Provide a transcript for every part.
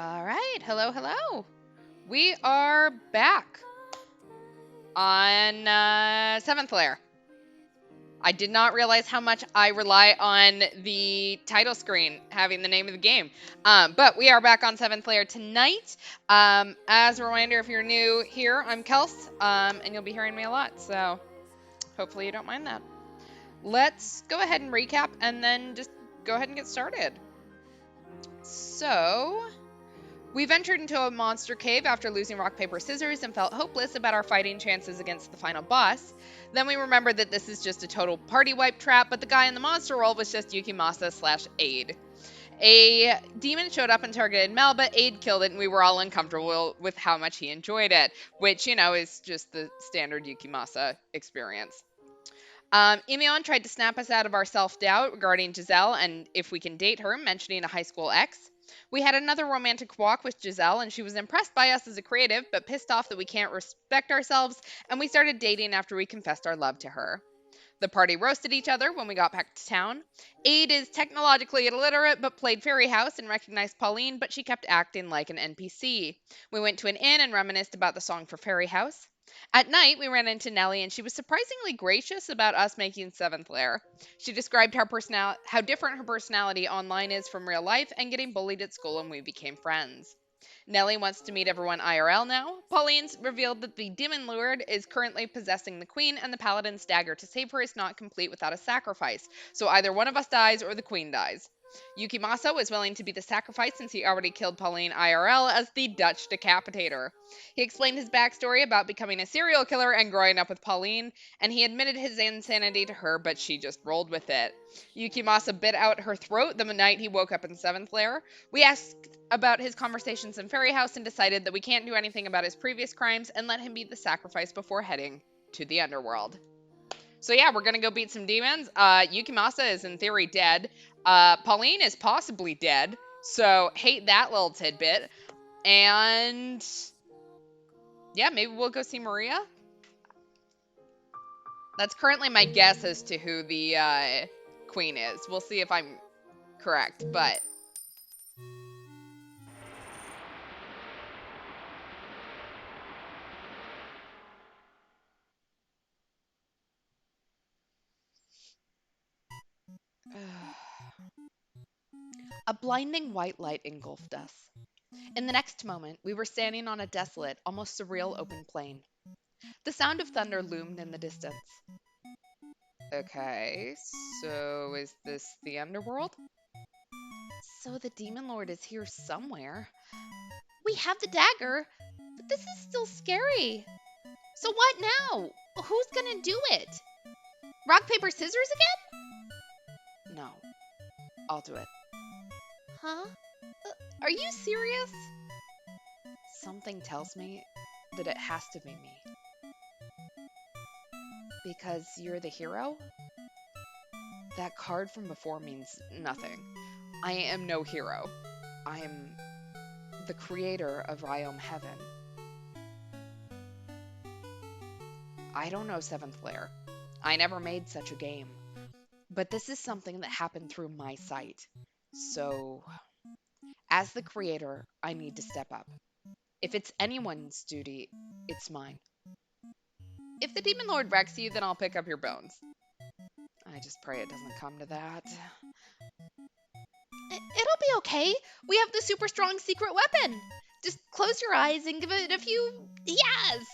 All right, hello, hello. We are back on 7th Lair. I did not realize how much I rely on the title screen having the name of the game. But we are back on 7th Lair tonight. As a reminder, if you're new here, I'm Kels, and you'll be hearing me a lot, so hopefully you don't mind that. Let's go ahead and recap and then just go ahead and get started. So, we ventured into a monster cave after losing rock, paper, scissors and felt hopeless about our fighting chances against the final boss. Then we remembered that this is just a total party wipe trap, but the guy in the monster role was just Yukimasa/Aid. A demon showed up and targeted Mel, but Aid killed it and we were all uncomfortable with how much he enjoyed it, which, you know, is just the standard Yukimasa experience. Emeon tried to snap us out of our self-doubt regarding Giselle and if we can date her, mentioning a high school ex. We had another romantic walk with Giselle, and she was impressed by us as a creative, but pissed off that we can't respect ourselves, and we started dating after we confessed our love to her. The party roasted each other when we got back to town. Aid is technologically illiterate, but played Fairy House and recognized Pauline, but she kept acting like an NPC. We went to an inn and reminisced about the song for Fairy House. At night, we ran into Nellie, and she was surprisingly gracious about us making 7th Lair. She described how different her personality online is from real life and getting bullied at school, and we became friends. Nellie wants to meet everyone IRL now. Pauline's revealed that the Demon Lord is currently possessing the Queen, and the Paladin's dagger to save her is not complete without a sacrifice, so either one of us dies or the Queen dies. Yukimasa was willing to be the sacrifice since he already killed Pauline IRL as the Dutch Decapitator. He explained his backstory about becoming a serial killer and growing up with Pauline, and he admitted his insanity to her, but she just rolled with it. Yukimasa bit out her throat the night he woke up in 7th Lair. We asked about his conversations in Fairy House and decided that we can't do anything about his previous crimes and let him be the sacrifice before heading to the underworld. So yeah, we're gonna go beat some demons. Yukimasa is in theory dead. Pauline is possibly dead, so hate that little tidbit. And yeah, maybe we'll go see Maria. That's currently my guess as to who the queen is. We'll see if I'm correct, but a blinding white light engulfed us. In the next moment, we were standing on a desolate, almost surreal open plain. The sound of thunder loomed in the distance. Okay, so is this the underworld? So the Demon Lord is here somewhere. We have the dagger, but this is still scary. So what now? Who's gonna do it? Rock, paper, scissors again? No, I'll do it. Huh? Are you serious? Something tells me that it has to be me. Because you're the hero? That card from before means nothing. I am no hero. I'm the creator of Ryome Heaven. I don't know 7th Lair. I never made such a game. But this is something that happened through my sight. So, as the creator, I need to step up. If it's anyone's duty, it's mine. If the Demon Lord wrecks you, then I'll pick up your bones. I just pray it doesn't come to that. It'll be okay. We have the super strong secret weapon. Just close your eyes and give it a few yes.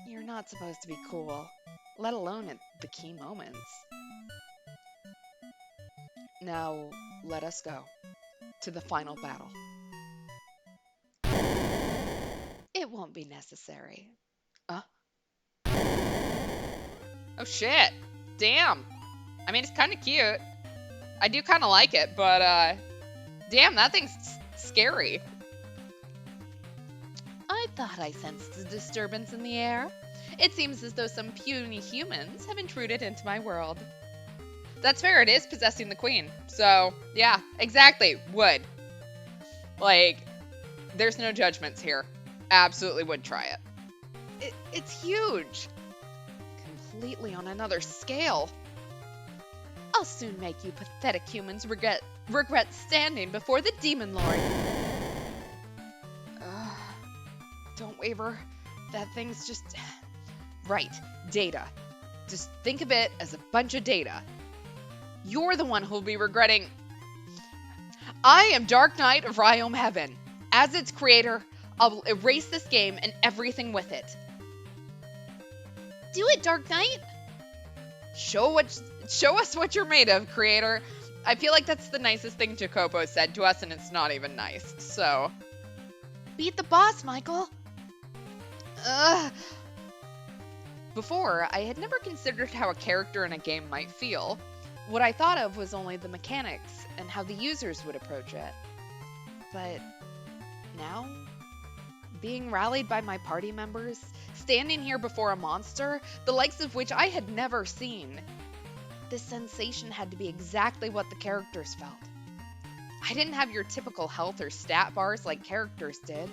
You're not supposed to be cool, let alone at the key moments. Now, let us go to the final battle. It won't be necessary. Oh shit. Damn. I mean, it's kind of cute. I do kind of like it, but damn, that thing's scary. I thought I sensed a disturbance in the air. It seems as though some puny humans have intruded into my world. That's fair, it is possessing the queen. So, yeah, exactly, would. Like, there's no judgments here. Absolutely would try it. It's huge. Completely on another scale. I'll soon make you pathetic humans regret standing before the Demon Lord. don't waver. That thing's just... Right, data. Just think of it as a bunch of data. You're the one who'll be regretting... I am Dark Knight of Ryome Heaven. As its creator, I'll erase this game and everything with it. Do it, Dark Knight! Show us what you're made of, creator. I feel like that's the nicest thing Jacopo said to us, and it's not even nice, so... Beat the boss, Michael! Ugh. Before, I had never considered how a character in a game might feel. What I thought of was only the mechanics and how the users would approach it. But now, being rallied by my party members, standing here before a monster, the likes of which I had never seen, this sensation had to be exactly what the characters felt. I didn't have your typical health or stat bars like characters did,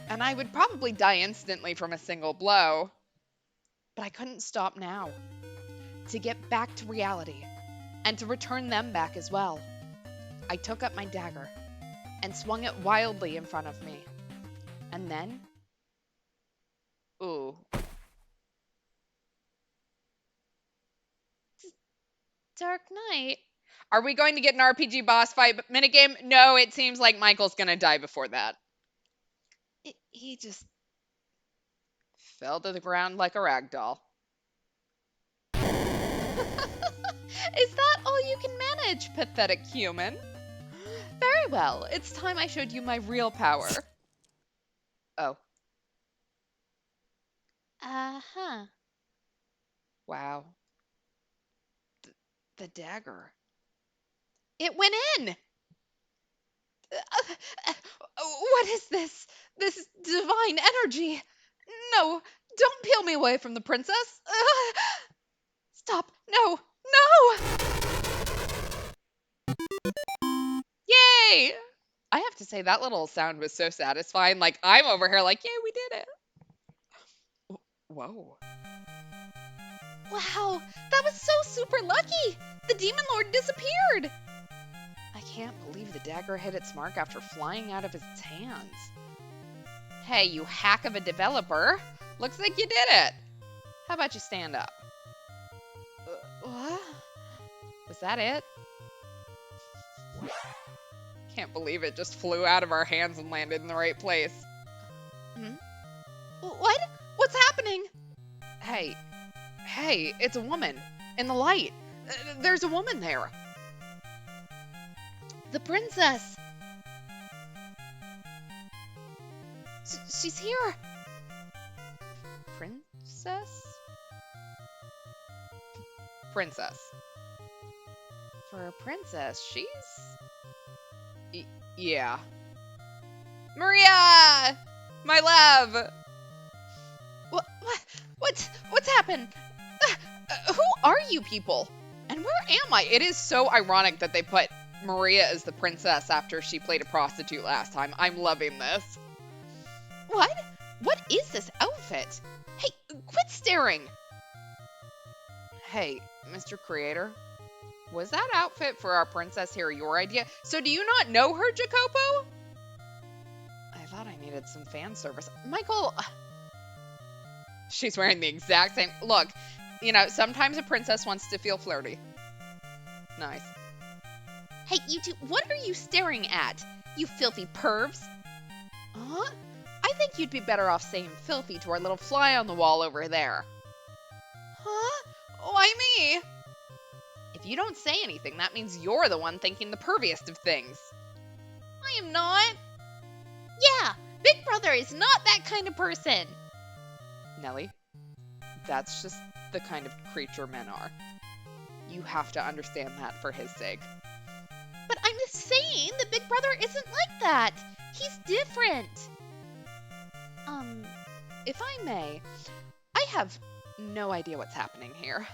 and I would probably die instantly from a single blow. But I couldn't stop now. To get back to reality, and to return them back as well, I took up my dagger and swung it wildly in front of me. And then... Ooh. Dark Knight. Are we going to get an RPG boss fight minigame? No, it seems like Michael's gonna die before that. He just fell to the ground like a rag doll. Is that all you can manage, pathetic human? Very well, it's time I showed you my real power. Oh. Uh-huh. Wow. The dagger. It went in! What is this? This divine energy? No, don't peel me away from the princess. Stop. No. No! Yay! I have to say, that little sound was so satisfying. Like, I'm over here like, yay, we did it. Whoa. Wow, that was so super lucky! The Demon Lord disappeared! I can't believe the dagger hit its mark after flying out of his hands. Hey, you hack of a developer. Looks like you did it. How about you stand up? What? Was that it? Can't believe it just flew out of our hands and landed in the right place. Hmm? What? What's happening? Hey, it's a woman. In the light. There's a woman there. The princess. She's here. Princess? Princess. For a princess, she's... yeah. Maria! My love! What's happened? Who are you people? And where am I? It is so ironic that they put Maria as the princess after she played a prostitute last time. I'm loving this. What? What is this outfit? Hey, quit staring! Hey, Mr. Creator, was that outfit for our princess here your idea? So do you not know her, Jacopo? I thought I needed some fan service. Michael... She's wearing the exact same... Look, you know, sometimes a princess wants to feel flirty. Nice. Hey, you two, what are you staring at? You filthy pervs. Huh? I think you'd be better off saying filthy to our little fly on the wall over there. Huh? Why me? If you don't say anything, that means you're the one thinking the perviest of things. I am not. Yeah, Big Brother is not that kind of person. Nelly, that's just the kind of creature men are. You have to understand that for his sake. But I'm just saying that Big Brother isn't like that. He's different. If I may, I have no idea what's happening here.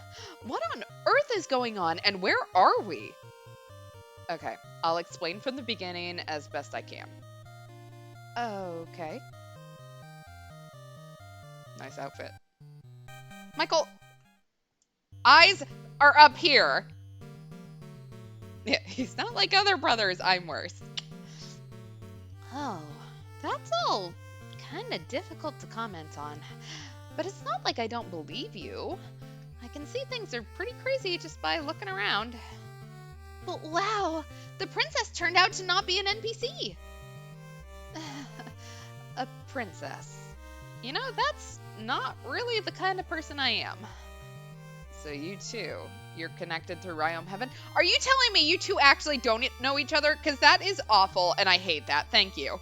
What on earth is going on, and where are we? Okay, I'll explain from the beginning as best I can. Okay. Nice outfit. Michael, eyes are up here. Yeah, he's not like other brothers. I'm worse. Oh, that's all kinda difficult to comment on. But it's not like I don't believe you. I can see things are pretty crazy just by looking around. But wow, the princess turned out to not be an NPC. A princess. You know, that's not really the kind of person I am. So you too, you're connected through Ryome Heaven? Are you telling me you two actually don't know each other? Because that is awful, and I hate that. Thank you.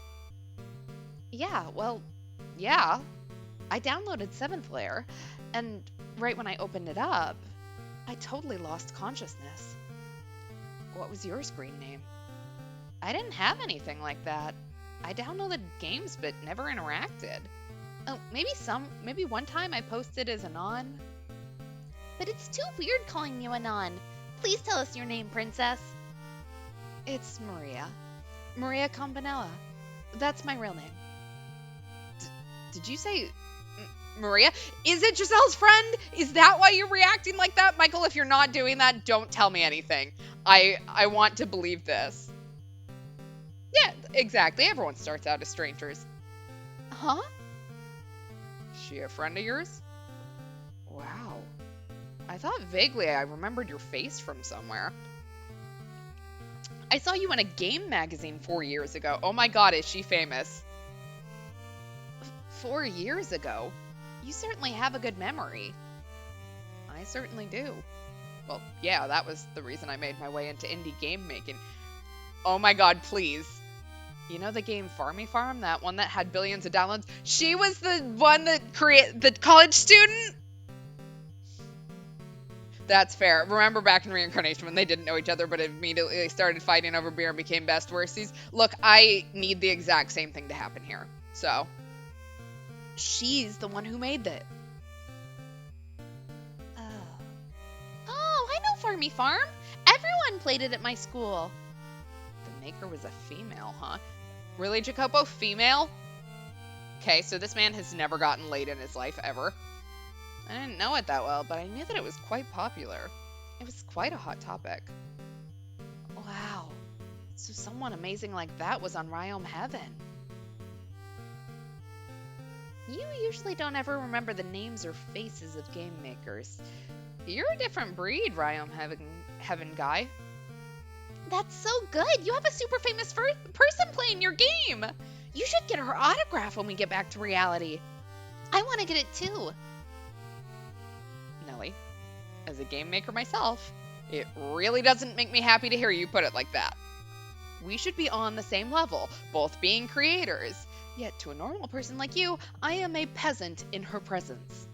Yeah, well, yeah. I downloaded 7th Lair, and right when I opened it up, I totally lost consciousness. What was your screen name? I didn't have anything like that. I downloaded games but never interacted. Oh, maybe one time I posted as Anon. But it's too weird calling you Anon. Please tell us your name, princess. It's Maria. Maria Campanella. That's my real name. Did you say Maria? Is it Giselle's friend? Is that why you're reacting like that? Michael, if you're not doing that, don't tell me anything. I want to believe this. Yeah, exactly. Everyone starts out as strangers. Huh? She a friend of yours? Wow. I thought vaguely I remembered your face from somewhere. I saw you in a game magazine 4 years ago. Oh my god, is she famous? 4 years ago? You certainly have a good memory. I certainly do. Well, yeah, that was the reason I made my way into indie game making. Oh my god, please. You know the game Farmy Farm? That one that had billions of downloads? She was the one that created the college student? That's fair. Remember back in Reincarnation when they didn't know each other but immediately started fighting over beer and became best worsties? Look, I need the exact same thing to happen here. So, she's the one who made it. Oh, I know Farmy Farm. Everyone played it at my school. The maker was a female, huh? Really, Jacopo? Female? Okay, so this man has never gotten laid in his life, ever. I didn't know it that well, but I knew that it was quite popular. It was quite a hot topic. Wow. So someone amazing like that was on Ryome Heaven. You usually don't ever remember the names or faces of game makers. You're a different breed, Ryome Heaven guy. That's so good. You have a super famous person playing your game. You should get her autograph when we get back to reality. I want to get it too. Nelly, as a game maker myself, it really doesn't make me happy to hear you put it like that. We should be on the same level, both being creators. Yet to a normal person like you, I am a peasant in her presence.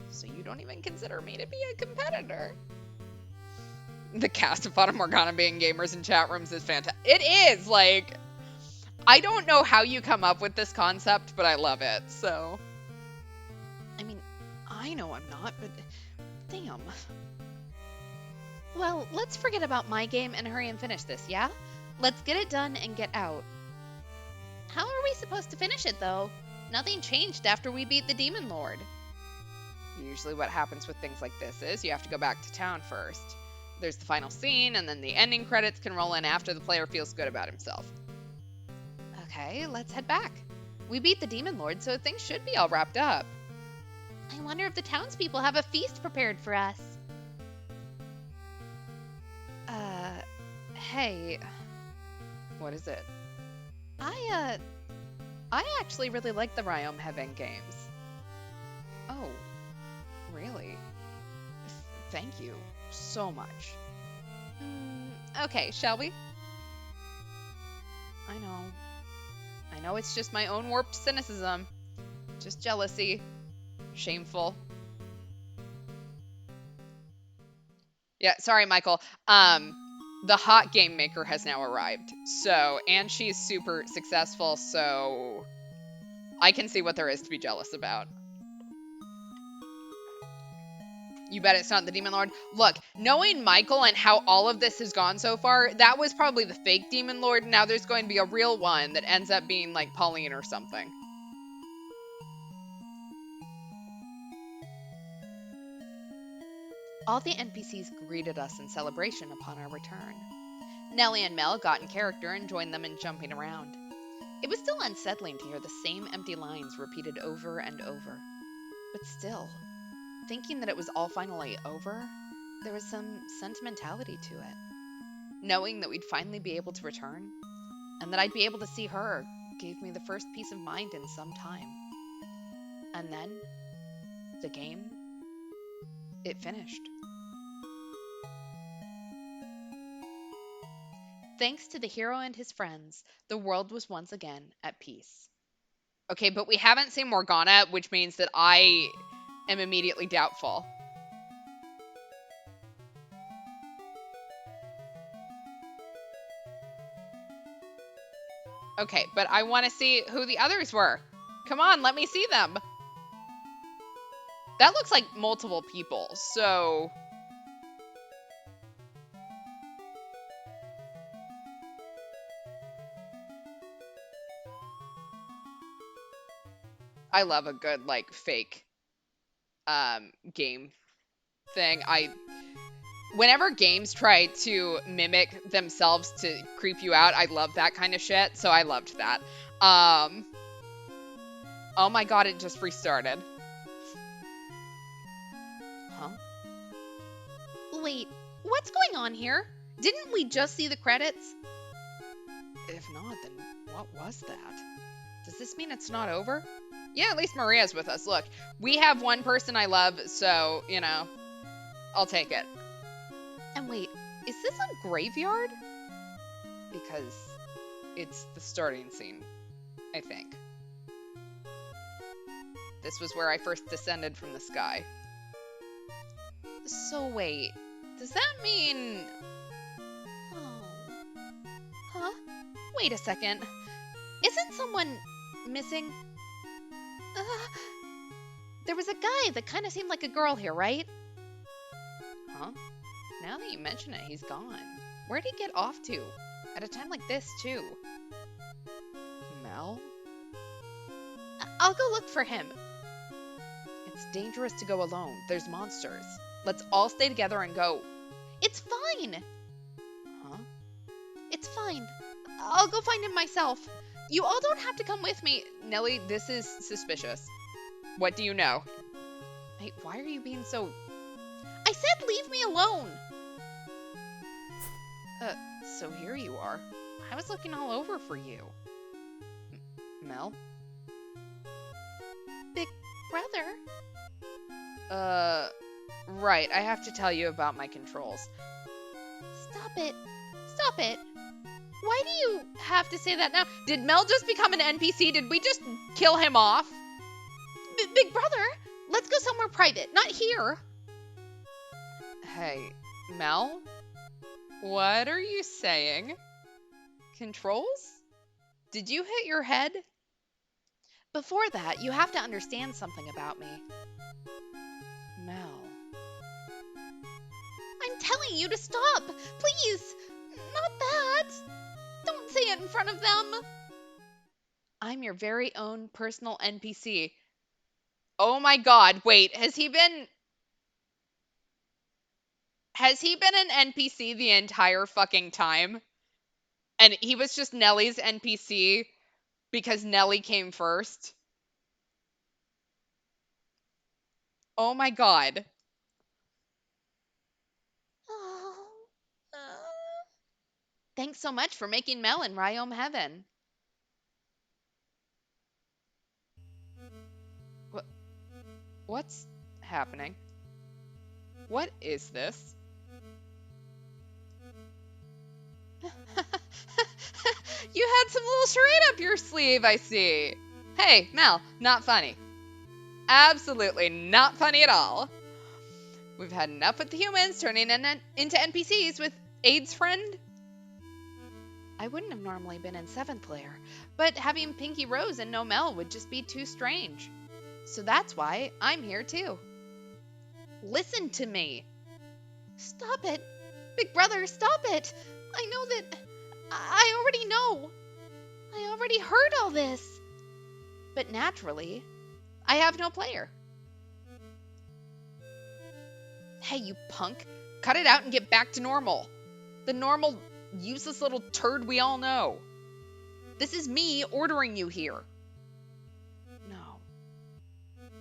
So you don't even consider me to be a competitor. The cast of Fata Morgana being gamers in chat rooms is fantastic. It is, like, I don't know how you come up with this concept, but I love it, so. I mean, I know I'm not, but damn. Well, let's forget about my game and hurry and finish this, yeah? Let's get it done and get out. How are we supposed to finish it, though? Nothing changed after we beat the Demon Lord. Usually what happens with things like this is you have to go back to town first. There's the final scene, and then the ending credits can roll in after the player feels good about himself. Okay, let's head back. We beat the Demon Lord, so things should be all wrapped up. I wonder if the townspeople have a feast prepared for us. Hey. What is it? I actually really like the Ryome Heaven games. Oh, really? Thank you so much. Okay, shall we? I know it's just my own warped cynicism. Just jealousy. Shameful. Yeah, sorry, Michael. The hot game maker has now arrived. So, and she's super successful, so I can see what there is to be jealous about. You bet it's not the Demon Lord. Look, knowing Michael and how all of this has gone so far, that was probably the fake Demon Lord. Now there's going to be a real one that ends up being like Pauline or something. All the NPCs greeted us in celebration upon our return. Nellie and Mel got in character and joined them in jumping around. It was still unsettling to hear the same empty lines repeated over and over. But still, thinking that it was all finally over, there was some sentimentality to it. Knowing that we'd finally be able to return, and that I'd be able to see her, gave me the first peace of mind in some time. And then, the game, it finished. Thanks to the hero and his friends, the world was once again at peace. Okay, but we haven't seen Morgana, which means that I am immediately doubtful. Okay, but I want to see who the others were. Come on, let me see them. That looks like multiple people, so... I love a good, like, fake game thing. Whenever games try to mimic themselves to creep you out, I love that kind of shit, so I loved that. Oh my god, it just restarted. Huh? Wait, what's going on here? Didn't we just see the credits? If not, then what was that? Does this mean it's not over? Yeah, at least Maria's with us. Look, we have one person I love, so, you know, I'll take it. And wait, is this a graveyard? Because it's the starting scene, I think. This was where I first descended from the sky. So wait, does that mean... Oh. Huh? Wait a second. Isn't someone missing? There was a guy that kind of seemed like a girl here, right? Huh? Now that you mention it, he's gone. Where'd he get off to? At a time like this, too. Mel? I'll go look for him. It's dangerous to go alone. There's monsters. Let's all stay together and go. It's fine. Huh? It's fine. I'll go find him myself. You all don't have to come with me. Nellie, this is suspicious. What do you know? Hey, why are you being so... I said leave me alone! So here you are. I was looking all over for you. Mel? Big brother? Right, I have to tell you about my controls. Stop it. Stop it. Why do you have to say that now? Did Mel just become an NPC? Did we just kill him off? Big brother, let's go somewhere private, not here. Hey, Mel? What are you saying? Controls? Did you hit your head? Before that, you have to understand something about me. Mel. I'm telling you to stop! Please! Not that! Don't say it in front of them! I'm your very own personal NPC. Oh my god, wait, has he been an NPC the entire fucking time? And he was just Nellie's NPC because Nellie came first? Oh my god. Oh. Thanks so much for making Mel in Ryome Heaven. What's happening? What is this? You had some little charade up your sleeve, I see. Hey, Mel, not funny. Absolutely not funny at all. We've had enough with the humans turning into NPCs with Aid's friend. I wouldn't have normally been in 7th Lair, but having Pinky Rose and no Mel would just be too strange. So that's why I'm here too. Listen to me. Stop it. Big brother, stop it. I know that... I already know. I already heard all this. But naturally, I have no player. Hey, you punk. Cut it out and get back to normal. The normal, useless little turd we all know. This is me ordering you here. No.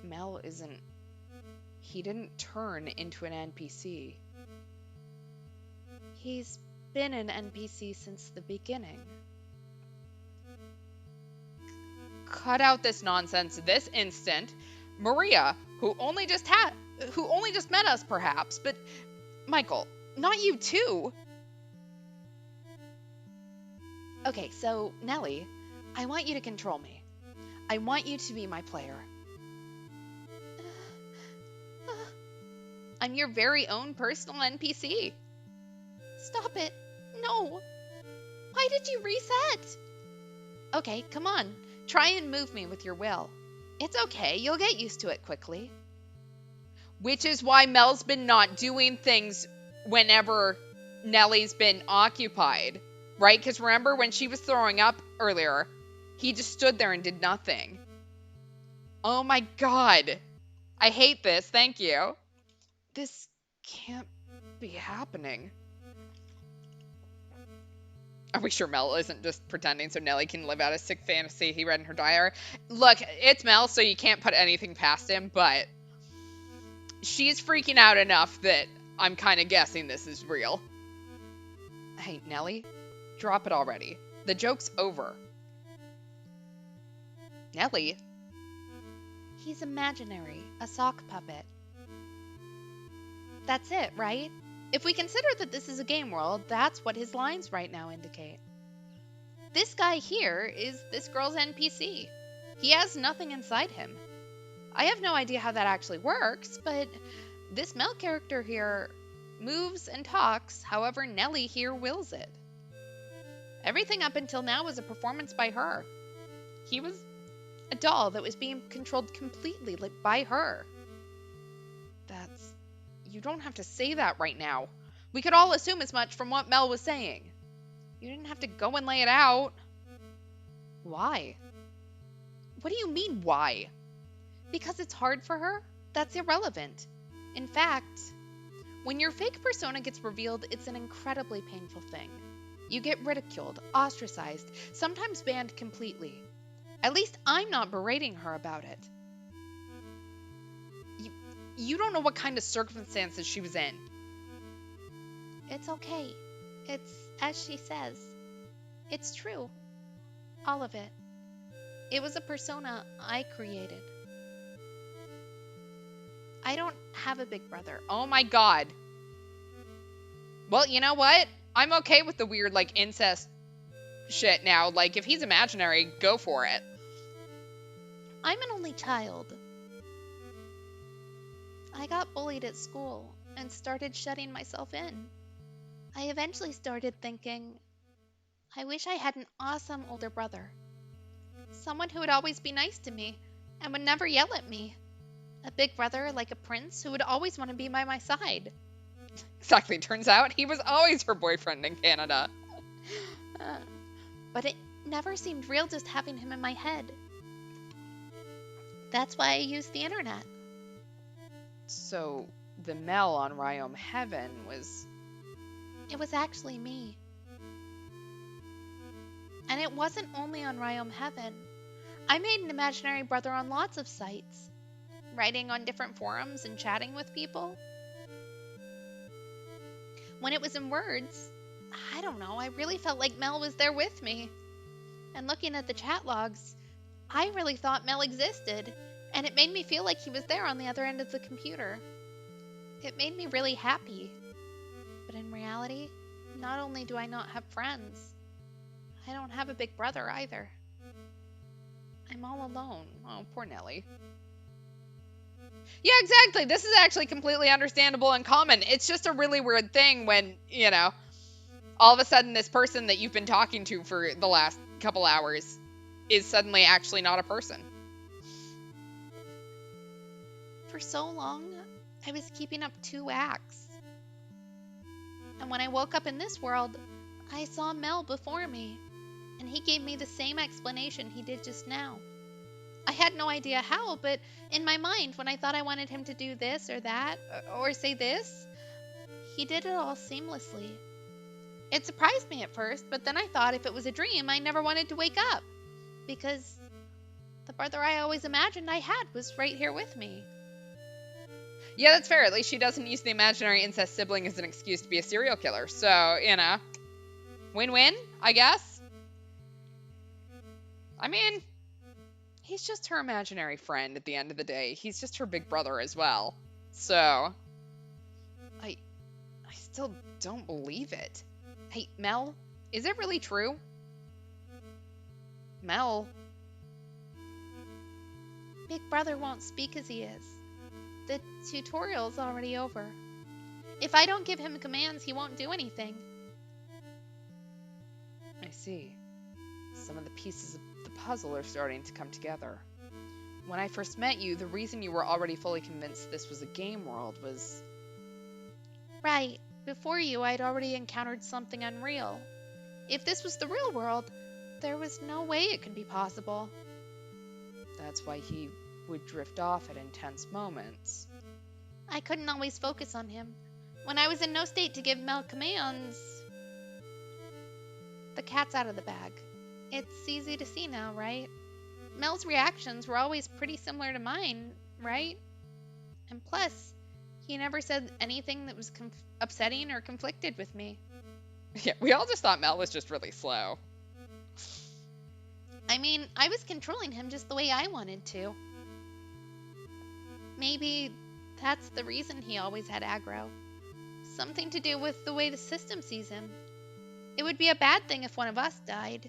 Mel isn't... He didn't turn into an NPC. He's been an NPC since the beginning. Cut out this nonsense this instant. Maria, who only just met us perhaps, but Michael, not you too. Okay, so Nellie, I want you to control me. I want you to be my player. I'm your very own personal NPC. Stop it. No. Why did you reset? Okay, come on. Try and move me with your will. It's okay. You'll get used to it quickly. Which is why Mel's been not doing things whenever Nellie's been occupied. Right? Because remember when she was throwing up earlier, he just stood there and did nothing. Oh my god. I hate this. Thank you. This can't be happening. Are we sure Mel isn't just pretending so Nellie can live out a sick fantasy he read in her diary? Look, it's Mel, so you can't put anything past him, but she's freaking out enough that I'm kind of guessing this is real. Hey, Nellie, drop it already. The joke's over. Nellie? He's imaginary, a sock puppet. That's it, right? If we consider that this is a game world, that's what his lines right now indicate. This guy here is this girl's NPC. He has nothing inside him. I have no idea how that actually works, but this Mel character here moves and talks however Nellie here wills it. Everything up until now was a performance by her. He was a doll that was being controlled completely by her. You don't have to say that right now. We could all assume as much from what Mel was saying. You didn't have to go and lay it out. Why? What do you mean, why? Because it's hard for her? That's irrelevant. In fact, when your fake persona gets revealed, it's an incredibly painful thing. You get ridiculed, ostracized, sometimes banned completely. At least I'm not berating her about it. You don't know what kind of circumstances she was in. It's okay. It's as she says. It's true. All of it. It was a persona I created. I don't have a big brother. Oh my god. Well, you know what? I'm okay with the weird, incest shit now. If he's imaginary, go for it. I'm an only child. I got bullied at school and started shutting myself in. I eventually started thinking, I wish I had an awesome older brother. Someone who would always be nice to me and would never yell at me. A big brother like a prince who would always want to be by my side. Exactly. Turns out he was always her boyfriend in Canada. But it never seemed real just having him in my head. That's why I used the internet. So, the Mel on Ryome Heaven was... It was actually me. And it wasn't only on Ryome Heaven. I made an imaginary brother on lots of sites. Writing on different forums and chatting with people. When it was in words, I don't know, I really felt like Mel was there with me. And looking at the chat logs, I really thought Mel existed. And it made me feel like he was there on the other end of the computer. It made me really happy. But in reality, not only do I not have friends, I don't have a big brother either. I'm all alone. Oh, poor Nellie. Yeah, exactly. This is actually completely understandable and common. It's just a really weird thing when, all of a sudden this person that you've been talking to for the last couple hours is suddenly actually not a person. For so long, I was keeping up 2 acts. And when I woke up in this world, I saw Mel before me, and he gave me the same explanation he did just now. I had no idea how, but in my mind, when I thought I wanted him to do this or that, or say this, he did it all seamlessly. It surprised me at first, but then I thought if it was a dream, I never wanted to wake up. Because the brother I always imagined I had was right here with me. Yeah, that's fair. At least she doesn't use the imaginary incest sibling as an excuse to be a serial killer. So, win-win, I guess. I mean, he's just her imaginary friend at the end of the day. He's just her big brother as well. So, I still don't believe it. Hey, Mel, is it really true? Mel? Big brother won't speak as he is. The tutorial's already over. If I don't give him commands, he won't do anything. I see. Some of the pieces of the puzzle are starting to come together. When I first met you, the reason you were already fully convinced this was a game world was... Right. Before you, I'd already encountered something unreal. If this was the real world, there was no way it could be possible. That's why he would drift off at intense moments. I couldn't always focus on him. When I was in no state to give Mel commands... The cat's out of the bag. It's easy to see now, right? Mel's reactions were always pretty similar to mine, right? And plus, he never said anything that was upsetting or conflicted with me. Yeah, we all just thought Mel was just really slow. I mean, I was controlling him just the way I wanted to. Maybe that's the reason he always had aggro. Something to do with the way the system sees him. It would be a bad thing if one of us died,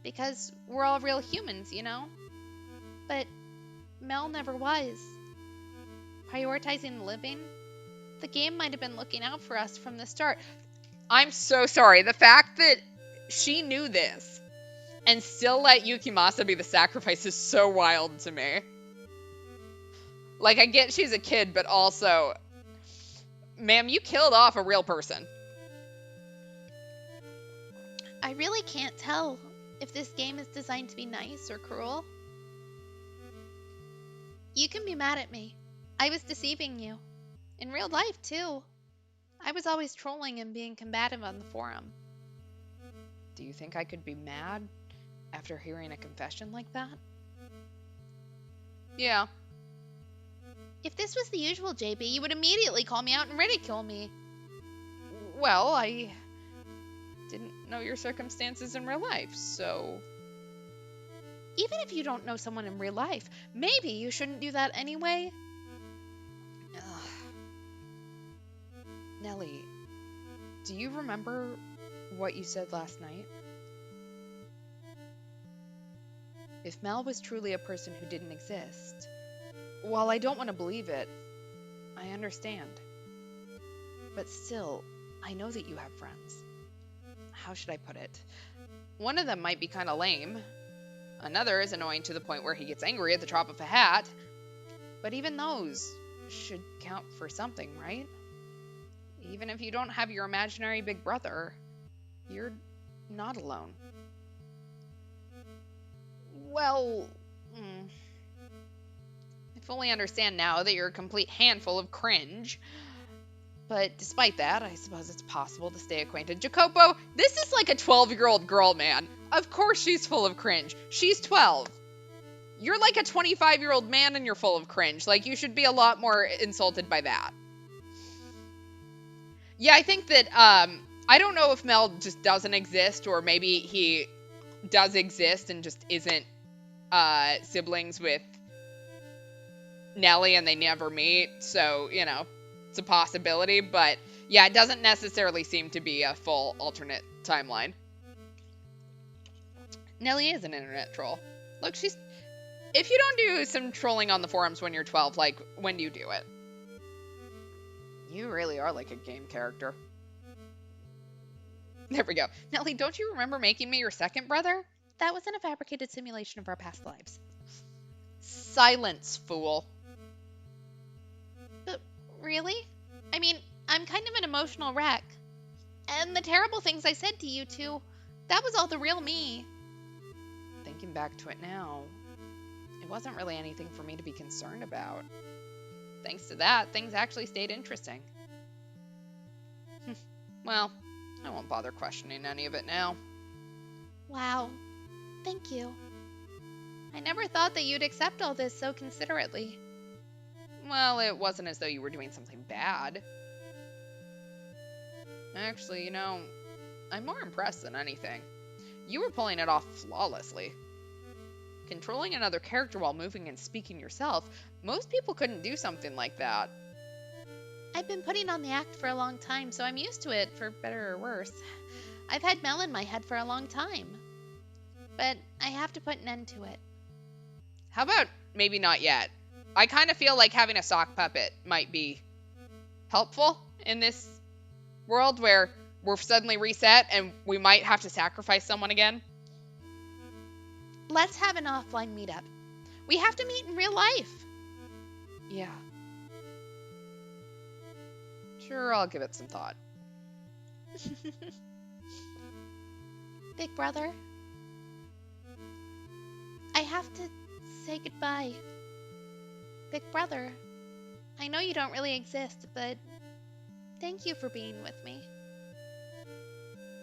because we're all real humans, you know? But Mel never was. Prioritizing the living, the game might have been looking out for us from the start. I'm so sorry. The fact that she knew this and still let Yukimasa be the sacrifice is so wild to me. Like, I get she's a kid, but also, ma'am, you killed off a real person. I really can't tell if this game is designed to be nice or cruel. You can be mad at me. I was deceiving you. In real life, too. I was always trolling and being combative on the forum. Do you think I could be mad after hearing a confession like that? Yeah. If this was the usual JB, you would immediately call me out and ridicule me. Well, I didn't know your circumstances in real life, so... Even if you don't know someone in real life, maybe you shouldn't do that anyway. Ugh. Nellie, do you remember what you said last night? If Mel was truly a person who didn't exist, while I don't want to believe it, I understand. But still, I know that you have friends. How should I put it? One of them might be kind of lame. Another is annoying to the point where he gets angry at the drop of a hat. But even those should count for something, right? Even if you don't have your imaginary big brother, you're not alone. Well, I fully understand now that you're a complete handful of cringe. But despite that, I suppose it's possible to stay acquainted. Jacopo, this is like a 12-year-old girl, man. Of course she's full of cringe. She's 12. You're like a 25-year-old man and you're full of cringe. Like, you should be a lot more insulted by that. Yeah, I think that, I don't know if Mel just doesn't exist, or maybe he does exist and just isn't, siblings with Nellie and they never meet. So, you know, it's a possibility, but yeah, it doesn't necessarily seem to be a full alternate timeline. Nellie is an internet troll. Look, if you don't do some trolling on the forums when you're 12, like, when do you do it? You really are like a game character. There we go. Nellie, don't you remember making me your second brother? That was in a fabricated simulation of our past lives. Silence, fool. But really? I mean, I'm kind of an emotional wreck. And the terrible things I said to you two, that was all the real me. Thinking back to it now, it wasn't really anything for me to be concerned about. Thanks to that, things actually stayed interesting. Well, I won't bother questioning any of it now. Wow. Thank you. I never thought that you'd accept all this so considerately. Well, it wasn't as though you were doing something bad. Actually, I'm more impressed than anything. You were pulling it off flawlessly. Controlling another character while moving and speaking yourself, most people couldn't do something like that. I've been putting on the act for a long time, so I'm used to it, for better or worse. I've had Mel in my head for a long time. But I have to put an end to it. How about maybe not yet? I kind of feel like having a sock puppet might be helpful in this world where we're suddenly reset and we might have to sacrifice someone again. Let's have an offline meetup. We have to meet in real life. Yeah. Sure, I'll give it some thought. Big brother, I have to say goodbye. Big brother, I know you don't really exist, but thank you for being with me.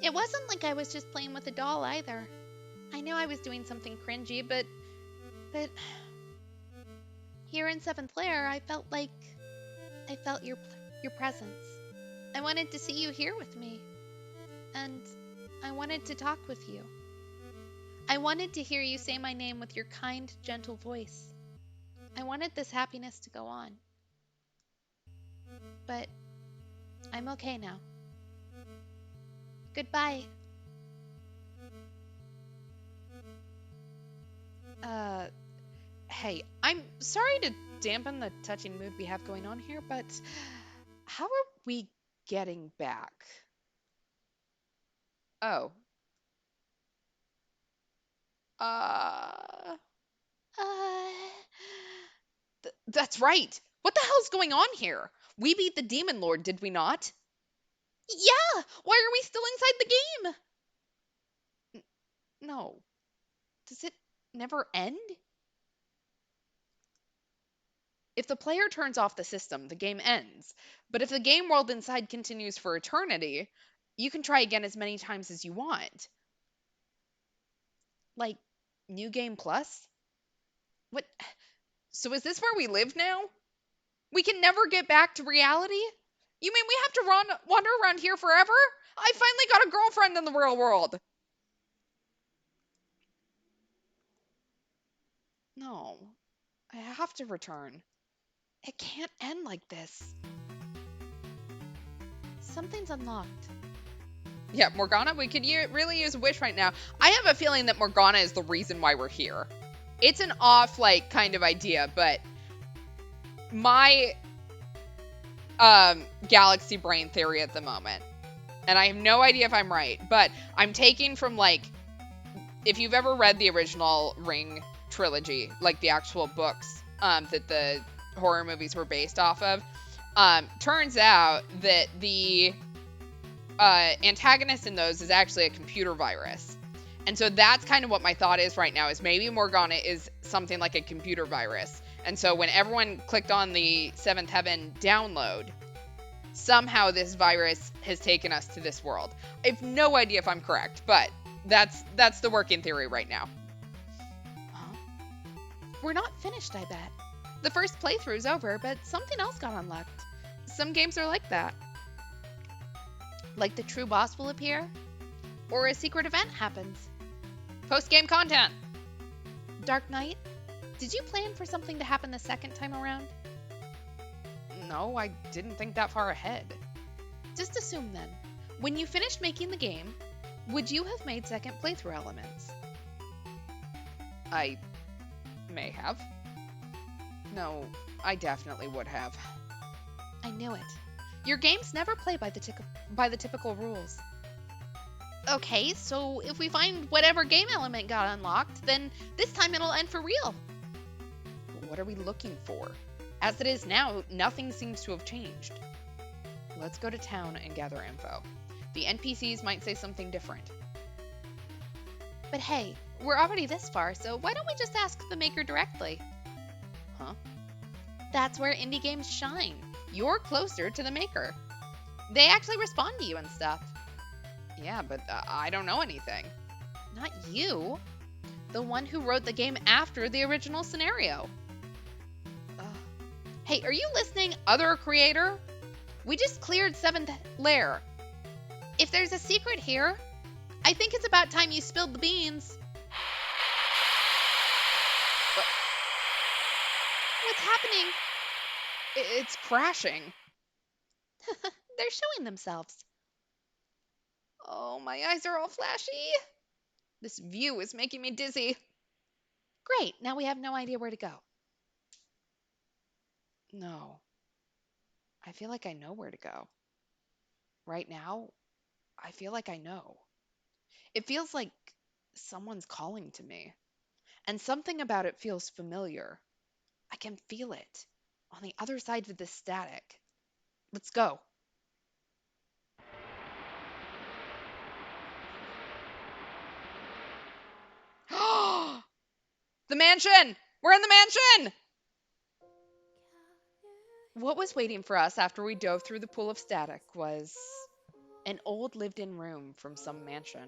It wasn't like I was just playing with a doll either. I knew I was doing something cringy, but here in 7th Lair, I felt your presence. I wanted to see you here with me, and I wanted to talk with you. I wanted to hear you say my name with your kind, gentle voice. I wanted this happiness to go on. But I'm okay now. Goodbye. Hey, I'm sorry to dampen the touching mood we have going on here, but how are we getting back? Oh. Uh, that's right. What the hell's going on here? We beat the Demon Lord, did we not? Yeah! Why are we still inside the game? No. Does it never end? If the player turns off the system, the game ends. But if the game world inside continues for eternity, you can try again as many times as you want. Like, New Game Plus? What? So is this where we live now? We can never get back to reality? You mean we have to wander around here forever? I finally got a girlfriend in the real world. No, I have to return. It can't end like this. Something's unlocked. Yeah, Morgana, we could really use a wish right now. I have a feeling that Morgana is the reason why we're here. It's an off, kind of idea, but my galaxy brain theory at the moment, and I have no idea if I'm right, but I'm taking from, if you've ever read the original Ring trilogy, the actual books that the horror movies were based off of, turns out that the antagonist in those is actually a computer virus. And so that's kind of what my thought is right now, is maybe Morgana is something like a computer virus. And so when everyone clicked on the Seventh Heaven download, somehow this virus has taken us to this world. I have no idea if I'm correct, but that's the working theory right now. Huh? We're not finished, I bet. The first playthrough's over, but something else got unlocked. Some games are like that. Like the true boss will appear, or a secret event happens. Post-game content. Dark Knight, did you plan for something to happen the second time around? No, I didn't think that far ahead. Just assume then, when you finished making the game, would you have made second playthrough elements? I may have. No, I definitely would have. I knew it. Your games never play by the typical rules. Okay, so if we find whatever game element got unlocked, then this time it'll end for real. What are we looking for? As it is now, nothing seems to have changed. Let's go to town and gather info. The NPCs might say something different. But hey, we're already this far, so why don't we just ask the maker directly? Huh? That's where indie games shine. You're closer to the maker. They actually respond to you and stuff. Yeah, but I don't know anything. Not you. The one who wrote the game after the original scenario. Ugh. Hey, are you listening, other creator? We just cleared 7th Lair. If there's a secret here, I think it's about time you spilled the beans. What's happening? It's crashing. They're showing themselves. Oh, my eyes are all flashy. This view is making me dizzy. Great, now we have no idea where to go. No. I feel like I know where to go. Right now, I feel like I know. It feels like someone's calling to me. And something about it feels familiar. I can feel it on the other side of this static. Let's go. The mansion! We're in the mansion! What was waiting for us after we dove through the pool of static was an old lived in room from some mansion.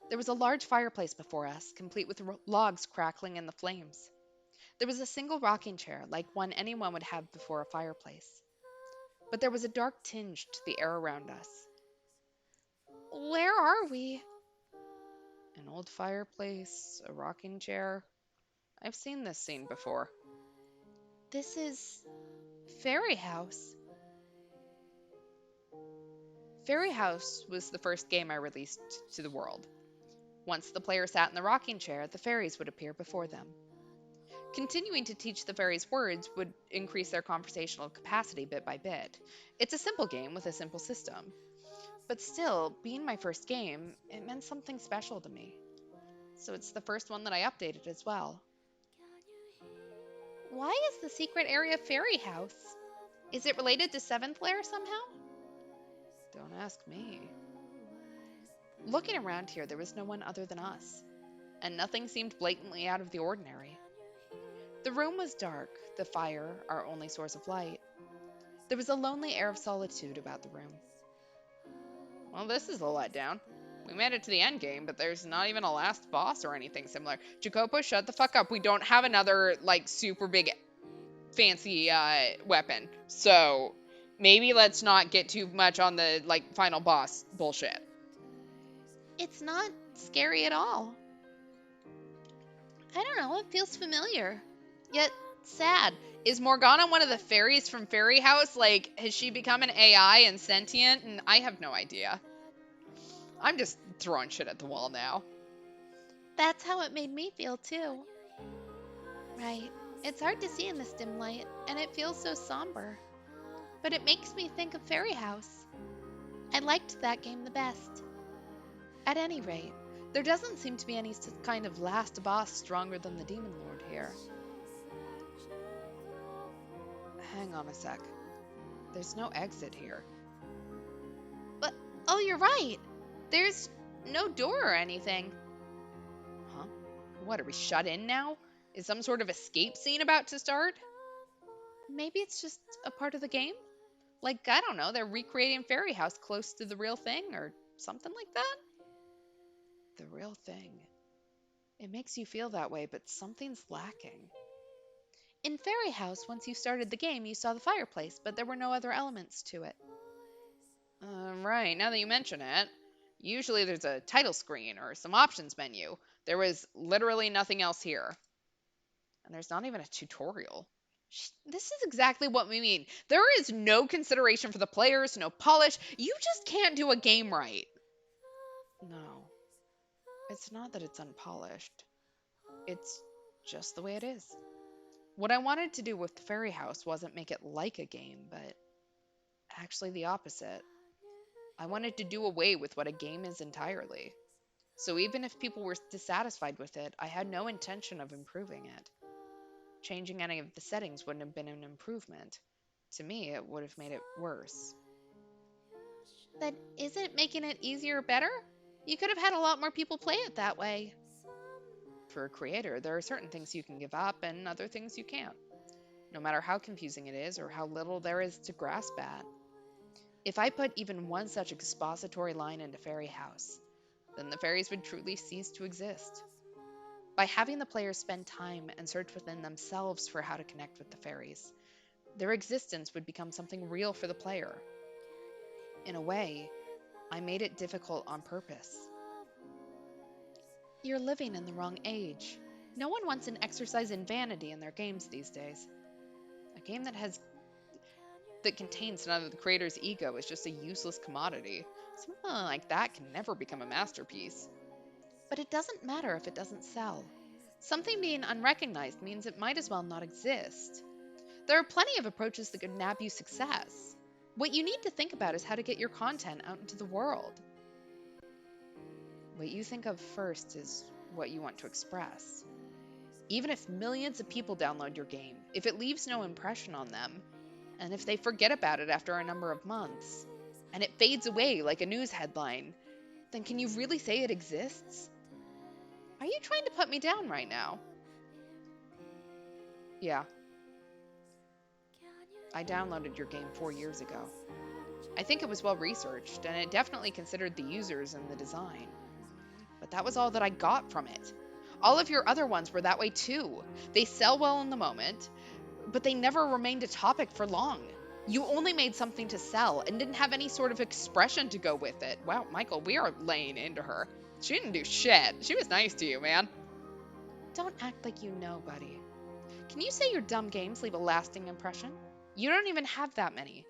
There was a large fireplace before us, complete with logs crackling in the flames. There was a single rocking chair, like one anyone would have before a fireplace. But there was a dark tinge to the air around us. Where are we? An old fireplace, a rocking chair. I've seen this scene before. This is Fairy House. Fairy House was the first game I released to the world. Once the player sat in the rocking chair, the fairies would appear before them. Continuing to teach the fairies words would increase their conversational capacity bit by bit. It's a simple game with a simple system. But still, being my first game, it meant something special to me. So it's the first one that I updated as well. Why is the secret area Fairy House? Is it related to 7th Lair somehow? Don't ask me. Looking around here, there was no one other than us, and nothing seemed blatantly out of the ordinary. The room was dark, the fire our only source of light. There was a lonely air of solitude about the room. Well, this is a letdown. We made it to the end game, but there's not even a last boss or anything similar. Jacopo, shut the fuck up. We don't have another, like, super big fancy weapon. So maybe let's not get too much on the, like, final boss bullshit. It's not scary at all. I don't know, it feels familiar. Yet sad. Is Morgana one of the fairies from Fairy House? Like, has she become an AI and sentient? And I have no idea. I'm just throwing shit at the wall now. That's how it made me feel too. Right. It's hard to see in this dim light, and it feels so somber. But it makes me think of Fairy House. I liked that game the best. At any rate, there doesn't seem to be any kind of last boss stronger than the Demon Lord here. Hang on a sec. There's no exit here. But, oh, you're right. There's no door or anything. Huh? What, are we shut in now? Is some sort of escape scene about to start? Maybe it's just a part of the game? Like, I don't know, they're recreating Fairy House close to the real thing or something like that? The real thing. It makes you feel that way, but something's lacking. In Fairy House, once you started the game, you saw the fireplace, but there were no other elements to it. Right, now that you mention it. Usually there's a title screen or some options menu. There was literally nothing else here. And there's not even a tutorial. This is exactly what we mean. There is no consideration for the players, no polish. You just can't do a game right. No. It's not that it's unpolished. It's just the way it is. What I wanted to do with the Fairy House wasn't make it like a game, but actually the opposite. I wanted to do away with what a game is entirely. So even if people were dissatisfied with it, I had no intention of improving it. Changing any of the settings wouldn't have been an improvement. To me, it would have made it worse. But isn't making it easier better? You could have had a lot more people play it that way. For a creator, there are certain things you can give up and other things you can't, no matter how confusing it is or how little there is to grasp at. If I put even one such expository line into Fairy House, then the fairies would truly cease to exist. By having the players spend time and search within themselves for how to connect with the fairies, their existence would become something real for the player. In a way, I made it difficult on purpose. You're living in the wrong age. No one wants an exercise in vanity in their games these days. A game that contains none of the creator's ego is just a useless commodity. Something like that can never become a masterpiece. But it doesn't matter if it doesn't sell. Something being unrecognized means it might as well not exist. There are plenty of approaches that could nab you success. What you need to think about is how to get your content out into the world. What you think of first is what you want to express. Even if millions of people download your game, if it leaves no impression on them, and if they forget about it after a number of months, and it fades away like a news headline, then can you really say it exists? Are you trying to put me down right now? Yeah. I downloaded your game 4 years ago. I think it was well researched, and it definitely considered the users and the design. But that was all that I got from it. All of your other ones were that way too. They sell well in the moment, but they never remained a topic for long. You only made something to sell and didn't have any sort of expression to go with it. Wow, Michael, we are laying into her. She didn't do shit. She was nice to you, man. Don't act like you know, buddy. Can you say your dumb games leave a lasting impression? You don't even have that many.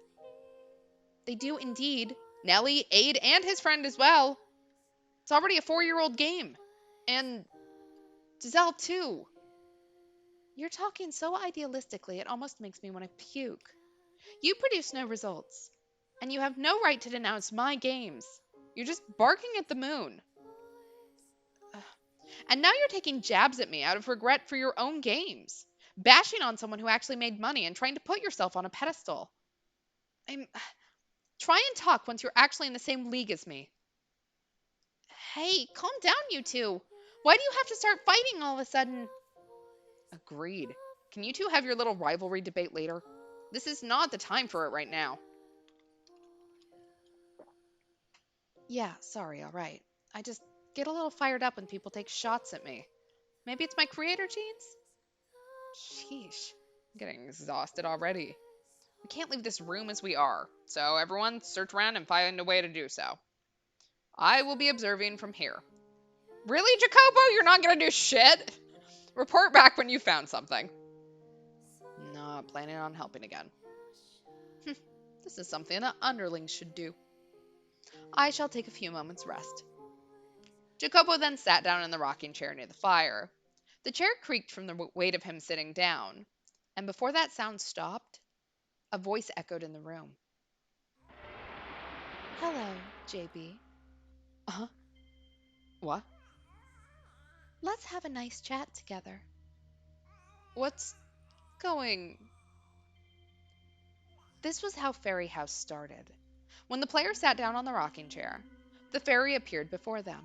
They do indeed. Nelly, Aid, and his friend as well. It's already a 4-year-old game. And Giselle, too. You're talking so idealistically, it almost makes me want to puke. You produce no results, and you have no right to denounce my games. You're just barking at the moon. Ugh. And now you're taking jabs at me out of regret for your own games, bashing on someone who actually made money and trying to put yourself on a pedestal. I'm... Try and talk once you're actually in the same league as me. Hey, calm down, you two. Why do you have to start fighting all of a sudden? Agreed. Can you two have your little rivalry debate later? This is not the time for it right now. Yeah, sorry, all right. I just get a little fired up when people take shots at me. Maybe it's my creator genes? Sheesh, I'm getting exhausted already. We can't leave this room as we are, so everyone search around and find a way to do so. I will be observing from here. Really, Jacopo? You're not gonna do shit? Report back when you found something. Not planning on helping again. This is something that underlings should do. I shall take a few moments' rest. Jacopo then sat down in the rocking chair near the fire. The chair creaked from the weight of him sitting down, and before that sound stopped, a voice echoed in the room. Hello, JB. Uh-huh. What? Let's have a nice chat together. What's going... This was how Fairy House started. When the player sat down on the rocking chair, the fairy appeared before them,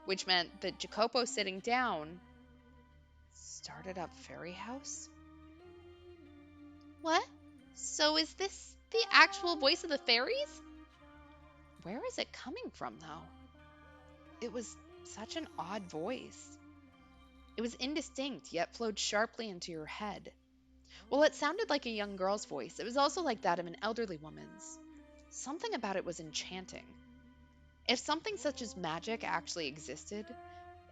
which meant that Jacopo sitting down started up Fairy House? What? So is this the actual voice of the fairies? Where is it coming from, though? It was such an odd voice. It was indistinct, yet flowed sharply into your head. While it sounded like a young girl's voice, it was also like that of an elderly woman's. Something about it was enchanting. If something such as magic actually existed,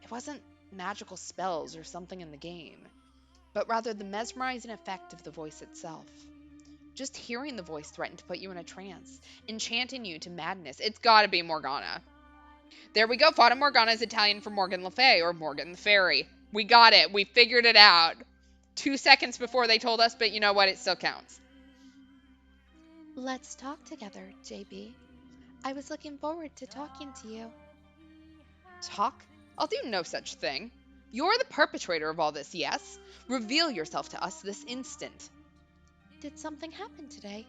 it wasn't magical spells or something in the game, but rather the mesmerizing effect of the voice itself. Just hearing the voice threatened to put you in a trance, enchanting you to madness. It's gotta be Morgana. There we go. Fata Morgana is Italian for Morgan Le Fay, or Morgan the Fairy. We got it. We figured it out. 2 seconds before they told us, but you know what? It still counts. Let's talk together, JB. I was looking forward to talking to you. Talk? I'll do no such thing. You're the perpetrator of all this, yes? Reveal yourself to us this instant. Did something happen today?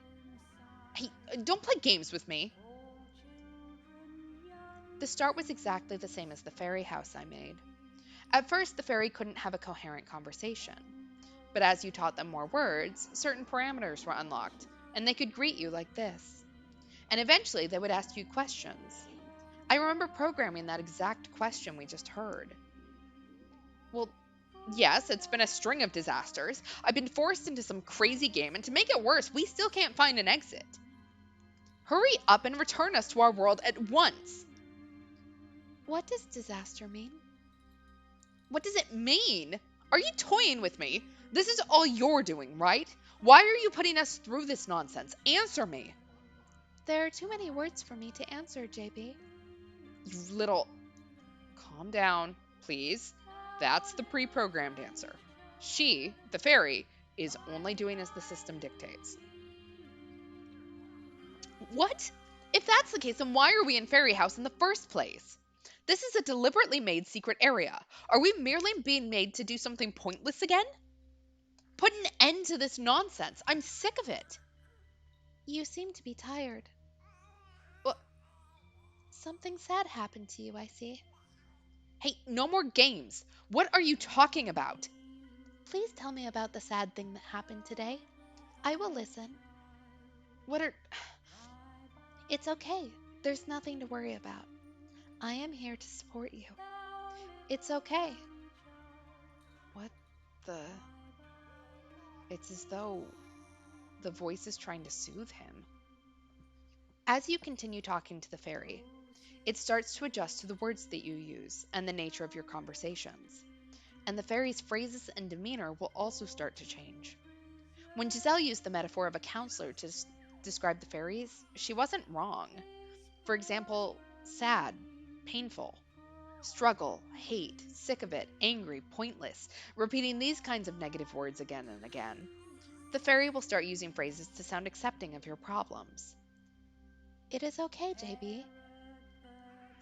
Hey, don't play games with me. The start was exactly the same as the fairy house I made. At first, the fairy couldn't have a coherent conversation. But as you taught them more words, certain parameters were unlocked, and they could greet you like this. And eventually they would ask you questions. I remember programming that exact question we just heard. Well, yes, it's been a string of disasters. I've been forced into some crazy game, and to make it worse, we still can't find an exit. Hurry up and return us to our world at once. What does disaster mean? What does it mean? Are you toying with me? This is all you're doing, right? Why are you putting us through this nonsense? Answer me. There are too many words for me to answer, JB. You little... Calm down, please. That's the pre-programmed answer. She, the fairy, is only doing as the system dictates. What? If that's the case, then why are we in Fairy House in the first place? This is a deliberately made secret area. Are we merely being made to do something pointless again? Put an end to this nonsense. I'm sick of it. You seem to be tired. Well, Something sad happened to you, I see. hey, no more games. What are you talking about? Please tell me about the sad thing that happened today. I will listen. What are... It's okay. There's nothing to worry about. I am here to support you. It's okay. What the... It's as though the voice is trying to soothe him. As you continue talking to the fairy, it starts to adjust to the words that you use and the nature of your conversations. And the fairy's phrases and demeanor will also start to change. When Giselle used the metaphor of a counselor to describe the fairies, she wasn't wrong. For example, sad, painful, struggle, hate, sick of it, angry, pointless, repeating these kinds of negative words again and again. The fairy will start using phrases to sound accepting of your problems. It is okay, JB.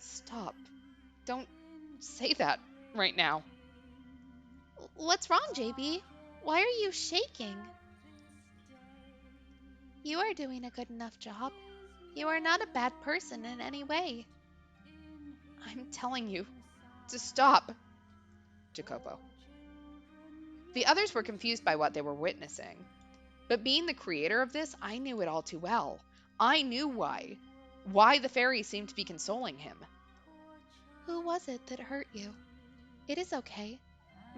Stop. Don't say that right now. What's wrong, JB? Why are you shaking? You are doing a good enough job. You are not a bad person in any way. I'm telling you to stop, Jacopo. The others were confused by what they were witnessing. But being the creator of this, I knew it all too well. I knew why. Why the fairy seemed to be consoling him. Who was it that hurt you? It is okay.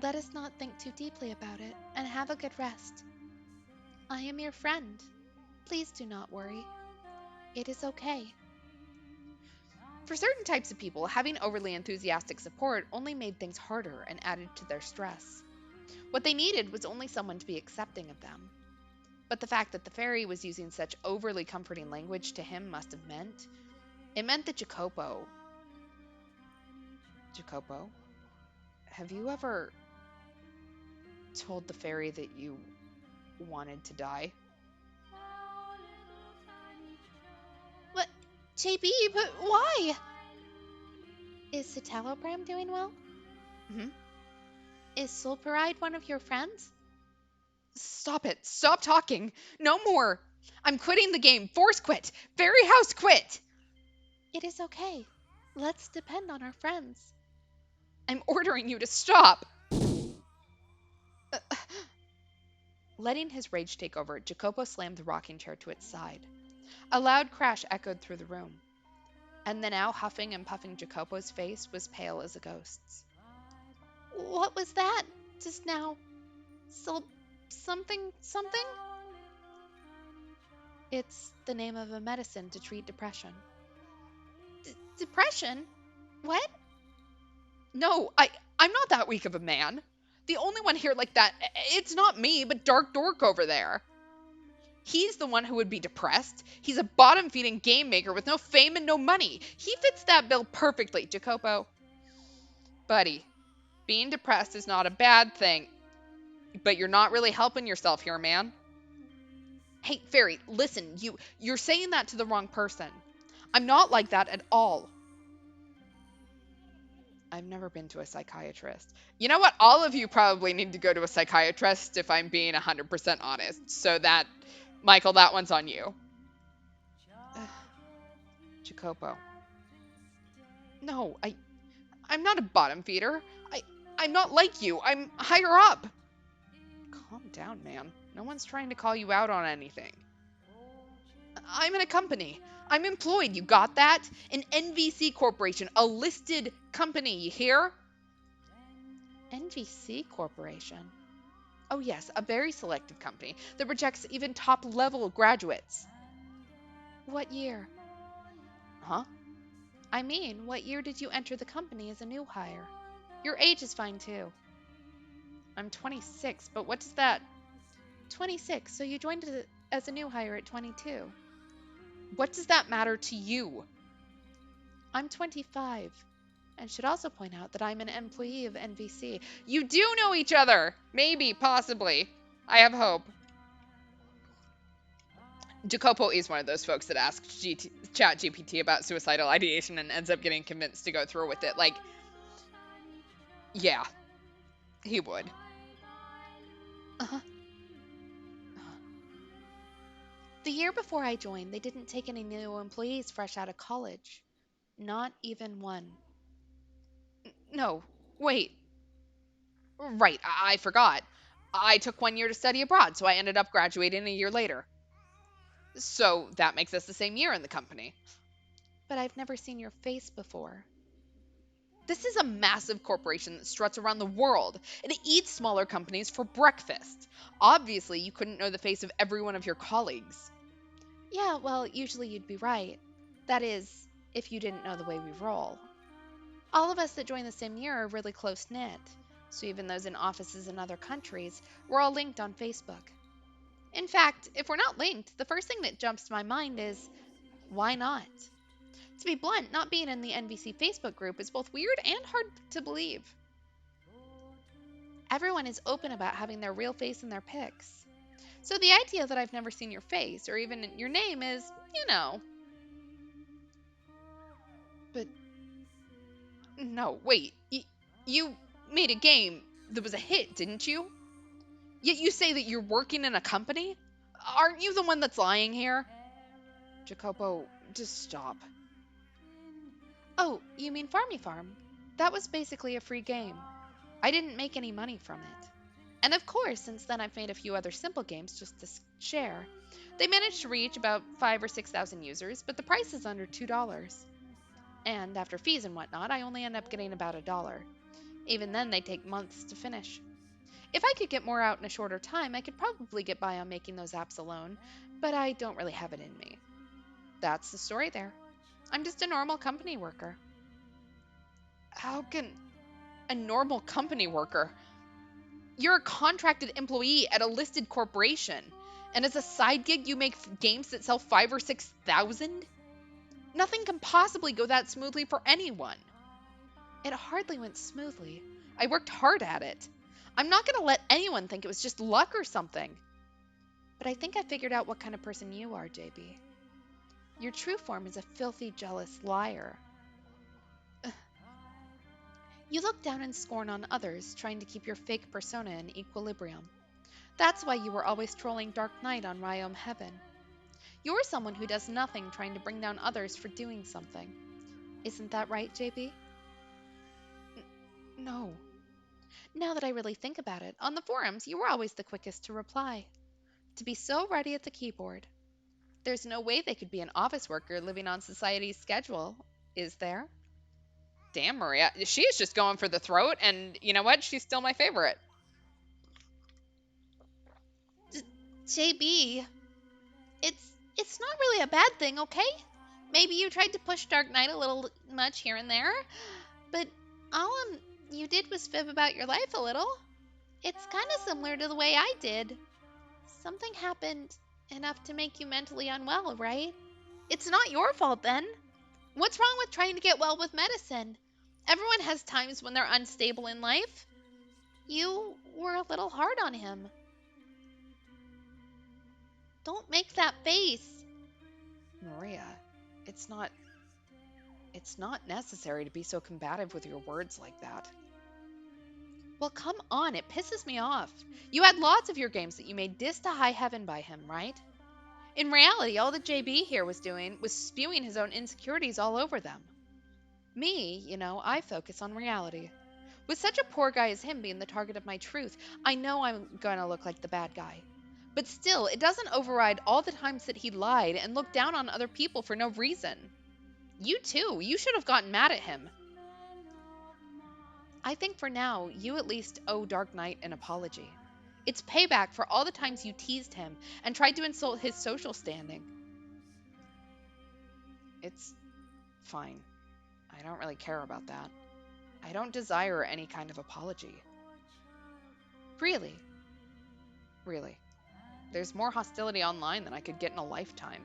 Let us not think too deeply about it and have a good rest. I am your friend. Please do not worry. It is okay. For certain types of people, having overly enthusiastic support only made things harder and added to their stress. What they needed was only someone to be accepting of them. But the fact that the fairy was using such overly comforting language to him must have meant... It meant that Jacopo, have you ever told the fairy that you wanted to die? What? JB, but why? Is Citalopram doing well? Hmm? Is Sulparide one of your friends? Stop it. Stop talking. No more. I'm quitting the game. Force quit. Fairy house quit. It is okay. Let's depend on our friends. I'm ordering you to stop. Letting his rage take over, Jacopo slammed the rocking chair to its side. A loud crash echoed through the room. And the now huffing and puffing Jacopo's face was pale as a ghost's. What was that just now? Something? It's the name of a medicine to treat depression. Depression? What? No, I'm not that weak of a man. The only one here like that, it's not me, but Dark Dork over there. He's the one who would be depressed. He's a bottom-feeding game maker with no fame and no money. He fits that bill perfectly, Jacopo. Buddy, being depressed is not a bad thing, but you're not really helping yourself here, man. Hey, Fairy, listen, you're saying that to the wrong person. I'm not like that at all. I've never been to a psychiatrist. You know what? All of you probably need to go to a psychiatrist if I'm being 100% honest. So that, Michael, that one's on you. Jacopo. No, I'm not a bottom feeder. I'm not like you. I'm higher up. Calm down, man. No one's trying to call you out on anything. I'm in a company. I'm employed, you got that? An NVC corporation, a listed company, you hear? NVC Corporation. Oh, yes, a very selective company that rejects even top level graduates. What year? Huh? I mean, what year did you enter the company as a new hire? Your age is fine too. I'm 26, but what does that. 26, so you joined as a new hire at 22. What does that matter to you? I'm 25, and should also point out that I'm an employee of NVC. You do know each other! Maybe, possibly. I have hope. Jacopo is one of those folks that asks Chat GPT about suicidal ideation and ends up getting convinced to go through with it. Like, yeah, he would. Uh-huh. The year before I joined, they didn't take any new employees fresh out of college. Not even one. No, wait. Right, I forgot. I took 1 year to study abroad, so I ended up graduating a year later. So that makes us the same year in the company. But I've never seen your face before. This is a massive corporation that struts around the world. It eats smaller companies for breakfast. Obviously, you couldn't know the face of every one of your colleagues. Yeah, well, usually you'd be right. That is, if you didn't know the way we roll. All of us that joined the same year are really close knit, so even those in offices in other countries, we're all linked on Facebook. In fact, if we're not linked, the first thing that jumps to my mind is, why not? To be blunt, not being in the NVC Facebook group is both weird and hard to believe. Everyone is open about having their real face in their pics. So the idea that I've never seen your face or even your name is, you know. But no, wait. You made a game that was a hit, didn't you? Yet you say that you're working in a company? Aren't you the one that's lying here? Jacopo, just stop. Oh, you mean Farmy Farm? That was basically a free game. I didn't make any money from it. And of course, since then I've made a few other simple games just to share. They managed to reach about 5 or 6,000 users, but the price is under $2. And after fees and whatnot, I only end up getting about $1. Even then, they take months to finish. If I could get more out in a shorter time, I could probably get by on making those apps alone, but I don't really have it in me. That's the story there. I'm just a normal company worker. How can a normal company worker? You're a contracted employee at a listed corporation, and as a side gig, you make games that sell 5 or 6,000? Nothing can possibly go that smoothly for anyone. It hardly went smoothly. I worked hard at it. I'm not going to let anyone think it was just luck or something. But I think I figured out what kind of person you are, JB. Your true form is a filthy, jealous liar. You look down in scorn on others, trying to keep your fake persona in equilibrium. That's why you were always trolling Dark Knight on Ryome Heaven. You're someone who does nothing trying to bring down others for doing something. Isn't that right, JB? No. Now that I really think about it, on the forums you were always the quickest to reply. To be so ready at the keyboard. There's no way they could be an office worker living on society's schedule, is there? Damn, Maria. She is just going for the throat, and you know what? She's still my favorite. JB, it's not really a bad thing, okay? Maybe you tried to push Dark Knight a little much here and there, but all you did was fib about your life a little. It's kind of similar to the way I did. Something happened enough to make you mentally unwell, right? It's not your fault then. What's wrong with trying to get well with medicine? Everyone has times when they're unstable in life. You were a little hard on him. Don't make that face. Maria, it's not necessary to be so combative with your words like that. Well, come on, it pisses me off. You had lots of your games that you made diss to high heaven by him, right? In reality, all that JB here was doing was spewing his own insecurities all over them. Me, I focus on reality. With such a poor guy as him being the target of my truth, I know I'm gonna look like the bad guy. But still, it doesn't override all the times that he lied and looked down on other people for no reason. You too, you should have gotten mad at him. I think for now, you at least owe Dark Knight an apology. It's payback for all the times you teased him and tried to insult his social standing. It's fine. I don't really care about that. I don't desire any kind of apology. Really? Really. There's more hostility online than I could get in a lifetime.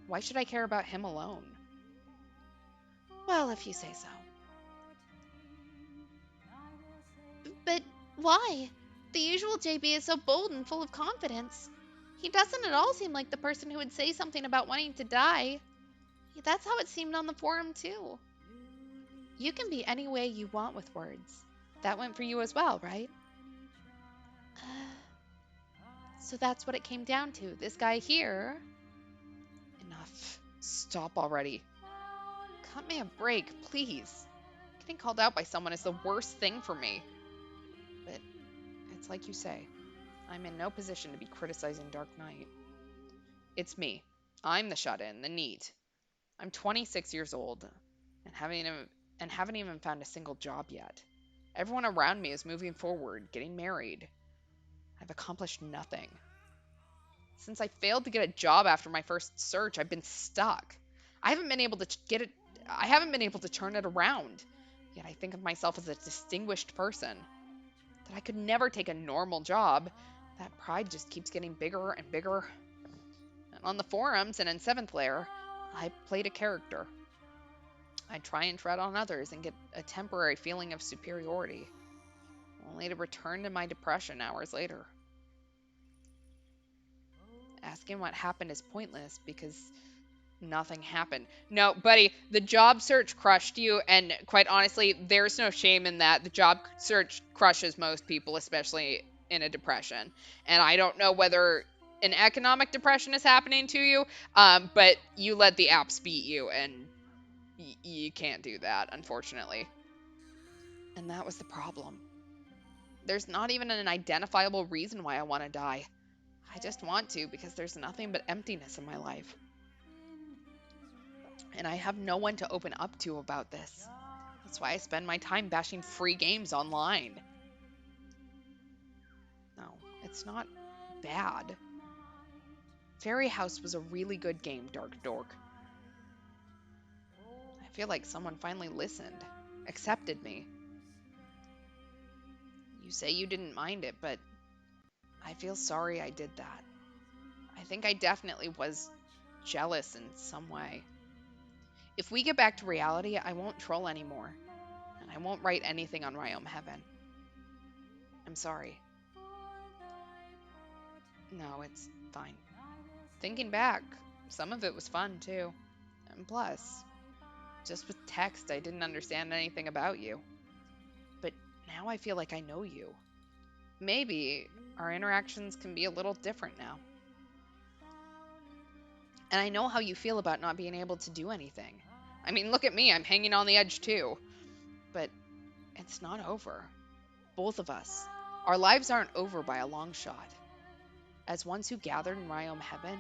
Why should I care about him alone? Well, if you say so. But why? The usual JB is so bold and full of confidence. He doesn't at all seem like the person who would say something about wanting to die. That's how it seemed on the forum, too. You can be any way you want with words. That went for you as well, right? So that's what it came down to. This guy here. Enough. Stop already. Cut me a break, please. Getting called out by someone is the worst thing for me. But it's like you say. I'm in no position to be criticizing Dark Knight. It's me. I'm the shut-in, the NEET. I'm 26 years old and haven't even found a single job yet. Everyone around me is moving forward, getting married. I've accomplished nothing. Since I failed to get a job after my first search, I've been stuck. I haven't been able to turn it around. Yet I think of myself as a distinguished person. That I could never take a normal job. That pride just keeps getting bigger and bigger. And on the forums and in 7th Lair, I played a character. I try and tread on others and get a temporary feeling of superiority, only to return to my depression hours later. Asking what happened is pointless because nothing happened. No, buddy, the job search crushed you, and quite honestly, there's no shame in that. The job search crushes most people, especially in a depression. And I don't know whether an economic depression is happening to you, but you let the apps beat you, and you can't do that, unfortunately. And that was the problem. There's not even an identifiable reason why I want to die. I just want to because there's nothing but emptiness in my life. And I have no one to open up to about this. That's why I spend my time bashing free games online. No, it's not bad. Fairy House was a really good game, Dark Dork. I feel like someone finally listened, accepted me. You say you didn't mind it, but I feel sorry I did that. I think I definitely was jealous in some way. If we get back to reality, I won't troll anymore, and I won't write anything on Ryome Heaven. I'm sorry. No, it's fine. Thinking back, some of it was fun, too. And plus, just with text, I didn't understand anything about you. But now I feel like I know you. Maybe our interactions can be a little different now. And I know how you feel about not being able to do anything. I mean, look at me, I'm hanging on the edge too. But it's not over. Both of us. Our lives aren't over by a long shot. As ones who gathered in Ryome Heaven,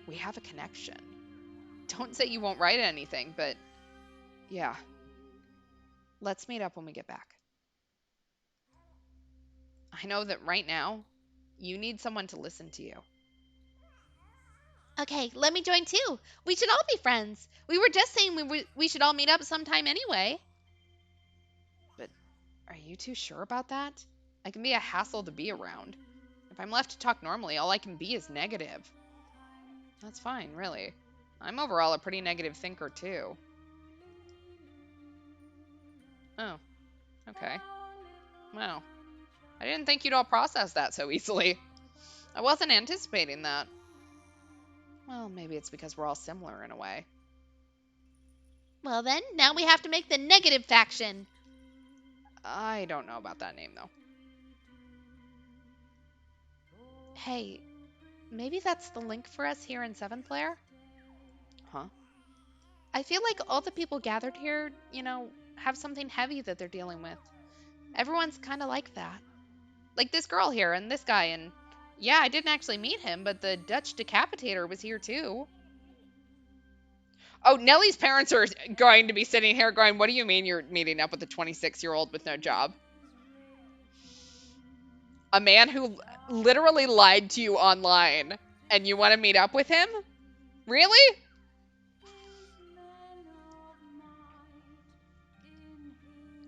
we have a connection. Don't say you won't write anything, but yeah. Let's meet up when we get back. I know that right now, you need someone to listen to you. Okay, let me join too. We should all be friends. We were just saying we should all meet up sometime anyway. But are you too sure about that? I can be a hassle to be around. If I'm left to talk normally, all I can be is negative. That's fine, really. I'm overall a pretty negative thinker, too. Oh, okay. Well, I didn't think you'd all process that so easily. I wasn't anticipating that. Well, maybe it's because we're all similar in a way. Well then, now we have to make the negative faction. I don't know about that name, though. Hey, maybe that's the link for us here in 7th Lair? Huh? I feel like all the people gathered here, have something heavy that they're dealing with. Everyone's kind of like that. Like this girl here and this guy and Yeah, I didn't actually meet him, but the Dutch decapitator was here too. Oh, Nellie's parents are going to be sitting here going, "What do you mean you're meeting up with a 26-year-old with no job? A man who literally lied to you online and you want to meet up with him? Really?"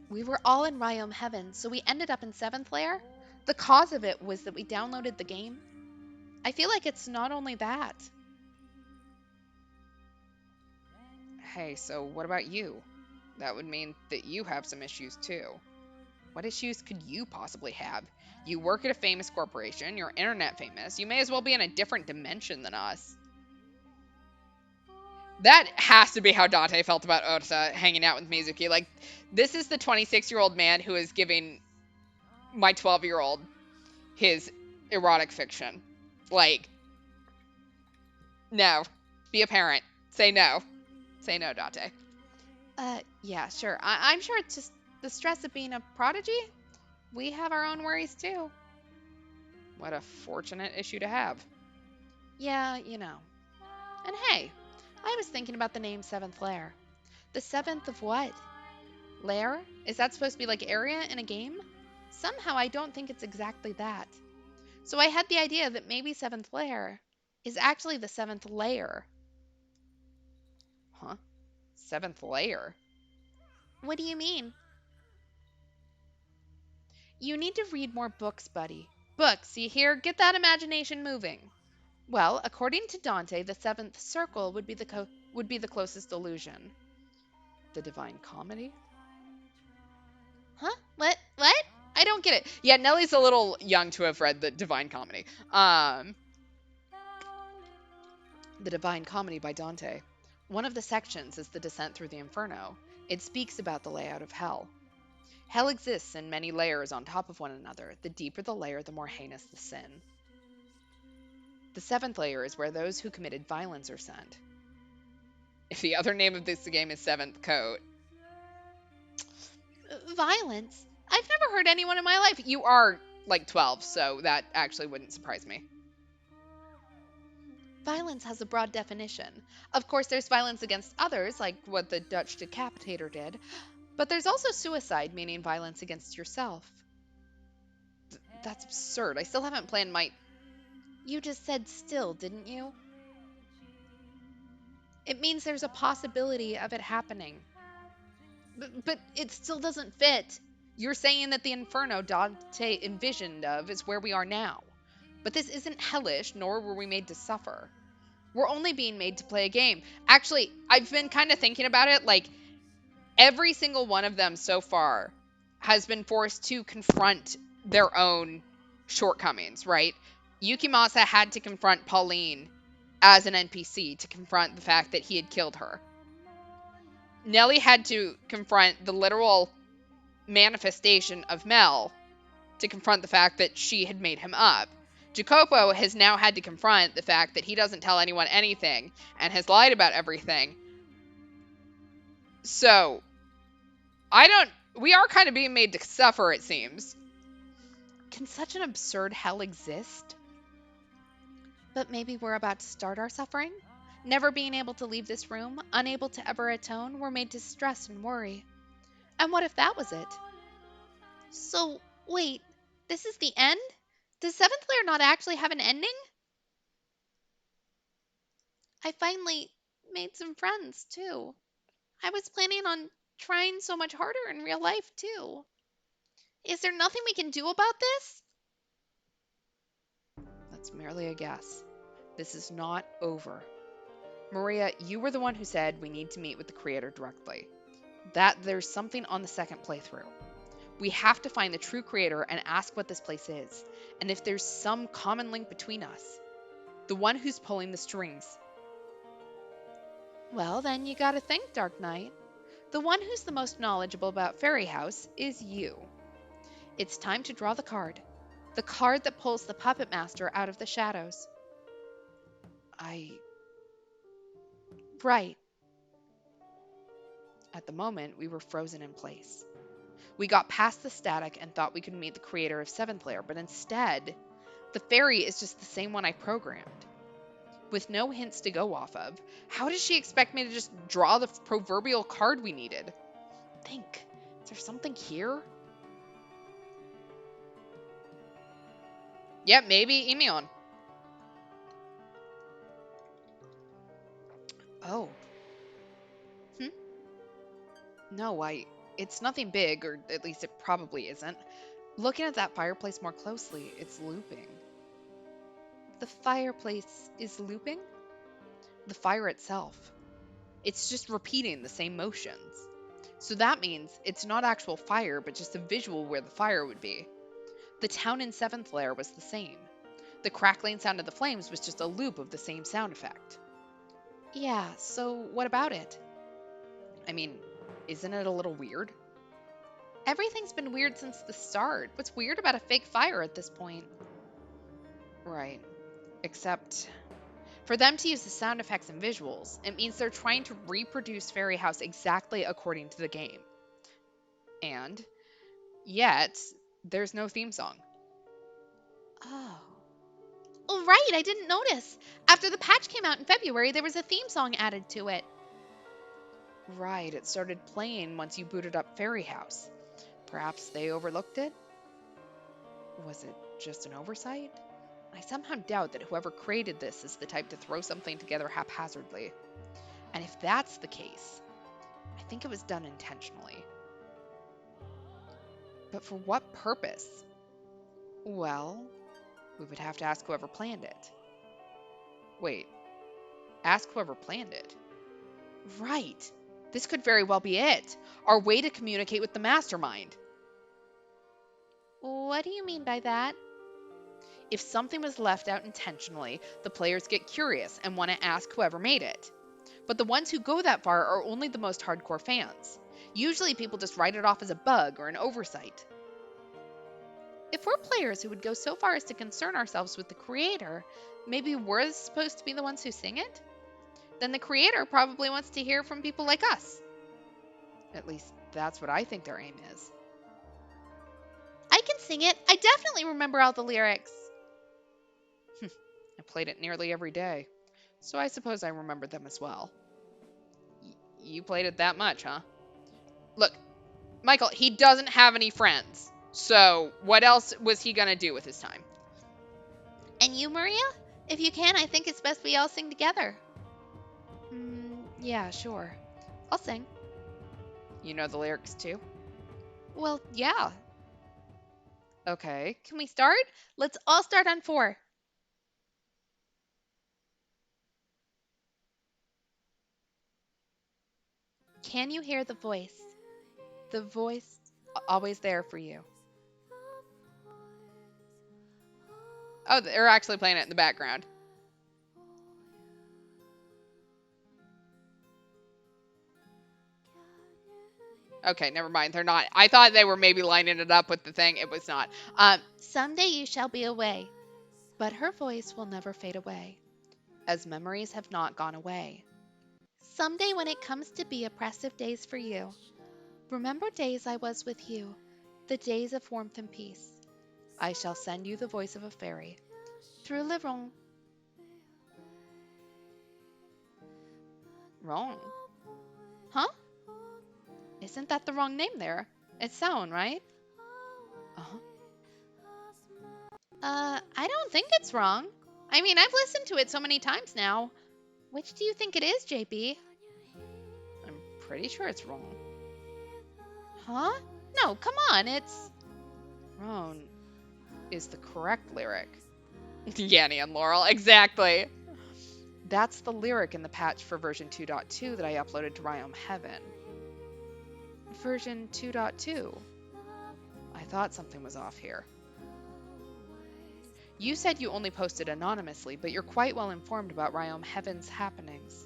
We were all in Ryome Heaven, so we ended up in 7th layer. The cause of it was that we downloaded the game. I feel like it's not only that. Hey, so what about you? That would mean that you have some issues too. What issues could you possibly have? You work at a famous corporation, you're internet famous, you may as well be in a different dimension than us. That has to be how Dante felt about Ota hanging out with Mizuki. Like, this is the 26-year-old man who is giving my 12-year-old his erotic fiction. Like, no. Be a parent. Say no. Say no, Dante. Yeah, sure. I'm sure it's just the stress of being a prodigy. We have our own worries too. What a fortunate issue to have. Yeah, you know. And hey, I was thinking about the name 7th layer. The 7th of what? Lair? Is that supposed to be like area in a game? Somehow I don't think it's exactly that. So I had the idea that maybe 7th layer is actually the 7th layer. Huh? Seventh layer? What do you mean? You need to read more books, buddy. Books, you hear? Get that imagination moving. Well, according to Dante, the 7th circle would be the closest illusion. The Divine Comedy? Huh? What? I don't get it. Yeah, Nellie's a little young to have read the Divine Comedy. The Divine Comedy by Dante. One of the sections is the Descent through the Inferno. It speaks about the layout of hell. Hell exists in many layers on top of one another. The deeper the layer, the more heinous the sin. The 7th layer is where those who committed violence are sent. If the other name of this game is Seventh Coat. Violence? I've never heard anyone in my life. You are like 12, so that actually wouldn't surprise me. Violence has a broad definition. Of course, there's violence against others, like what the Dutch decapitator did, but there's also suicide, meaning violence against yourself. That's absurd. I still haven't planned my. You just said still, didn't you? It means there's a possibility of it happening. But it still doesn't fit. You're saying that the Inferno Dante envisioned of is where we are now. But this isn't hellish, nor were we made to suffer. We're only being made to play a game. Actually, I've been kind of thinking about it. Like, every single one of them so far has been forced to confront their own shortcomings, right? Yukimasa had to confront Pauline as an NPC to confront the fact that he had killed her. Nellie had to confront the literal manifestation of Mel to confront the fact that she had made him up. Jacopo has now had to confront the fact that he doesn't tell anyone anything and has lied about everything. So, we are kind of being made to suffer, it seems. Can such an absurd hell exist? But maybe we're about to start our suffering? Never being able to leave this room, unable to ever atone, we're made to stress and worry. And what if that was it? So, wait, this is the end? Does 7th layer not actually have an ending? I finally made some friends, too. I was planning on trying so much harder in real life, too. Is there nothing we can do about this? That's merely a guess. This is not over. Maria, you were the one who said we need to meet with the creator directly. That there's something on the second playthrough. We have to find the true creator and ask what this place is, and if there's some common link between us. The one who's pulling the strings. Well, then you gotta think, Dark Knight. The one who's the most knowledgeable about Fairy House is you. It's time to draw the card. The card that pulls the Puppet Master out of the shadows. Right. At the moment, we were frozen in place. We got past the static and thought we could meet the creator of Seventh Layer, but instead, The fairy is just the same one I programmed. With no hints to go off of, how does she expect me to just draw the proverbial card we needed? Think, is there something here? Yep, maybe Emion. Oh. Hmm? No, it's nothing big, or at least it probably isn't. Looking at that fireplace more closely, it's looping. The fireplace is looping? The fire itself. It's just repeating the same motions. So that means it's not actual fire, but just a visual where the fire would be. The town in 7th Lair was the same. The crackling sound of the flames was just a loop of the same sound effect. Yeah, so what about it? I mean, isn't it a little weird? Everything's been weird since the start. What's weird about a fake fire at this point? Right. Except for them to use the sound effects and visuals, it means they're trying to reproduce Fairy House exactly according to the game. And yet, there's no theme song. Oh. Oh, right, I didn't notice. After the patch came out in February, there was a theme song added to it. Right, it started playing once you booted up Fairy House. Perhaps they overlooked it? Was it just an oversight? I somehow doubt that whoever created this is the type to throw something together haphazardly. And if that's the case, I think it was done intentionally. But for what purpose? Well, we would have to ask whoever planned it. Wait, ask whoever planned it? Right. This could very well be it. Our way to communicate with the mastermind. What do you mean by that? If something was left out intentionally, the players get curious and want to ask whoever made it. But the ones who go that far are only the most hardcore fans. Usually people just write it off as a bug or an oversight. If we're players who would go so far as to concern ourselves with the creator, maybe we're supposed to be the ones who sing it? Then the creator probably wants to hear from people like us. At least that's what I think their aim is. I can sing it. I definitely remember all the lyrics. I played it nearly every day, so I suppose I remember them as well. You played it that much, huh? Look, Michael, he doesn't have any friends. So what else was he gonna do with his time? And you, Maria? If you can, I think it's best we all sing together. Yeah, sure. I'll sing. You know the lyrics too? Well, yeah. Okay. Can we start? Let's all start on 4. Can you hear the voice? The voice always there for you. Oh, they're actually playing it in the background. Okay, never mind. They're not. I thought they were maybe lining it up with the thing. It was not. Someday you shall be away, but her voice will never fade away, as memories have not gone away. Someday when it comes to be oppressive days for you, remember days I was with you, the days of warmth and peace. I shall send you the voice of a fairy. Through le wrong. Wrong? Huh? Isn't that the wrong name there? It's Sound, right? Uh-huh. I don't think it's wrong. I mean, I've listened to it so many times now. Which do you think it is, JP? I'm pretty sure it's wrong. Huh? No, come on, it's... Wrong is the correct lyric. Yanni and Laurel, exactly. That's the lyric in the patch for version 2.2 that I uploaded to Ryom Heaven. Version 2.2. I thought something was off here. You said you only posted anonymously, but you're quite well informed about Ryom Heaven's happenings,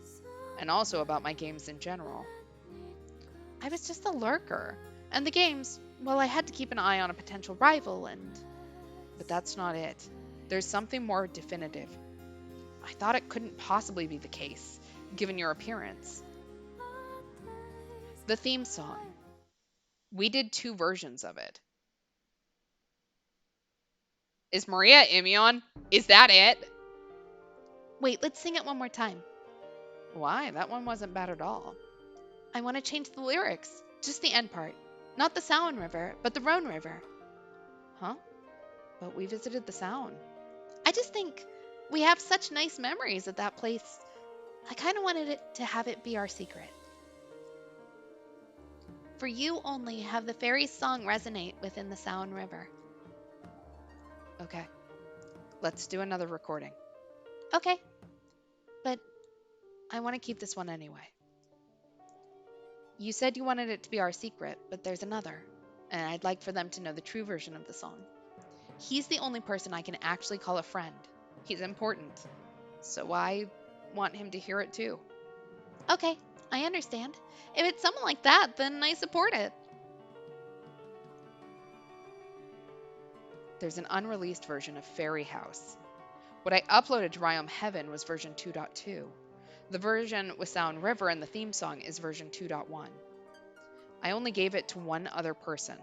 and also about my games in general. I was just a lurker, and the games, well, I had to keep an eye on a potential rival, but that's not it. There's something more definitive. I thought it couldn't possibly be the case, given your appearance. The theme song. We did 2 versions of it. Is Maria Imeon? Is that it? Wait, let's sing it one more time. Why? That one wasn't bad at all. I want to change the lyrics. Just the end part. Not the Sound River, but the Rhone River. Huh? But we visited the Sound. I just think we have such nice memories at that place. I kind of wanted it to have it be our secret. For you only have the fairy's song resonate within the Sound River. Okay. Let's do another recording. Okay. But I want to keep this one anyway. You said you wanted it to be our secret, but there's another, and I'd like for them to know the true version of the song. He's the only person I can actually call a friend. He's important, so I want him to hear it too. Okay, I understand. If it's someone like that, then I support it. There's an unreleased version of Fairy House. What I uploaded to Ryom Heaven was version 2.2. The version with Sound River and the theme song is version 2.1. I only gave it to one other person.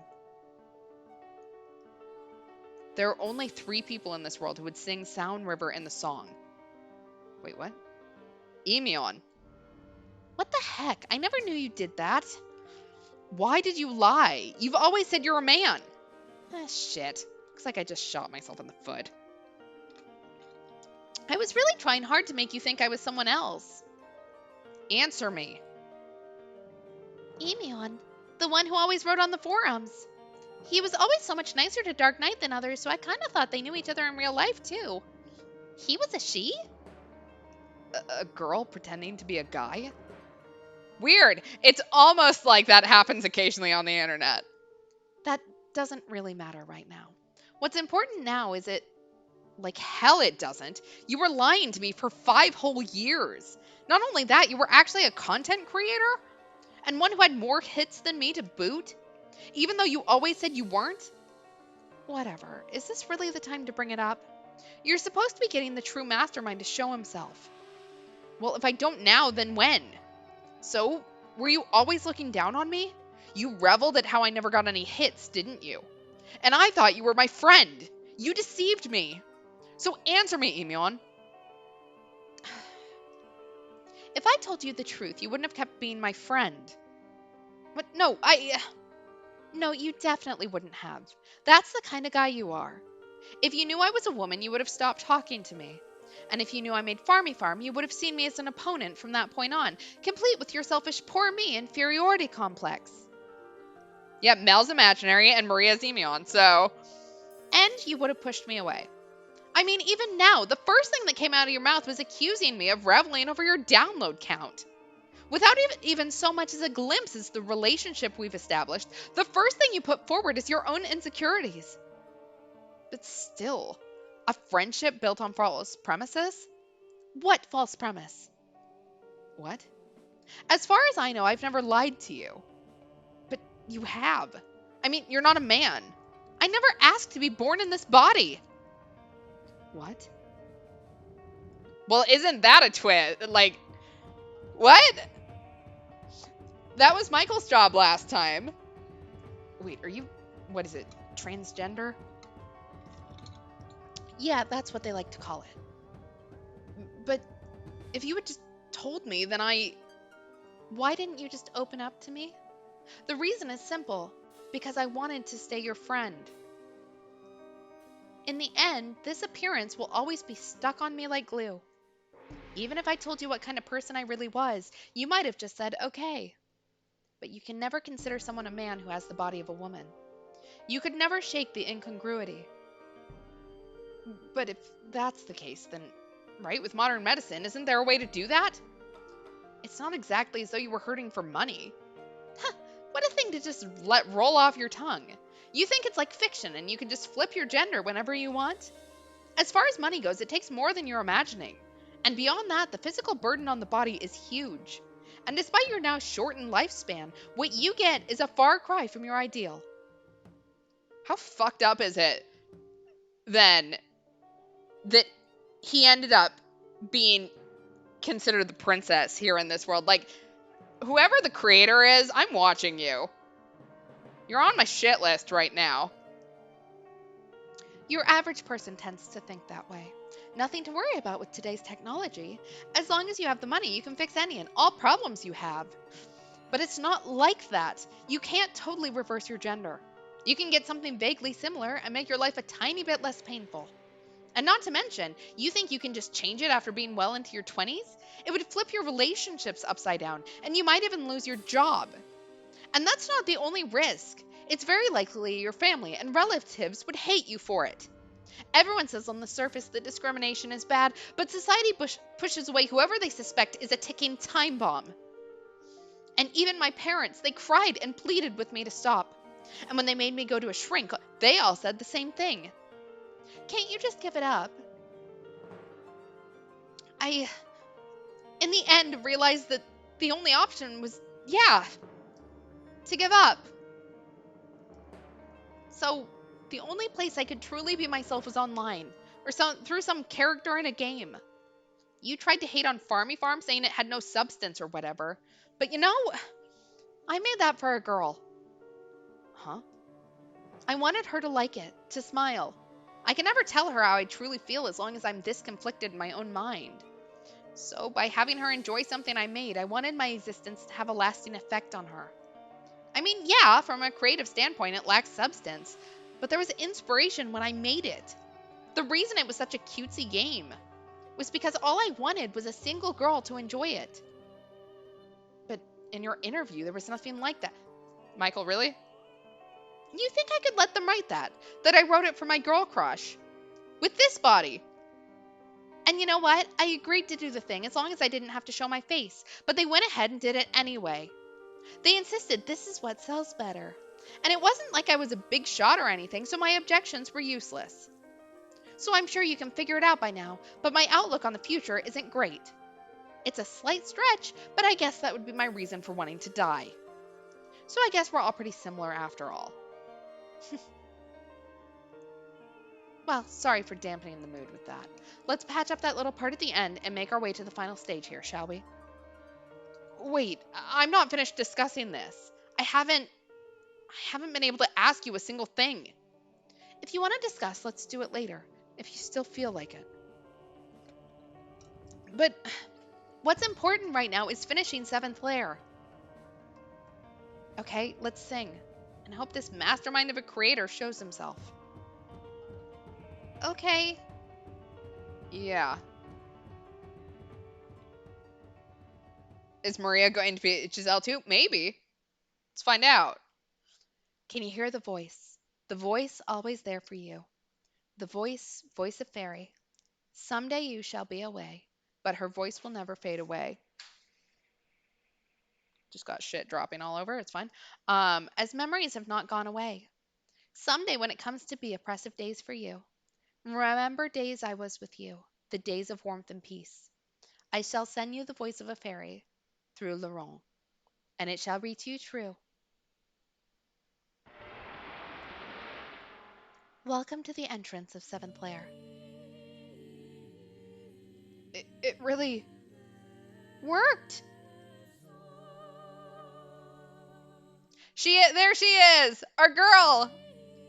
There are only 3 people in this world who would sing Sound River in the song. Wait, what? Emeon. What the heck? I never knew you did that. Why did you lie? You've always said you're a man. Shit. Looks like I just shot myself in the foot. I was really trying hard to make you think I was someone else. Answer me. Emeon, the one who always wrote on the forums. He was always so much nicer to Dark Knight than others, so I kind of thought they knew each other in real life, too. He was a she? A girl pretending to be a guy? Weird. It's almost like that happens occasionally on the internet. That doesn't really matter right now. What's important now is it... Like hell it doesn't. You were lying to me for 5 whole years. Not only that, you were actually a content creator? And one who had more hits than me to boot? Even though you always said you weren't? Whatever. Is this really the time to bring it up? You're supposed to be getting the true mastermind to show himself. Well, if I don't now, then when? So, were you always looking down on me? You reveled at how I never got any hits, didn't you? And I thought you were my friend. You deceived me. So answer me, Emeon. If I told you the truth, you wouldn't have kept being my friend. But no, No, you definitely wouldn't have. That's the kind of guy you are. If you knew I was a woman, you would have stopped talking to me. And if you knew I made Farmy Farm, you would have seen me as an opponent from that point on, complete with your selfish poor me inferiority complex. Yeah, Mel's imaginary and Maria's Emeon, so... And you would have pushed me away. I mean, even now, the first thing that came out of your mouth was accusing me of reveling over your download count. Without even so much as a glimpse as the relationship we've established, the first thing you put forward is your own insecurities. But still, a friendship built on false premises? What false premise? What? As far as I know, I've never lied to you. But you have. I mean, you're not a man. I never asked to be born in this body. What? Well, isn't that a twist? Like, what? That was Michael's job last time. Wait, are you, what is it, transgender? Yeah, that's what they like to call it. But if you had just told me, then Why didn't you just open up to me? The reason is simple. Because I wanted to stay your friend. In the end, this appearance will always be stuck on me like glue. Even if I told you what kind of person I really was, you might have just said, okay. But you can never consider someone a man who has the body of a woman. You could never shake the incongruity. But if that's the case, then, right, with modern medicine, isn't there a way to do that? It's not exactly as though you were hurting for money. Huh, what a thing to just let roll off your tongue. You think it's like fiction and you can just flip your gender whenever you want? As far as money goes, it takes more than you're imagining. And beyond that, the physical burden on the body is huge. And despite your now shortened lifespan, what you get is a far cry from your ideal. How fucked up is it, then, that he ended up being considered the princess here in this world? Like, whoever the creator is, I'm watching you. You're on my shit list right now. Your average person tends to think that way. Nothing to worry about with today's technology. As long as you have the money, you can fix any and all problems you have. But it's not like that. You can't totally reverse your gender. You can get something vaguely similar and make your life a tiny bit less painful. And not to mention, you think you can just change it after being well into your 20s? It would flip your relationships upside down, and you might even lose your job. And that's not the only risk. It's very likely your family and relatives would hate you for it. Everyone says on the surface that discrimination is bad, but society pushes away whoever they suspect is a ticking time bomb. And even my parents, they cried and pleaded with me to stop. And when they made me go to a shrink, they all said the same thing. Can't you just give it up? I, in the end, realized that the only option was, yeah, to give up. So, the only place I could truly be myself was online, or through some character in a game. You tried to hate on Farmy Farm saying it had no substance or whatever. But I made that for a girl. Huh? I wanted her to like it, to smile. I can never tell her how I truly feel as long as I'm this conflicted in my own mind. So, by having her enjoy something I made, I wanted my existence to have a lasting effect on her. I mean, yeah, from a creative standpoint, it lacks substance, but there was inspiration when I made it. The reason it was such a cutesy game was because all I wanted was a single girl to enjoy it. But in your interview, there was nothing like that. Michael, really? You think I could let them write that? That I wrote it for my girl crush? With this body? And you know what? I agreed to do the thing as long as I didn't have to show my face, but they went ahead and did it anyway. They insisted this is what sells better. And it wasn't like I was a big shot or anything, so my objections were useless. So I'm sure you can figure it out by now, but my outlook on the future isn't great. It's a slight stretch, but I guess that would be my reason for wanting to die. So I guess we're all pretty similar after all. Well, sorry for dampening the mood with that. Let's patch up that little part at the end and make our way to the final stage here, shall we? Wait, I'm not finished discussing this. I haven't been able to ask you a single thing. If you want to discuss, let's do it later, if you still feel like it. But what's important right now is finishing 7th Lair. Okay, let's sing. And hope this mastermind of a creator shows himself. Okay. Yeah. Is Maria going to be Giselle too? Maybe. Let's find out. Can you hear the voice? The voice always there for you. The voice of fairy. Someday you shall be away, but her voice will never fade away. Just got shit dropping all over. It's fine. As memories have not gone away. Someday when it comes to be oppressive days for you, remember days I was with you, the days of warmth and peace. I shall send you the voice of a fairy through Laurent, and it shall reach you true. Welcome to the entrance of 7th Lair. It really worked. There she is, our girl.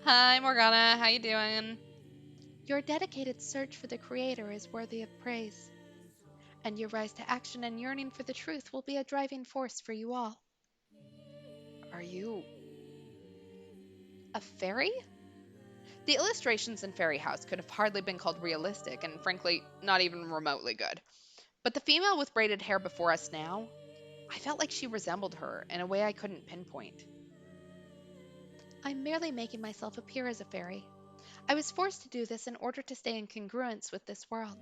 Hi, Morgana. How you doing? Your dedicated search for the Creator is worthy of praise, and your rise to action and yearning for the truth will be a driving force for you all. Are you a fairy? The illustrations in Fairy House could have hardly been called realistic, and frankly, not even remotely good. But the female with braided hair before us now, I felt like she resembled her in a way I couldn't pinpoint. I'm merely making myself appear as a fairy. I was forced to do this in order to stay in congruence with this world.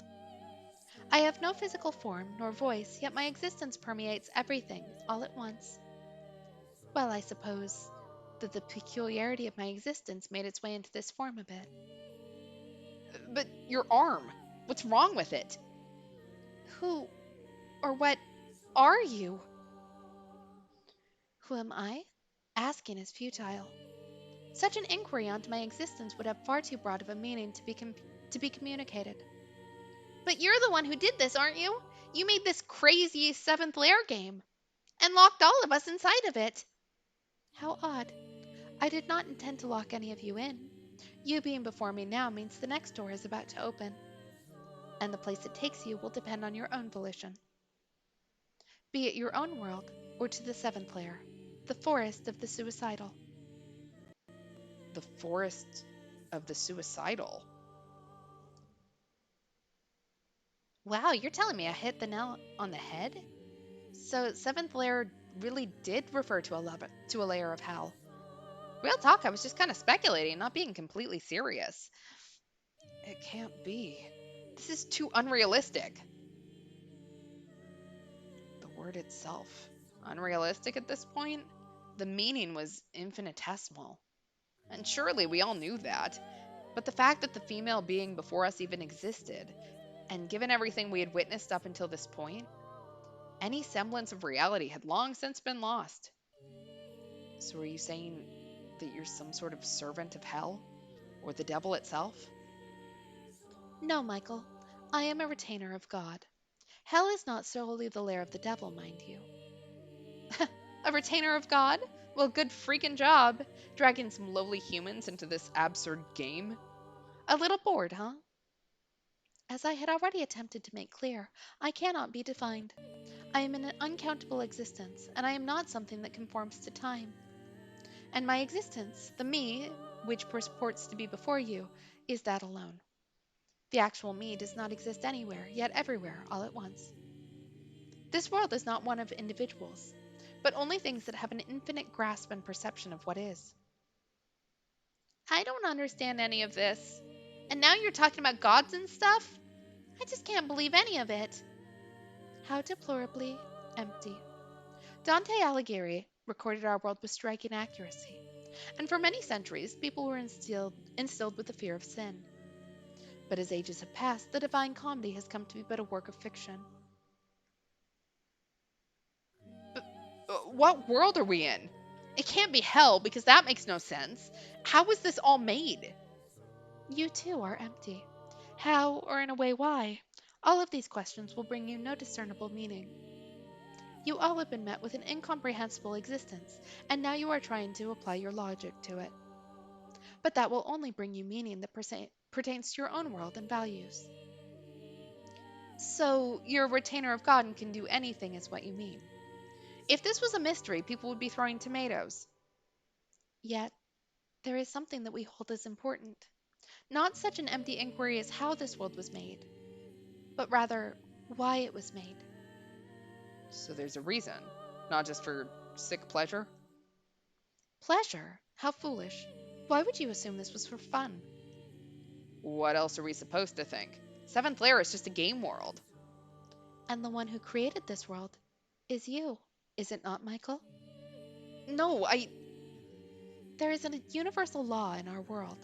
I have no physical form nor voice, yet my existence permeates everything all at once. Well, I suppose that the peculiarity of my existence made its way into this form a bit. But your arm, what's wrong with it? Who or what are you? Who am I? Asking is futile. Such an inquiry onto my existence would have far too broad of a meaning to be communicated. But you're the one who did this, aren't you? You made this crazy 7th Lair game and locked all of us inside of it. How odd. I did not intend to lock any of you in. You being before me now means the next door is about to open, and the place it takes you will depend on your own volition, be it your own world or to the seventh layer, the forest of the suicidal. The forest of the suicidal. Wow, you're telling me I hit the nail on the head? So, seventh layer really did refer to to a layer of hell. Real talk, I was just kind of speculating, not being completely serious. It can't be. This is too unrealistic. The word itself. Unrealistic at this point? The meaning was infinitesimal. And surely we all knew that. But the fact that the female being before us even existed, and given everything we had witnessed up until this point, any semblance of reality had long since been lost. So are you saying that you're some sort of servant of hell? Or the devil itself? No, Michael, I am a retainer of God. Hell is not solely the lair of the devil, mind you. A retainer of God? Well, good freaking job, dragging some lowly humans into this absurd game. A little bored, huh? As I had already attempted to make clear, I cannot be defined. I am an uncountable existence, and I am not something that conforms to time. And my existence, the me, which purports to be before you, is that alone. The actual me does not exist anywhere, yet everywhere, all at once. This world is not one of individuals, but only things that have an infinite grasp and perception of what is. I don't understand any of this. And now you're talking about gods and stuff? I just can't believe any of it. How deplorably empty. Dante Alighieri recorded our world with striking accuracy, and for many centuries people were instilled with the fear of sin. But as ages have passed, the Divine Comedy has come to be but a work of fiction. But what world are we in? It can't be hell because that makes no sense. How was this all made? You too are empty. How, or in a way why? All of these questions will bring you no discernible meaning. You all have been met with an incomprehensible existence, and now you are trying to apply your logic to it. But that will only bring you meaning that pertains to your own world and values. So, you're a retainer of God and can do anything, is what you mean. If this was a mystery, people would be throwing tomatoes. Yet, there is something that we hold as important. Not such an empty inquiry as how this world was made, but rather why it was made. So, there's a reason, not just for sick pleasure. Pleasure? How foolish. Why would you assume this was for fun? What else are we supposed to think? Seventh Layer is just a game world. And the one who created this world is you, is it not, Michael? No, There is a universal law in our world.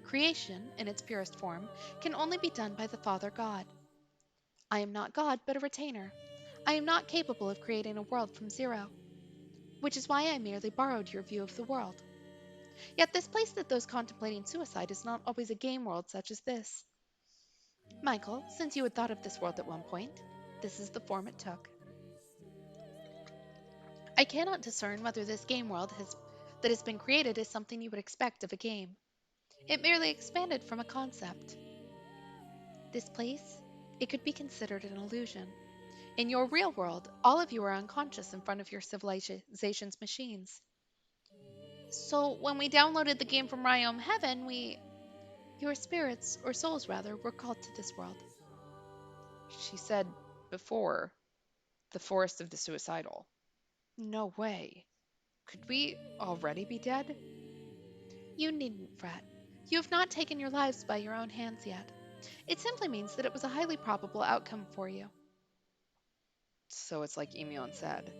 Creation, in its purest form, can only be done by the Father God. I am not God, but a retainer. I am not capable of creating a world from zero, which is why I merely borrowed your view of the world. Yet this place that those contemplating suicide is not always a game world such as this. Michael, since you had thought of this world at one point, this is the form it took. I cannot discern whether this game world that has been created is something you would expect of a game. It merely expanded from a concept. This place, it could be considered an illusion. In your real world, all of you are unconscious in front of your civilization's machines. So when we downloaded the game from Ryome Heaven, your spirits, or souls rather, were called to this world. she said before, the forest of the suicidal. No way. Could we already be dead? You needn't fret. You have not taken your lives by your own hands yet. It simply means that it was a highly probable outcome for you. So it's like Emion said.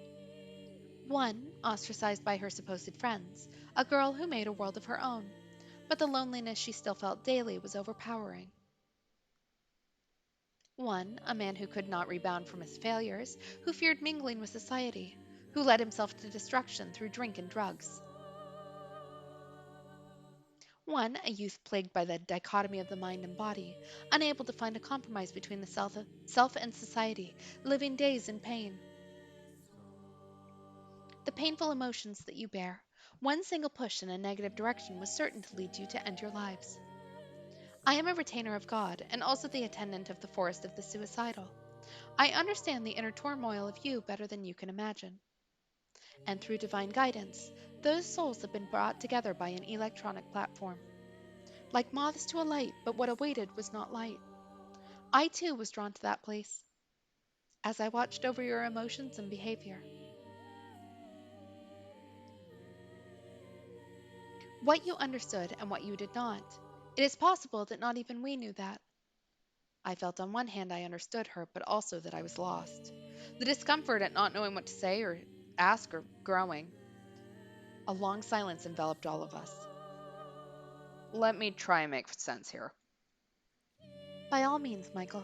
One, ostracized by her supposed friends, a girl who made a world of her own, but the loneliness she still felt daily was overpowering. One, a man who could not rebound from his failures, who feared mingling with society, who led himself to destruction through drink and drugs. One, a youth plagued by the dichotomy of the mind and body, unable to find a compromise between the self and society, living days in pain. The painful emotions that you bear, One single push in a negative direction was certain to lead you to end your lives. I am a retainer of God, and also the attendant of the forest of the suicidal. I understand the inner turmoil of you better than you can imagine. And through divine guidance, those souls have been brought together by an electronic platform. Like moths to a light, but what awaited was not light. I too was drawn to that place as I watched over your emotions and behavior. What you understood and what you did not. It is possible that not even we knew that. I felt on one hand I understood her, but also that I was lost. The discomfort at not knowing what to say or ask or growing. A long silence enveloped all of us. Let me try and make sense here. By all means, Michael.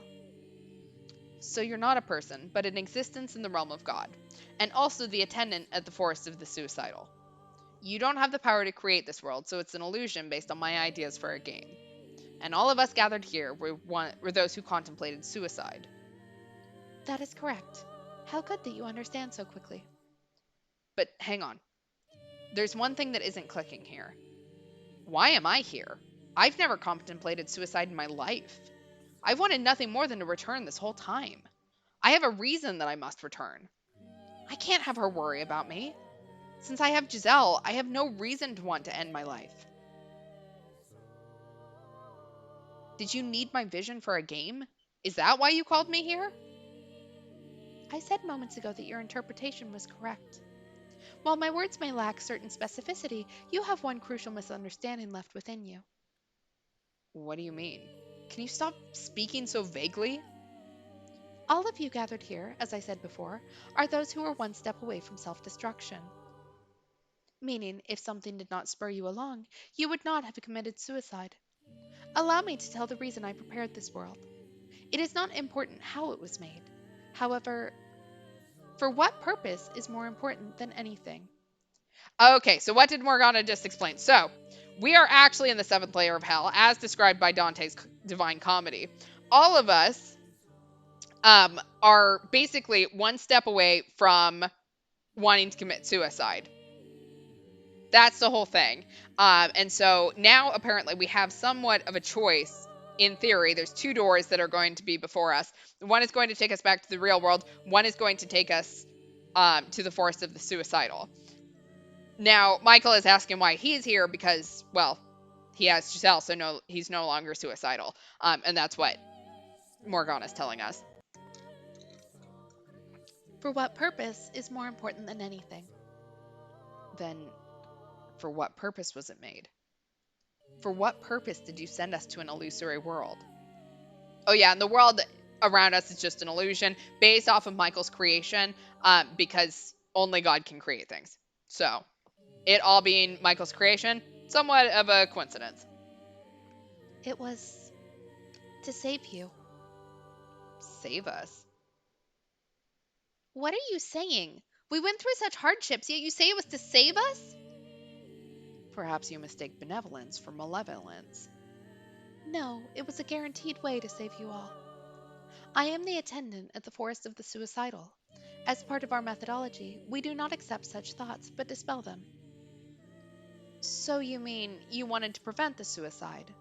So you're not a person, but an existence in the realm of God, and also the attendant at the forest of the suicidal. You don't have the power to create this world, so it's an illusion based on my ideas for a game. And all of us gathered here were those who contemplated suicide. That is correct. How good that you understand so quickly. But hang on. There's one thing that isn't clicking here. Why am I here? I've never contemplated suicide in my life. I've wanted nothing more than to return this whole time. I have a reason that I must return. I can't have her worry about me. Since I have Giselle, I have no reason to want to end my life. Did you need my vision for a game? Is that why you called me here? I said moments ago that your interpretation was correct. While my words may lack certain specificity, you have one crucial misunderstanding left within you. What do you mean? Can you stop speaking so vaguely? All of you gathered here, as I said before, are those who are one step away from self destruction. Meaning, if something did not spur you along, you would not have committed suicide. Allow me to tell the reason I prepared this world. It is not important how it was made. However, for what purpose is more important than anything. Okay, so what did Morgana just explain? So, we are actually in the seventh layer of hell, as described by Dante's Divine Comedy. All of us are basically one step away from wanting to commit suicide. That's the whole thing. And so now apparently we have somewhat of a choice. In theory, there's two doors that are going to be before us. One is going to take us back to the real world. One is going to take us to the forest of the suicidal. Now, Michael is asking why he's here because, well, he has Giselle, so he's no longer suicidal. And that's what Morgana's telling us. For what purpose is more important than anything. Then, for what purpose was it made? For what purpose did you send us to an illusory world? Oh, yeah, and the world around us is just an illusion based off of Michael's creation because only God can create things. So, it all being Michael's creation, somewhat of a coincidence. It was to save you. Save us? What are you saying? We went through such hardships, yet you say it was to save us? Perhaps you mistake benevolence for malevolence. No, it was a guaranteed way to save you all. I am the attendant at the forest of the suicidal. As part of our methodology, we do not accept such thoughts, but dispel them. So you mean you wanted to prevent the suicide?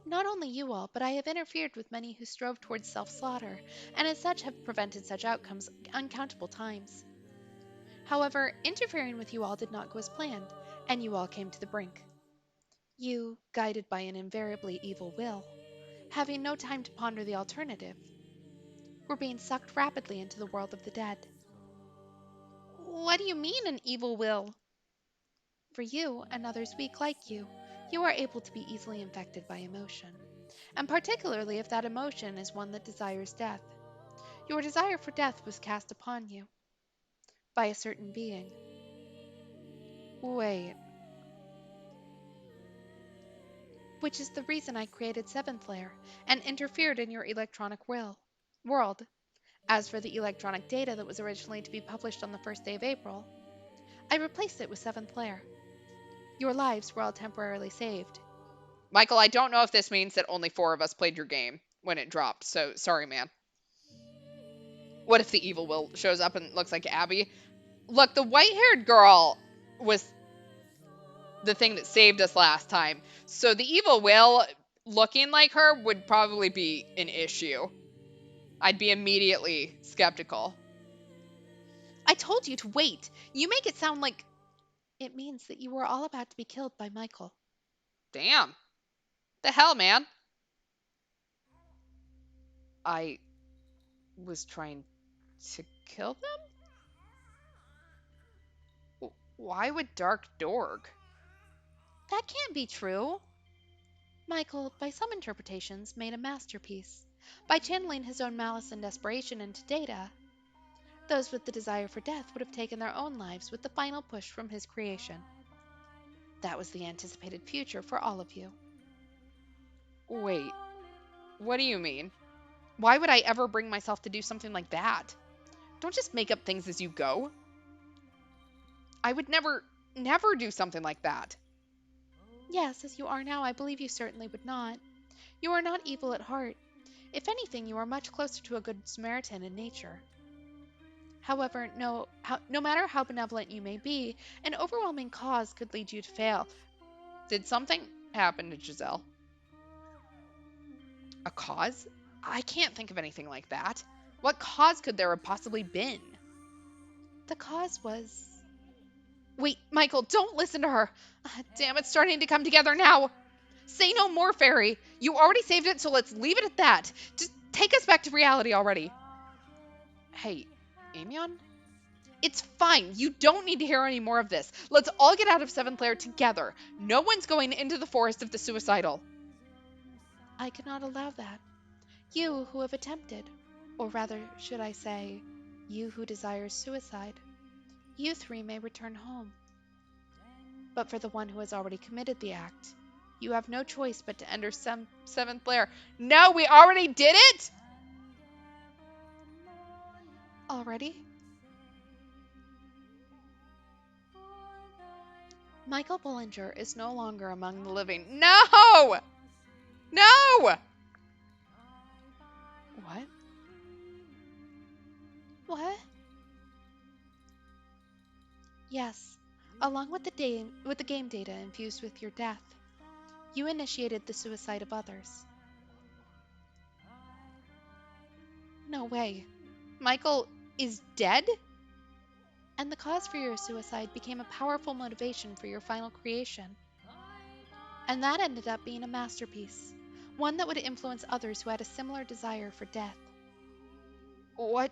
Not only you all, but I have interfered with many who strove towards self slaughter, and as such have prevented such outcomes uncountable times. However, interfering with you all did not go as planned, and you all came to the brink. You, guided by an invariably evil will, having no time to ponder the alternative, were being sucked rapidly into the world of the dead. What do you mean, an evil will? For you, and others weak like you are able to be easily infected by emotion, and particularly if that emotion is one that desires death. Your desire for death was cast upon you by a certain being. Wait. Which is the reason I created Seventh Layer and interfered in your electronic world. As for the electronic data that was originally to be published on the first day of April, I replaced it with Seventh Layer. Your lives were all temporarily saved. Michael, I don't know if this means that only 4 of us played your game when it dropped, so sorry, man. What if the evil will shows up and looks like Abby? Look, the white-haired girl was the thing that saved us last time. So the evil whale looking like her would probably be an issue. I'd be immediately skeptical. I told you to wait. You make it sound like it means that you were all about to be killed by Michael. Damn. The hell, man? I was trying to kill them? Why would Dark Dorg? That can't be true. Michael, by some interpretations, made a masterpiece by channeling his own malice and desperation into Data. Those with the desire for death would have taken their own lives with the final push from his creation. That was the anticipated future for all of you. Wait, what do you mean? Why would I ever bring myself to do something like that? Don't just make up things as you go. I would never do something like that. Yes, as you are now, I believe you certainly would not. You are not evil at heart. If anything, you are much closer to a good Samaritan in nature. However, no matter how benevolent you may be, an overwhelming cause could lead you to fail. Did something happen to Giselle? A cause? I can't think of anything like that. What cause could there have possibly been? The cause was... Wait, Michael, don't listen to her. Damn, it's starting to come together now. Say no more, Fairy. You already saved it, so let's leave it at that. Just take us back to reality already. Hey, Amion? It's fine. You don't need to hear any more of this. Let's all get out of Seventh Lair together. No one's going into the forest of the suicidal. I cannot allow that. You who have attempted, or rather, should I say, you who desires suicide, you three may return home. But for the one who has already committed the act, you have no choice but to enter Seventh Lair. No, we already did it? Already? Michael Bollinger is no longer among the living. No! No! What? What? Yes, along with the game data infused with your death, you initiated the suicide of others. No way. Michael is dead? And the cause for your suicide became a powerful motivation for your final creation. And that ended up being a masterpiece, one that would influence others who had a similar desire for death. What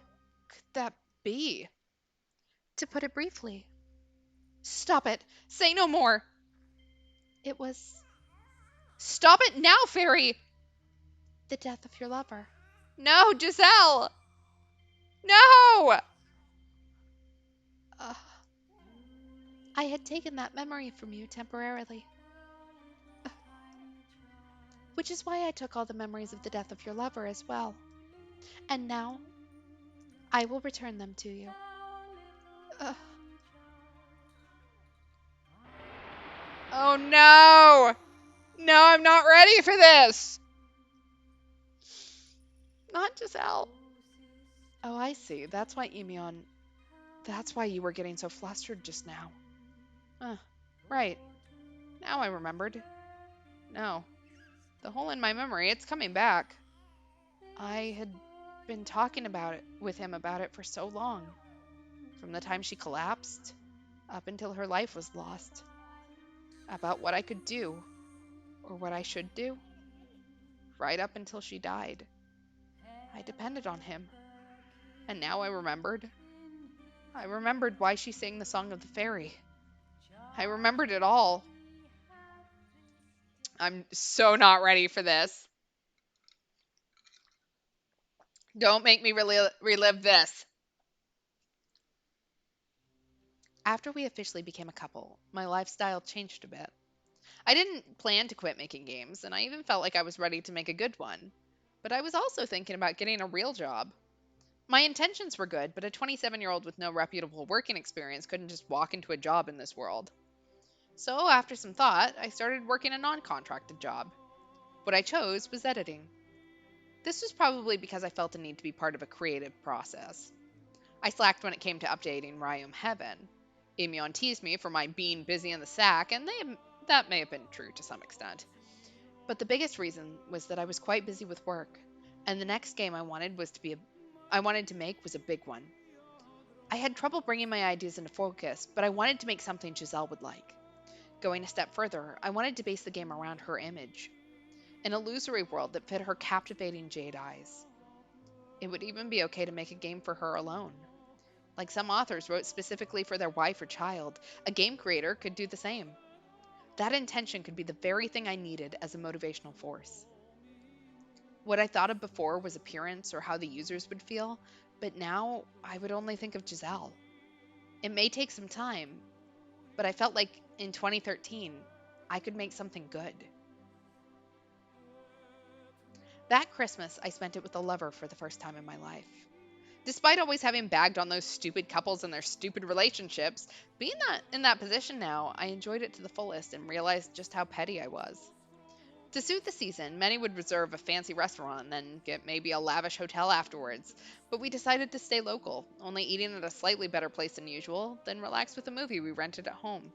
could that be? To put it briefly, Stop it. Say no more. it was Stop it now, Fairy. the death of your lover. No, Giselle. No. Ugh. I had taken that memory from you temporarily. Which is why I took all the memories of the death of your lover as well. And now, I will return them to you. Ugh. Oh no. No, I'm not ready for this. Not Giselle. Oh, I see. That's why That's why you were getting so flustered just now. Right. Now I remembered. No. The hole in my memory, it's coming back. I had been talking with him about it for so long. From the time she collapsed up until her life was lost. About what I could do, or what I should do. Right up until she died. I depended on him. And now I remembered. I remembered why she sang the Song of the Fairy. I remembered it all. I'm so not ready for this. Don't make me relive this. After we officially became a couple, my lifestyle changed a bit. I didn't plan to quit making games, and I even felt like I was ready to make a good one. But I was also thinking about getting a real job. My intentions were good, but a 27-year-old with no reputable working experience couldn't just walk into a job in this world. So, after some thought, I started working a non-contracted job. What I chose was editing. This was probably because I felt a need to be part of a creative process. I slacked when it came to updating Ryom Heaven. Amion teased me for my being busy in the sack, and that may have been true to some extent. But the biggest reason was that I was quite busy with work, and the next game I wanted to make was a big one. I had trouble bringing my ideas into focus, but I wanted to make something Giselle would like. Going a step further, I wanted to base the game around her image, an illusory world that fit her captivating jade eyes. It would even be okay to make a game for her alone. Like some authors wrote specifically for their wife or child, a game creator could do the same. That intention could be the very thing I needed as a motivational force. What I thought of before was appearance or how the users would feel, but now I would only think of Giselle. It may take some time, but I felt like in 2013, I could make something good. That Christmas, I spent it with a lover for the first time in my life. Despite always having bagged on those stupid couples and their stupid relationships, being in that position now, I enjoyed it to the fullest and realized just how petty I was. To suit the season, many would reserve a fancy restaurant and then get maybe a lavish hotel afterwards, but we decided to stay local, only eating at a slightly better place than usual, then relax with a movie we rented at home.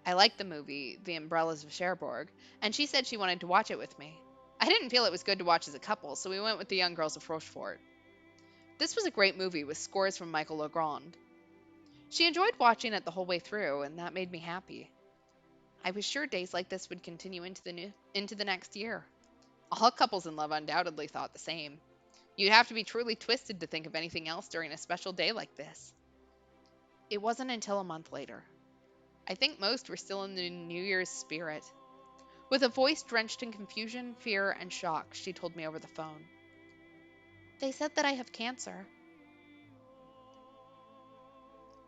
I liked the movie, The Umbrellas of Cherbourg, and she said she wanted to watch it with me. I didn't feel it was good to watch as a couple, so we went with The Young Girls of Rochefort. This was a great movie with scores from Michael Legrand. She enjoyed watching it the whole way through, and that made me happy. I was sure days like this would continue into the next year. All couples in love undoubtedly thought the same. You'd have to be truly twisted to think of anything else during a special day like this. It wasn't until a month later. I think most were still in the New Year's spirit. With a voice drenched in confusion, fear, and shock, she told me over the phone. They said that I have cancer.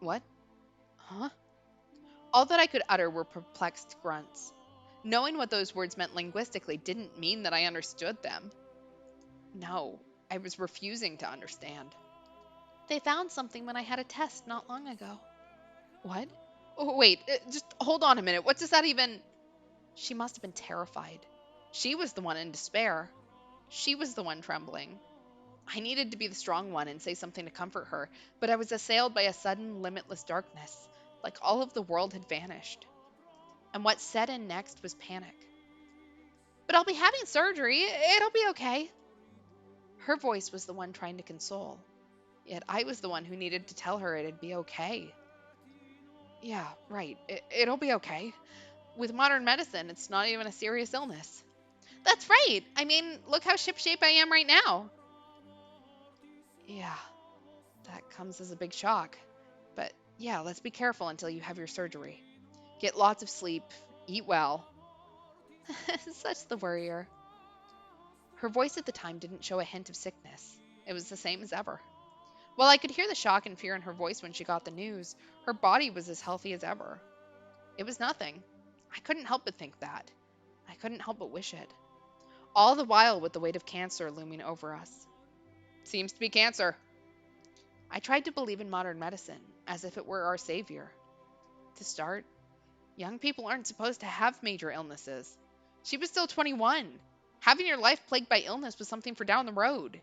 What? Huh? All that I could utter were perplexed grunts. Knowing what those words meant linguistically didn't mean that I understood them. No, I was refusing to understand. They found something when I had a test not long ago. What? Oh, wait, just hold on a minute. What does that even. She must have been terrified. She was the one in despair. She was the one trembling. I needed to be the strong one and say something to comfort her, but I was assailed by a sudden, limitless darkness, like all of the world had vanished. And what set in next was panic. But I'll be having surgery. It'll be okay. Her voice was the one trying to console, yet I was the one who needed to tell her it'd be okay. Yeah, right. It'll be okay. With modern medicine, it's not even a serious illness. That's right. I mean, look how shipshape I am right now. Yeah, that comes as a big shock. But yeah, let's be careful until you have your surgery. Get lots of sleep, eat well. Such the worrier. Her voice at the time didn't show a hint of sickness. It was the same as ever. While I could hear the shock and fear in her voice when she got the news, her body was as healthy as ever. It was nothing. I couldn't help but think that. I couldn't help but wish it. All the while with the weight of cancer looming over us. Seems to be cancer. I tried to believe in modern medicine, as if it were our savior. To start, young people aren't supposed to have major illnesses. She was still 21. Having your life plagued by illness was something for down the road.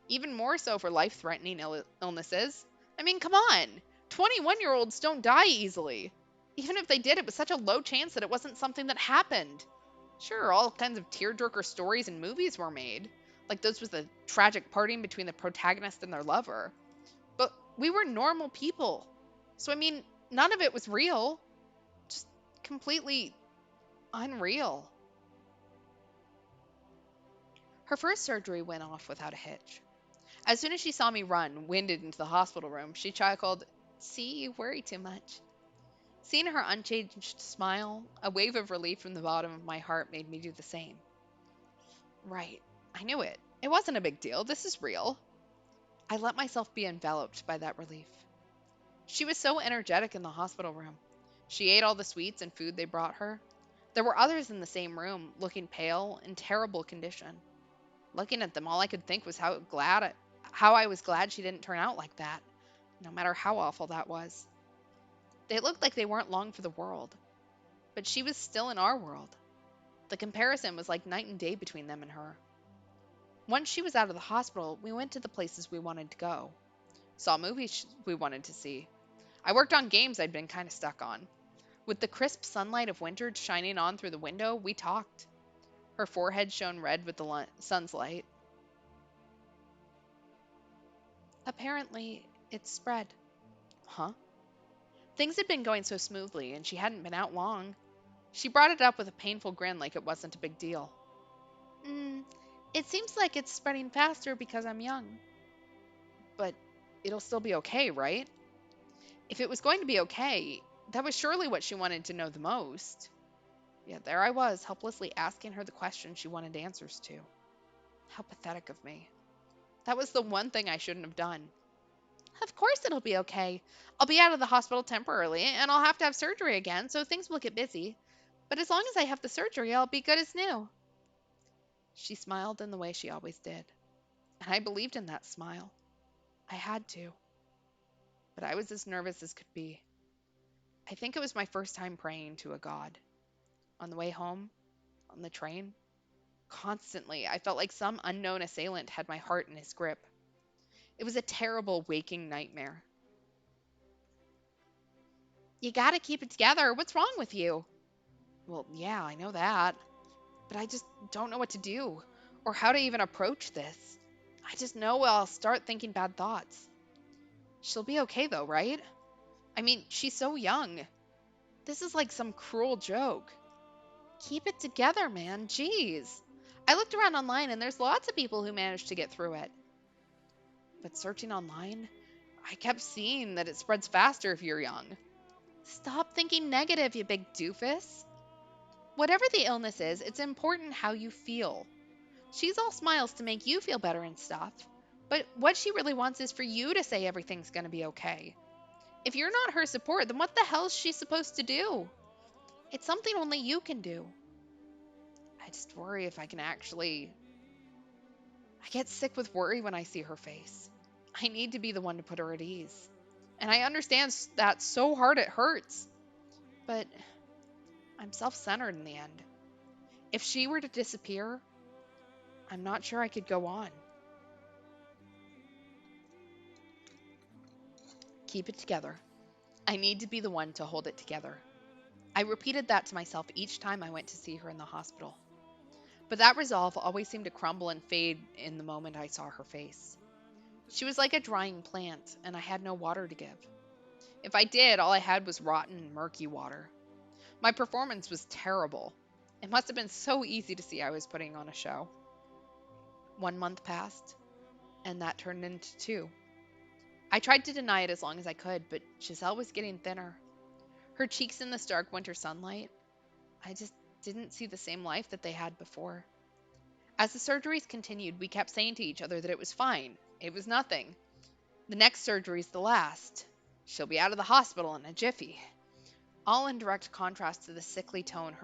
Even more so for life-threatening illnesses. I mean, come on. 21-year-olds don't die easily. Even if they did, it was such a low chance that it wasn't something that happened. Sure, all kinds of tearjerker stories and movies were made, like those with the tragic parting between the protagonist and their lover. But we were normal people. So, I mean, none of it was real. Just completely unreal. Her first surgery went off without a hitch. As soon as she saw me run, winded, into the hospital room, she chuckled, "See, you worry too much." Seeing her unchanged smile, a wave of relief from the bottom of my heart made me do the same. Right, I knew it. It wasn't a big deal. This is real. I let myself be enveloped by that relief. She was so energetic in the hospital room. She ate all the sweets and food they brought her. There were others in the same room, looking pale, in terrible condition. Looking at them, all I could think was how I was glad she didn't turn out like that, no matter how awful that was. They looked like they weren't long for the world, but she was still in our world. The comparison was like night and day between them and her. Once she was out of the hospital, we went to the places we wanted to go. Saw movies we wanted to see. I worked on games I'd been kind of stuck on. With the crisp sunlight of winter shining on through the window, we talked. Her forehead shone red with the sun's light. Apparently, it's spread. Huh? Things had been going so smoothly, and she hadn't been out long. She brought it up with a painful grin like it wasn't a big deal. Mm, it seems like it's spreading faster because I'm young. But it'll still be okay, right? If it was going to be okay, that was surely what she wanted to know the most. Yet there I was, helplessly asking her the question she wanted answers to. How pathetic of me. That was the one thing I shouldn't have done. Of course it'll be okay. I'll be out of the hospital temporarily, and I'll have to have surgery again, so things will get busy. But as long as I have the surgery, I'll be good as new. She smiled in the way she always did, and I believed in that smile. I had to. But I was as nervous as could be. I think it was my first time praying to a god. On the way home, on the train, constantly, I felt like some unknown assailant had my heart in his grip. It was a terrible waking nightmare. You gotta keep it together. What's wrong with you? Well, yeah, I know that. But I just don't know what to do or how to even approach this. I just know I'll start thinking bad thoughts. She'll be okay though, right? I mean, she's so young. This is like some cruel joke. Keep it together, man. Jeez. I looked around online, and there's lots of people who managed to get through it. But searching online, I kept seeing that it spreads faster if you're young. Stop thinking negative, you big doofus. Whatever the illness is, it's important how you feel. She's all smiles to make you feel better and stuff. But what she really wants is for you to say everything's gonna be okay. If you're not her support, then what the hell's she supposed to do? It's something only you can do. I just worry if I can actually. I get sick with worry when I see her face. I need to be the one to put her at ease. And I understand that so hard it hurts. But I'm self centered in the end. If she were to disappear, I'm not sure I could go on. Keep it together. I need to be the one to hold it together. I repeated that to myself each time I went to see her in the hospital. But that resolve always seemed to crumble and fade in the moment I saw her face. She was like a drying plant, and I had no water to give. If I did, all I had was rotten, murky water. My performance was terrible. It must have been so easy to see I was putting on a show. 1 month passed, and that turned into 2. I tried to deny it as long as I could, but Giselle was getting thinner. Her cheeks in the stark winter sunlight, I just didn't see the same life that they had before. As the surgeries continued, we kept saying to each other that it was fine. It was nothing. The next surgery's the last. She'll be out of the hospital in a jiffy. All in direct contrast to the sickly tone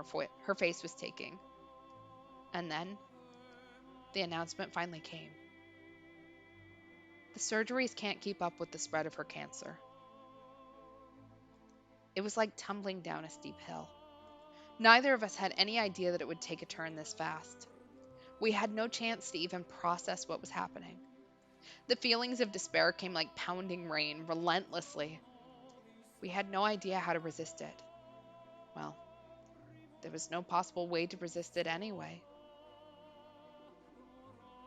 her face was taking. And then, the announcement finally came. The surgeries can't keep up with the spread of her cancer. It was like tumbling down a steep hill. Neither of us had any idea that it would take a turn this fast. We had no chance to even process what was happening. The feelings of despair came like pounding rain, relentlessly. We had no idea how to resist it. Well, there was no possible way to resist it anyway.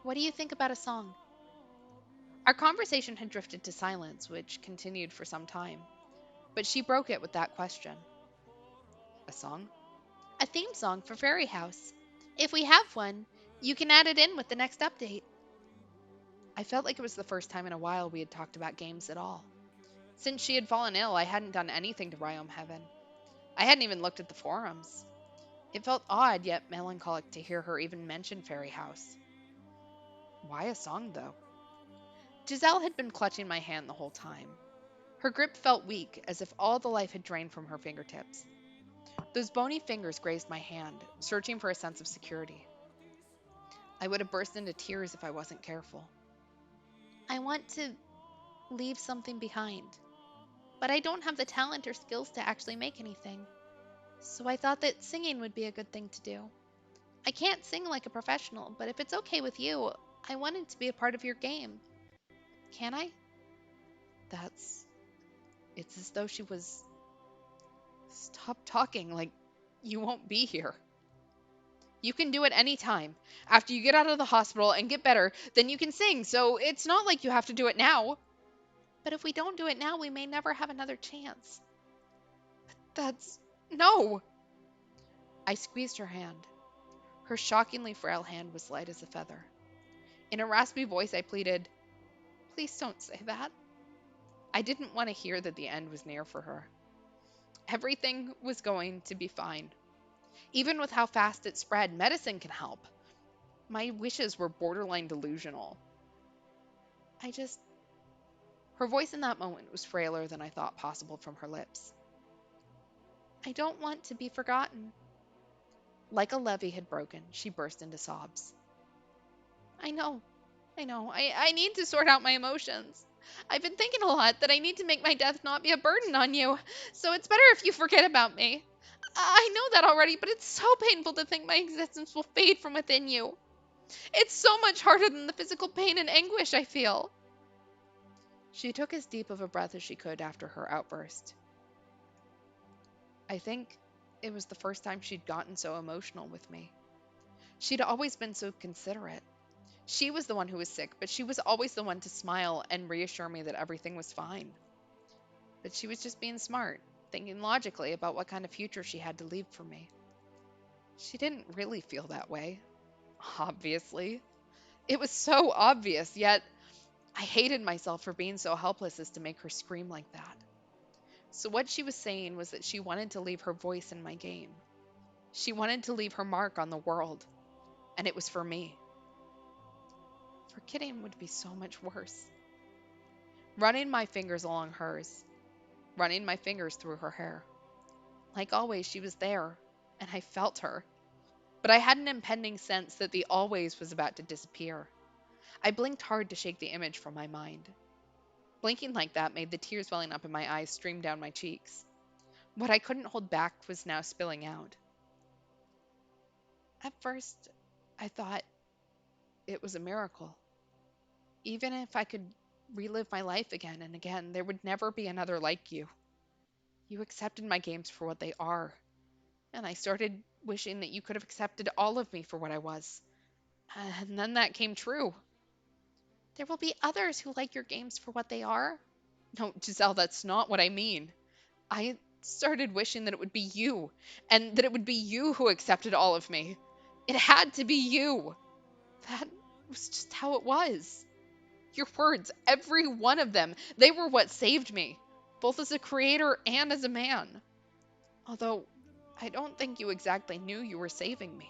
What do you think about a song? Our conversation had drifted to silence, which continued for some time. But she broke it with that question. A song? A theme song for Fairy House. If we have one, you can add it in with the next update. I felt like it was the first time in a while we had talked about games at all. Since she had fallen ill, I hadn't done anything to Ryome Heaven. I hadn't even looked at the forums. It felt odd yet melancholic to hear her even mention Fairy House. Why a song, though? Giselle had been clutching my hand the whole time. Her grip felt weak, as if all the life had drained from her fingertips. Those bony fingers grazed my hand, searching for a sense of security. I would have burst into tears if I wasn't careful. I want to leave something behind, but I don't have the talent or skills to actually make anything. So I thought that singing would be a good thing to do. I can't sing like a professional, but if it's okay with you, I wanted to be a part of your game. Can I? That's It's as though she was, "Stop talking like you won't be here. You can do it any time. After you get out of the hospital and get better, then you can sing, so it's not like you have to do it now." But if we don't do it now, we may never have another chance. That's. No! I squeezed her hand. Her shockingly frail hand was light as a feather. In a raspy voice, I pleaded, "Please don't say that." I didn't want to hear that the end was near for her. Everything was going to be fine. Even with how fast it spread, medicine can help. My wishes were borderline delusional. I just. Her voice in that moment was frailer than I thought possible from her lips. I don't want to be forgotten. Like a levee had broken, she burst into sobs. I know. I need to sort out my emotions. I've been thinking a lot that I need to make my death not be a burden on you, so it's better if you forget about me. I know that already, but it's so painful to think my existence will fade from within you. It's so much harder than the physical pain and anguish I feel. She took as deep of a breath as she could after her outburst. I think it was the first time she'd gotten so emotional with me. She'd always been so considerate. She was the one who was sick, but she was always the one to smile and reassure me that everything was fine. But she was just being smart, thinking logically about what kind of future she had to leave for me. She didn't really feel that way. Obviously. It was so obvious, yet I hated myself for being so helpless as to make her scream like that. So what she was saying was that she wanted to leave her voice in my game. She wanted to leave her mark on the world, and it was for me. Forgetting would be so much worse. Running my fingers along hers, running my fingers through her hair. Like always, she was there, and I felt her. But I had an impending sense that the always was about to disappear. I blinked hard to shake the image from my mind. Blinking like that made the tears welling up in my eyes stream down my cheeks. What I couldn't hold back was now spilling out. At first, I thought it was a miracle. Even if I could relive my life again and again, there would never be another like you. You accepted my games for what they are, and I started wishing that you could have accepted all of me for what I was. And then that came true. There will be others who like your games for what they are. No, Giselle, that's not what I mean. I started wishing that it would be you, and that it would be you who accepted all of me. It had to be you. That was just how it was. Your words, every one of them, they were what saved me, both as a creator and as a man. Although, I don't think you exactly knew you were saving me.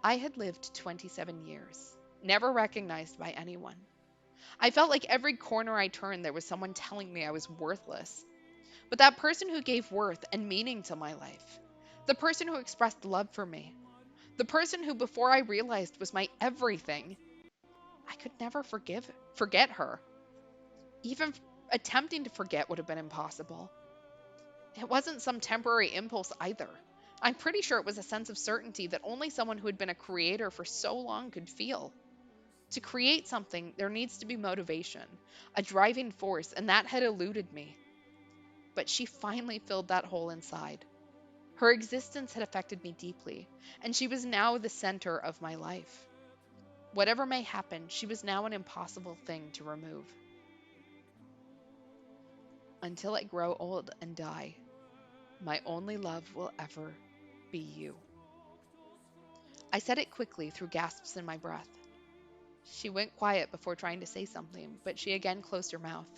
I had lived 27 years, never recognized by anyone. I felt like every corner I turned there was someone telling me I was worthless. But that person who gave worth and meaning to my life, the person who expressed love for me, the person who before I realized was my everything, I could never forget her. Even attempting to forget would have been impossible. It wasn't some temporary impulse either. I'm pretty sure it was a sense of certainty that only someone who had been a creator for so long could feel. To create something, there needs to be motivation, a driving force, and that had eluded me. But she finally filled that hole inside. Her existence had affected me deeply, and she was now the center of my life. Whatever may happen, she was now an impossible thing to remove. Until I grow old and die, my only love will ever be you. I said it quickly through gasps in my breath. She went quiet before trying to say something, but she again closed her mouth.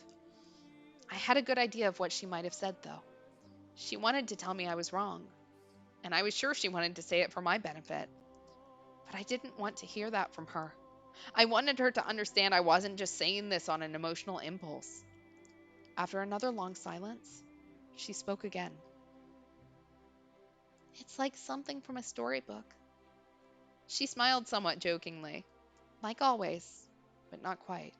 I had a good idea of what she might have said, though. She wanted to tell me I was wrong, and I was sure she wanted to say it for my benefit. But I didn't want to hear that from her. I wanted her to understand I wasn't just saying this on an emotional impulse. After another long silence, she spoke again. It's like something from a storybook. She smiled somewhat jokingly, like always, but not quite.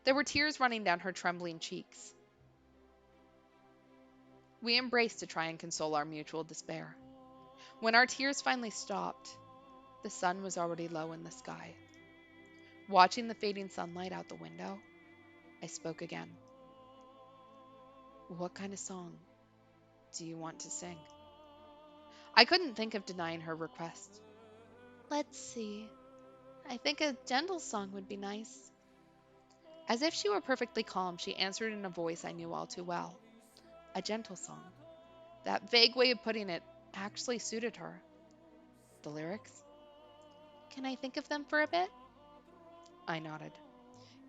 There were tears running down her trembling cheeks. We embraced to try and console our mutual despair. When our tears finally stopped, the sun was already low in the sky. Watching the fading sunlight out the window, I spoke again. What kind of song do you want to sing? I couldn't think of denying her request. Let's see. I think a gentle song would be nice. As if she were perfectly calm, she answered in a voice I knew all too well. A gentle song. That vague way of putting it actually suited her. The lyrics? Can I think of them for a bit? I nodded.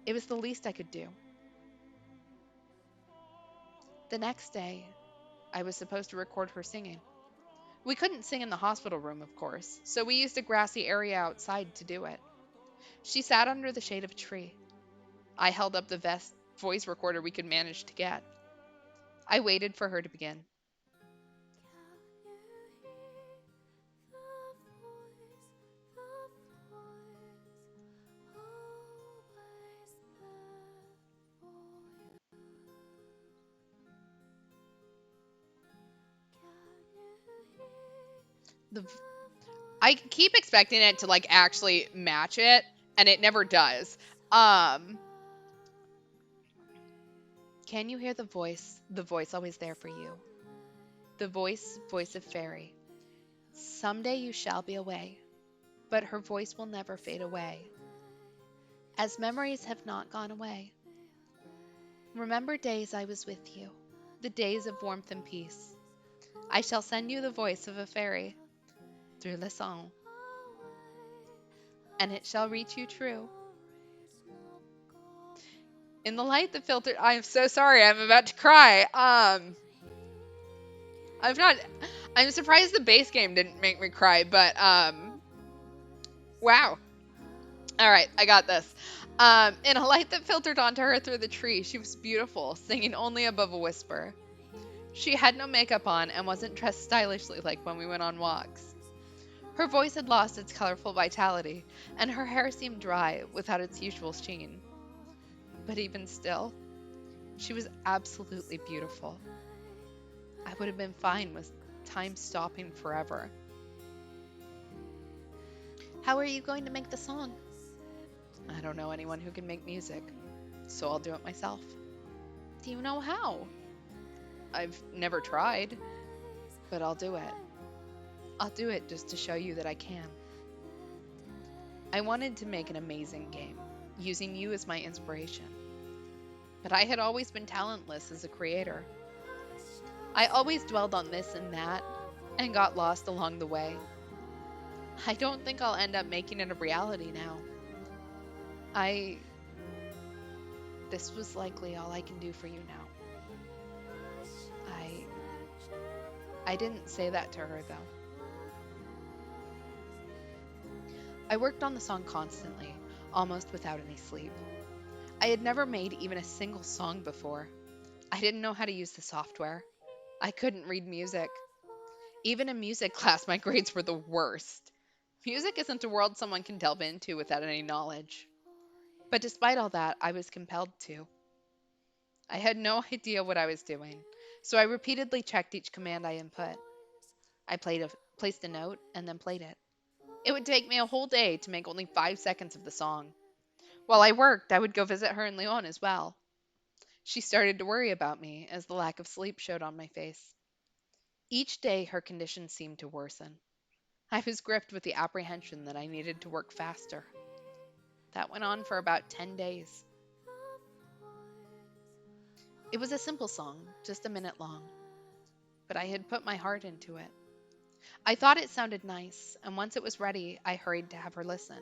It was the least I could do. The next day, I was supposed to record her singing. We couldn't sing in the hospital room, of course, so we used a grassy area outside to do it. She sat under the shade of a tree. I held up the best voice recorder we could manage to get. I waited for her to begin. The I keep expecting it to like actually match it, and it never does. Um, can you hear the voice? The voice always there for you. The voice of fairy. Someday you shall be away, but her voice will never fade away, as memories have not gone away. Remember days I was with you, the days of warmth and peace. I shall send you the voice of a fairy through the song, and it shall reach you true. In the light that filtered, I'm so sorry, I'm about to cry. I've not. I'm surprised the base game didn't make me cry, but wow. All right, I got this. In a light that filtered onto her through the tree, she was beautiful, singing only above a whisper. She had no makeup on and wasn't dressed stylishly like when we went on walks. Her voice had lost its colorful vitality, and her hair seemed dry without its usual sheen. But even still, she was absolutely beautiful. I would have been fine with time stopping forever. How are you going to make the song? I don't know anyone who can make music, so I'll do it myself. Do you know how? I've never tried, but I'll do it. I'll do it just to show you that I can. I wanted to make an amazing game, using you as my inspiration. But I had always been talentless as a creator. I always dwelled on this and that, and got lost along the way. I don't think I'll end up making it a reality now. This was likely all I can do for you now. I didn't say that to her, though. I worked on the song constantly, almost without any sleep. I had never made even a single song before. I didn't know how to use the software. I couldn't read music. Even in music class, my grades were the worst. Music isn't a world someone can delve into without any knowledge. But despite all that, I was compelled to. I had no idea what I was doing, so I repeatedly checked each command I input. I placed a note and then played it. It would take me a whole day to make only 5 seconds of the song. While I worked, I would go visit her in Lyon as well. She started to worry about me as the lack of sleep showed on my face. Each day, her condition seemed to worsen. I was gripped with the apprehension that I needed to work faster. That went on for about 10 days. It was a simple song, just a minute long, but I had put my heart into it. I thought it sounded nice, and once it was ready, I hurried to have her listen.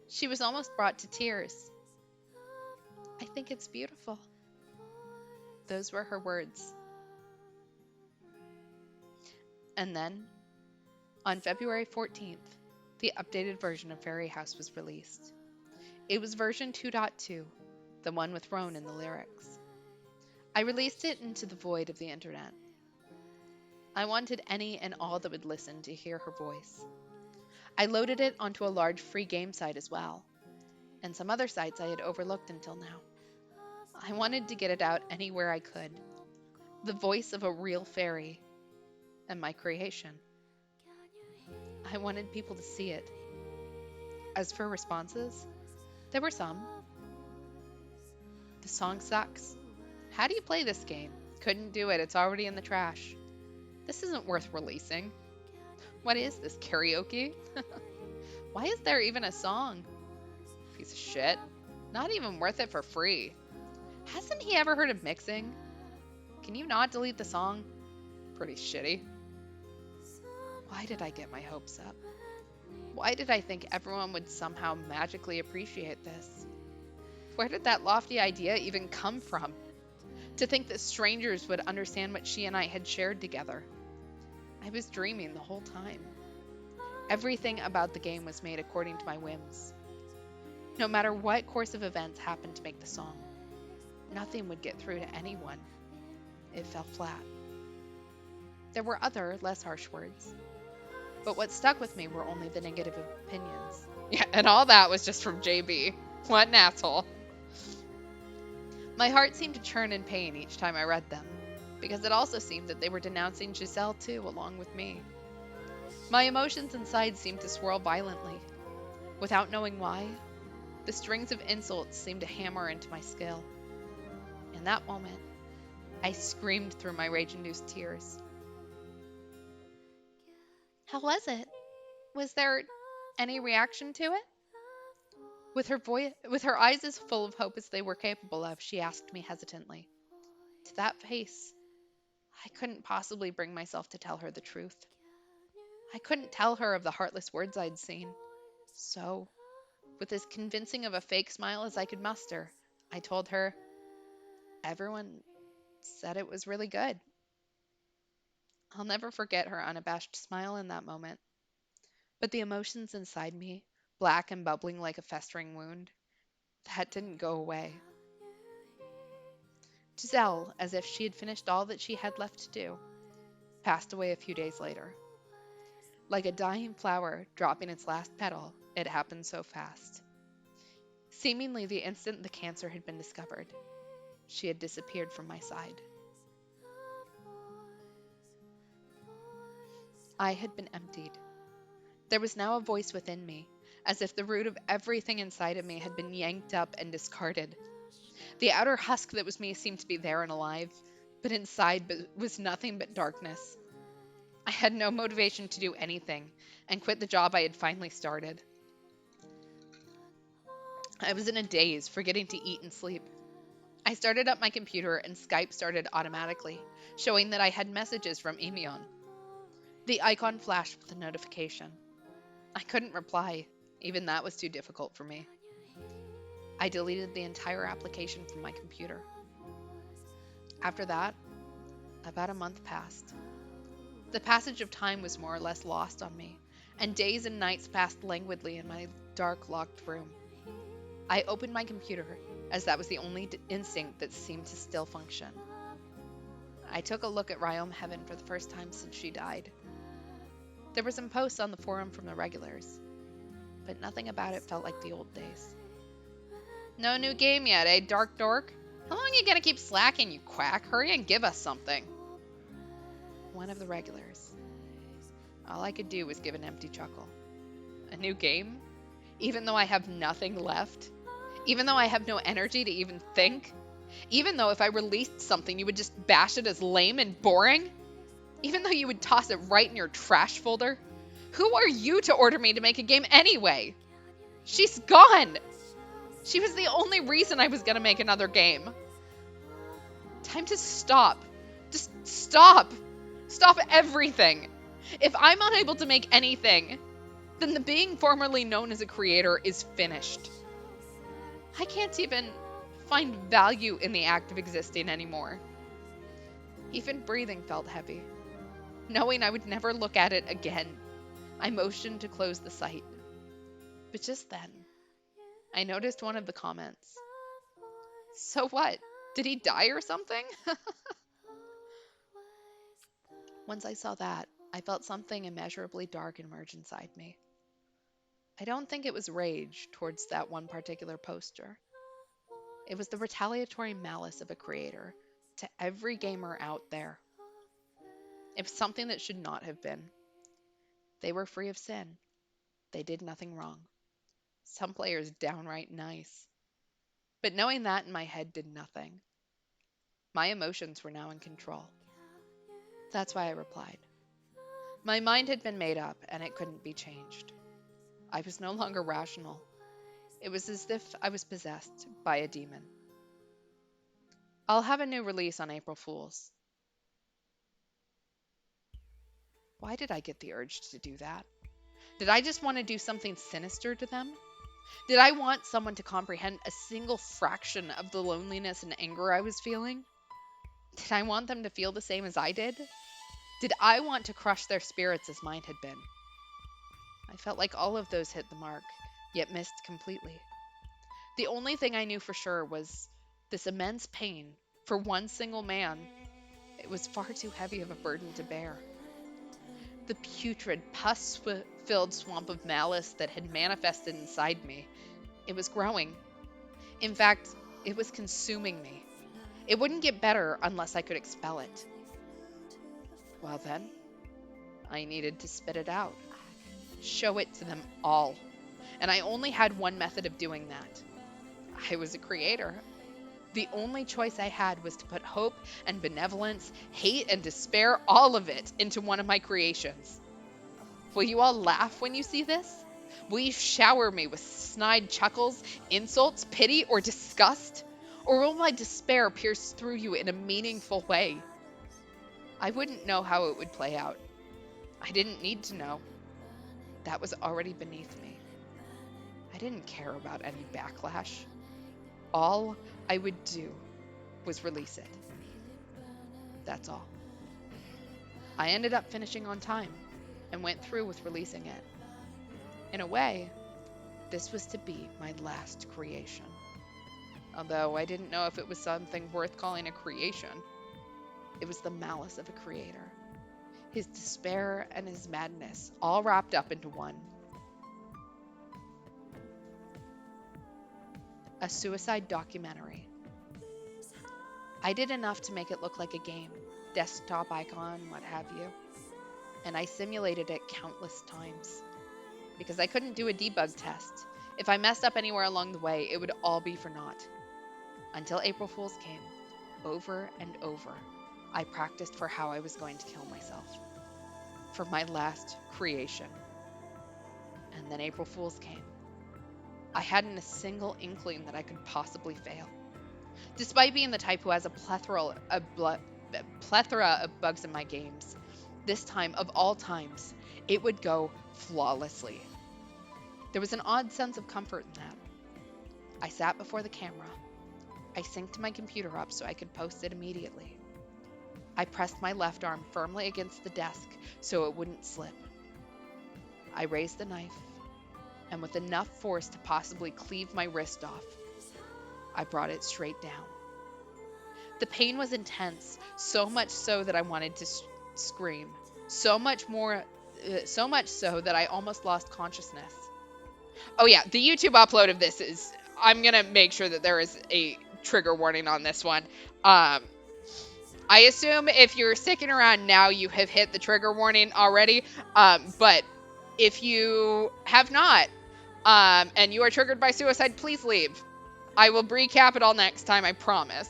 She was almost brought to tears. I think it's beautiful. Those were her words. And then, on February 14th, the updated version of Fairy House was released. It was version 2.2, the one with Roan in the lyrics. I released it into the void of the internet. I wanted any and all that would listen to hear her voice. I loaded it onto a large free game site as well, and some other sites I had overlooked until now. I wanted to get it out anywhere I could. The voice of a real fairy, and my creation. I wanted people to see it. As for responses, there were some. The song sucks. How do you play this game? Couldn't do it. It's already in the trash. This isn't worth releasing. What is this, karaoke? Why is there even a song? Piece of shit. Not even worth it for free. Hasn't he ever heard of mixing? Can you not delete the song? Pretty shitty. Why did I get my hopes up? Why did I think everyone would somehow magically appreciate this? Where did that lofty idea even come from? To think that strangers would understand what she and I had shared together. I was dreaming the whole time. Everything about the game was made according to my whims. No matter what course of events happened to make the song, nothing would get through to anyone. It fell flat. There were other, less harsh words, but what stuck with me were only the negative opinions. Yeah, and all that was just from JB. What an asshole. My heart seemed to churn in pain each time I read them, because it also seemed that they were denouncing Giselle too, along with me. My emotions inside seemed to swirl violently. Without knowing why, the strings of insults seemed to hammer into my skull. In that moment, I screamed through my rage-induced tears. How was it? Was there any reaction to it? With her eyes as full of hope as they were capable of, she asked me hesitantly. To that face, I couldn't possibly bring myself to tell her the truth. I couldn't tell her of the heartless words I'd seen. So, with as convincing of a fake smile as I could muster, I told her, everyone said it was really good. I'll never forget her unabashed smile in that moment. But the emotions inside me, black and bubbling like a festering wound, that didn't go away. Giselle, as if she had finished all that she had left to do, passed away a few days later. Like a dying flower dropping its last petal, it happened so fast. Seemingly the instant the cancer had been discovered, she had disappeared from my side. I had been emptied. There was now a voice within me, as if the root of everything inside of me had been yanked up and discarded. The outer husk that was me seemed to be there and alive, but inside was nothing but darkness. I had no motivation to do anything and quit the job I had finally started. I was in a daze, forgetting to eat and sleep. I started up my computer and Skype started automatically, showing that I had messages from Emion. The icon flashed with a notification. I couldn't reply. Even that was too difficult for me. I deleted the entire application from my computer. After that, about a month passed. The passage of time was more or less lost on me, and days and nights passed languidly in my dark, locked room. I opened my computer, as that was the only instinct that seemed to still function. I took a look at Ryome Heaven for the first time since she died. There were some posts on the forum from the regulars, but nothing about it felt like the old days. No new game yet, eh, Dark Dork? How long you gonna keep slacking, you quack? Hurry and give us something. One of the regulars. All I could do was give an empty chuckle. A new game? Even though I have nothing left? Even though I have no energy to even think? Even though if I released something, you would just bash it as lame and boring? Even though you would toss it right in your trash folder? Who are you to order me to make a game anyway? She's gone! She was the only reason I was gonna make another game. Time to stop. Just stop. Stop everything. If I'm unable to make anything, then the being formerly known as a creator is finished. I can't even find value in the act of existing anymore. Even breathing felt heavy. Knowing I would never look at it again, I motioned to close the site. But just then, I noticed one of the comments. So what? Did he die or something? Once I saw that, I felt something immeasurably dark emerge inside me. I don't think it was rage towards that one particular poster. It was the retaliatory malice of a creator to every gamer out there. It was something that should not have been. They were free of sin. They did nothing wrong. Some players downright nice. But knowing that in my head did nothing. My emotions were now in control. That's why I replied. My mind had been made up, and it couldn't be changed. I was no longer rational. It was as if I was possessed by a demon. I'll have a new release on April Fool's. Why did I get the urge to do that? Did I just want to do something sinister to them? Did I want someone to comprehend a single fraction of the loneliness and anger I was feeling? Did I want them to feel the same as I did? Did I want to crush their spirits as mine had been? I felt like all of those hit the mark, yet missed completely. The only thing I knew for sure was this immense pain for one single man. It was far too heavy of a burden to bear. The putrid, pus-filled swamp of malice that had manifested inside me, it was growing. In fact, it was consuming me. It wouldn't get better unless I could expel it. Well then, I needed to spit it out. Show it to them all. And I only had one method of doing that. I was a creator. The only choice I had was to put hope and benevolence, hate and despair, all of it, into one of my creations. Will you all laugh when you see this? Will you shower me with snide chuckles, insults, pity, or disgust? Or will my despair pierce through you in a meaningful way? I wouldn't know how it would play out. I didn't need to know. That was already beneath me. I didn't care about any backlash. All I would do was release it. That's all. I ended up finishing on time and went through with releasing it. In a way, this was to be my last creation. Although I didn't know if it was something worth calling a creation. It was the malice of a creator. His despair and his madness, all wrapped up into one. A suicide documentary. I did enough to make it look like a game, desktop icon, what have you. And I simulated it countless times. Because I couldn't do a debug test. If I messed up anywhere along the way, it would all be for naught. Until April Fool's came. Over and over, I practiced for how I was going to kill myself. For my last creation. And then April Fool's came. I hadn't a single inkling that I could possibly fail. Despite being the type who has a plethora of bugs in my games, this time, of all times, it would go flawlessly. There was an odd sense of comfort in that. I sat before the camera. I synced my computer up so I could post it immediately. I pressed my left arm firmly against the desk so it wouldn't slip. I raised the knife, and with enough force to possibly cleave my wrist off, I brought it straight down. The pain was intense, so much so that I wanted to scream. So much so that I almost lost consciousness. Oh yeah, the YouTube upload of this is, I'm gonna make sure that there is a trigger warning on this one. I assume if you're sticking around now, you have hit the trigger warning already. But if you have not, and you are triggered by suicide, please leave. I will recap it all next time, I promise.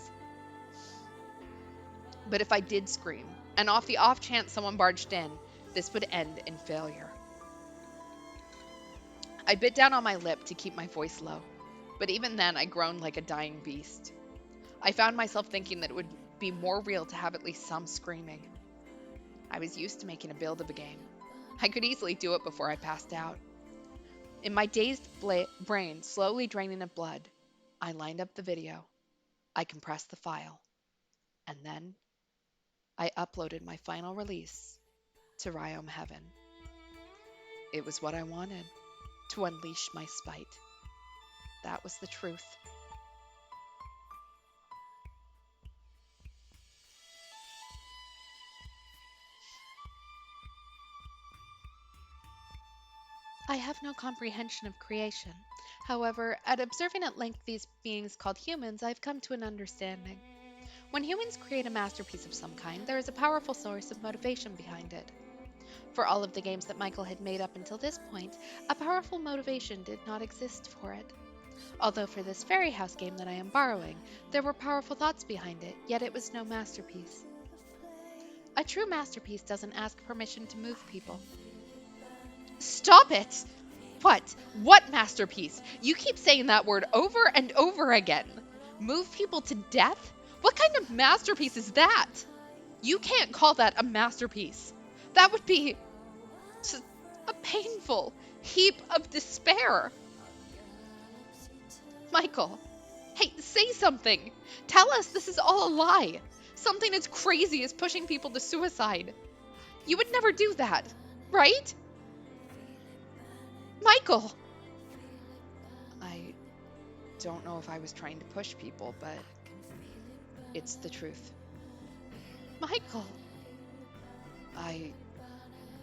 But if I did scream, and off the off chance someone barged in, this would end in failure. I bit down on my lip to keep my voice low, but even then I groaned like a dying beast. I found myself thinking that it would be more real to have at least some screaming. I was used to making a build of a game. I could easily do it before I passed out. In my dazed brain, slowly draining of blood, I lined up the video. I compressed the file. And then I uploaded my final release to Ryome Heaven. It was what I wanted, to unleash my spite. That was the truth. I have no comprehension of creation. However, at observing at length these beings called humans, I have come to an understanding. When humans create a masterpiece of some kind, there is a powerful source of motivation behind it. For all of the games that Michael had made up until this point, a powerful motivation did not exist for it. Although for this fairy house game that I am borrowing, there were powerful thoughts behind it, yet it was no masterpiece. A true masterpiece doesn't ask permission to move people. Stop it! What? What masterpiece? You keep saying that word over and over again. Move people to death? What kind of masterpiece is that? You can't call that a masterpiece. That would be just a painful heap of despair. Michael, hey, say something. Tell us this is all a lie. Something as crazy as pushing people to suicide. You would never do that, right? Michael! I don't know if I was trying to push people, but it's the truth. Michael! I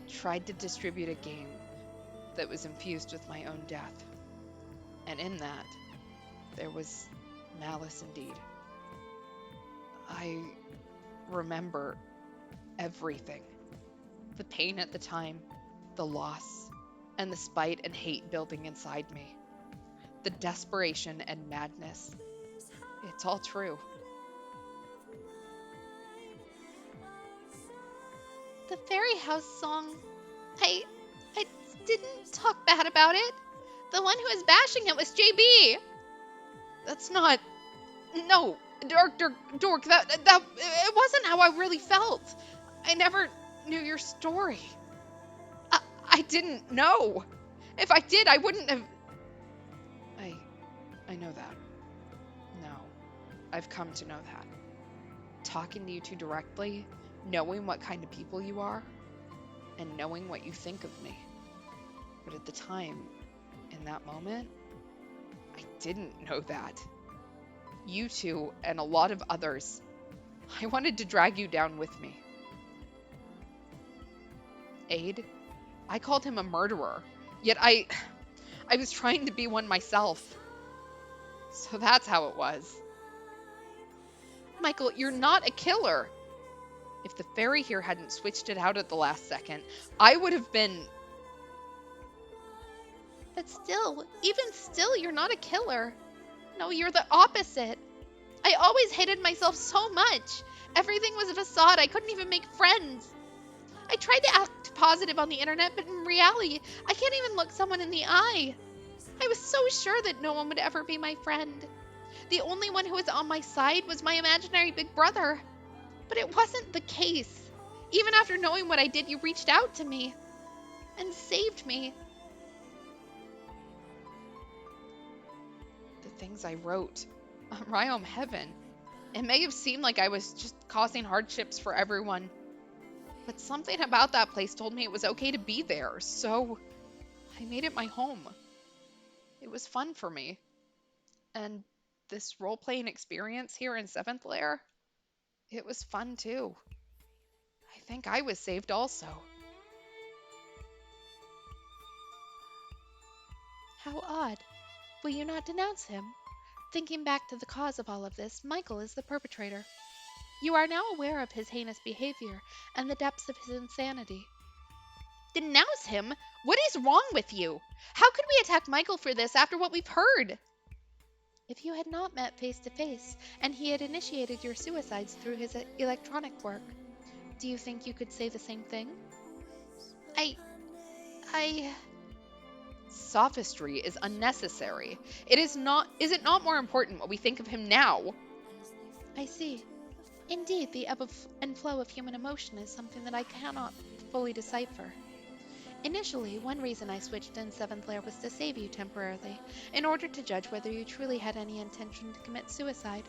tried to distribute a game that was infused with my own death. And in that, there was malice indeed. I remember everything. The pain at the time, the loss, and the spite and hate building inside me. The desperation and madness. It's all true. The fairy house song. I didn't talk bad about it. The one who was bashing it was JB. That's not... No, Dork, that it wasn't how I really felt. I never knew your story. I didn't know. If I did, I wouldn't have... I know that. No, I've come to know that. Talking to you two directly, knowing what kind of people you are, and knowing what you think of me. But at the time, in that moment, I didn't know that. You two and a lot of others, I wanted to drag you down with me. Aid, I called him a murderer, yet I was trying to be one myself. So that's how it was. Michael, you're not a killer. If the fairy here hadn't switched it out at the last second, I would have been... But still, even still, you're not a killer. No, you're the opposite. I always hated myself so much. Everything was a facade. I couldn't even make friends. I tried to act positive on the internet, but in reality, I can't even look someone in the eye. I was so sure that no one would ever be my friend. The only one who was on my side was my imaginary big brother. But it wasn't the case. Even after knowing what I did, you reached out to me and saved me. The things I wrote on Ryome Heaven, it may have seemed like I was just causing hardships for everyone. But something about that place told me it was okay to be there, so I made it my home. It was fun for me. And this role-playing experience here in 7th Lair, it was fun too. I think I was saved also. How odd. Will you not denounce him? Thinking back to the cause of all of this, Michael is the perpetrator. You are now aware of his heinous behavior and the depths of his insanity. Denounce him? What is wrong with you? How could we attack Michael for this after what we've heard? If you had not met face to face and he had initiated your suicides through his electronic work, do you think you could say the same thing? Sophistry is unnecessary. Is it not more important what we think of him now? I see. Indeed, the ebb and flow of human emotion is something that I cannot fully decipher. Initially, one reason I switched in 7th Lair was to save you temporarily, in order to judge whether you truly had any intention to commit suicide.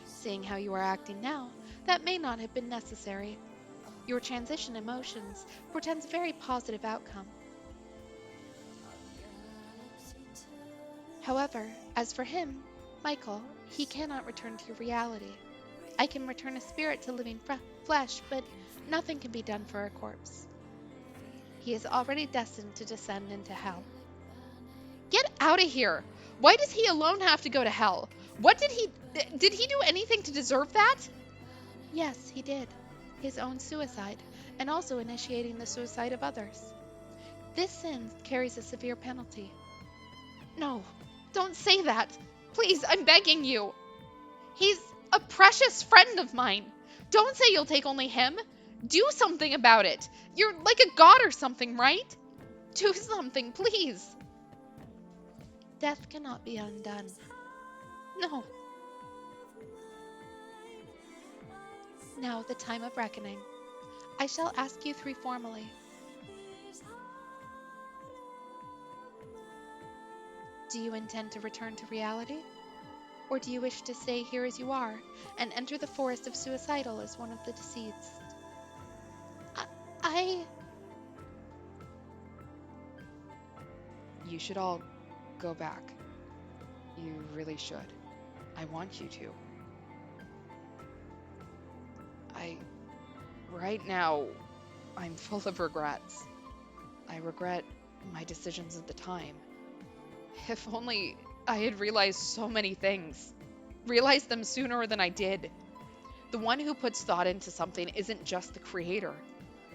Seeing how you are acting now, that may not have been necessary. Your transition emotions portends a very positive outcome. However, as for him, Michael, he cannot return to reality. I can return a spirit to living flesh, but nothing can be done for a corpse. He is already destined to descend into hell. Get out of here! Why does he alone have to go to hell? Did he do anything to deserve that? Yes, he did. His own suicide, and also initiating the suicide of others. This sin carries a severe penalty. No, Don't say that. Please, I'm begging you. He's a precious friend of mine. Don't say you'll take only him. Do something about it. You're like a god or something, right? Do something, please. Death cannot be undone. No. Now, the time of reckoning. I shall ask you three formally. Do you intend to return to reality? Or do you wish to stay here as you are and enter the forest of suicidal as one of the deceased? I... You should all go back. You really should. I want you to. Right now, I'm full of regrets. I regret my decisions at the time. If only I had realized so many things. Realized them sooner than I did. The one who puts thought into something isn't just the creator.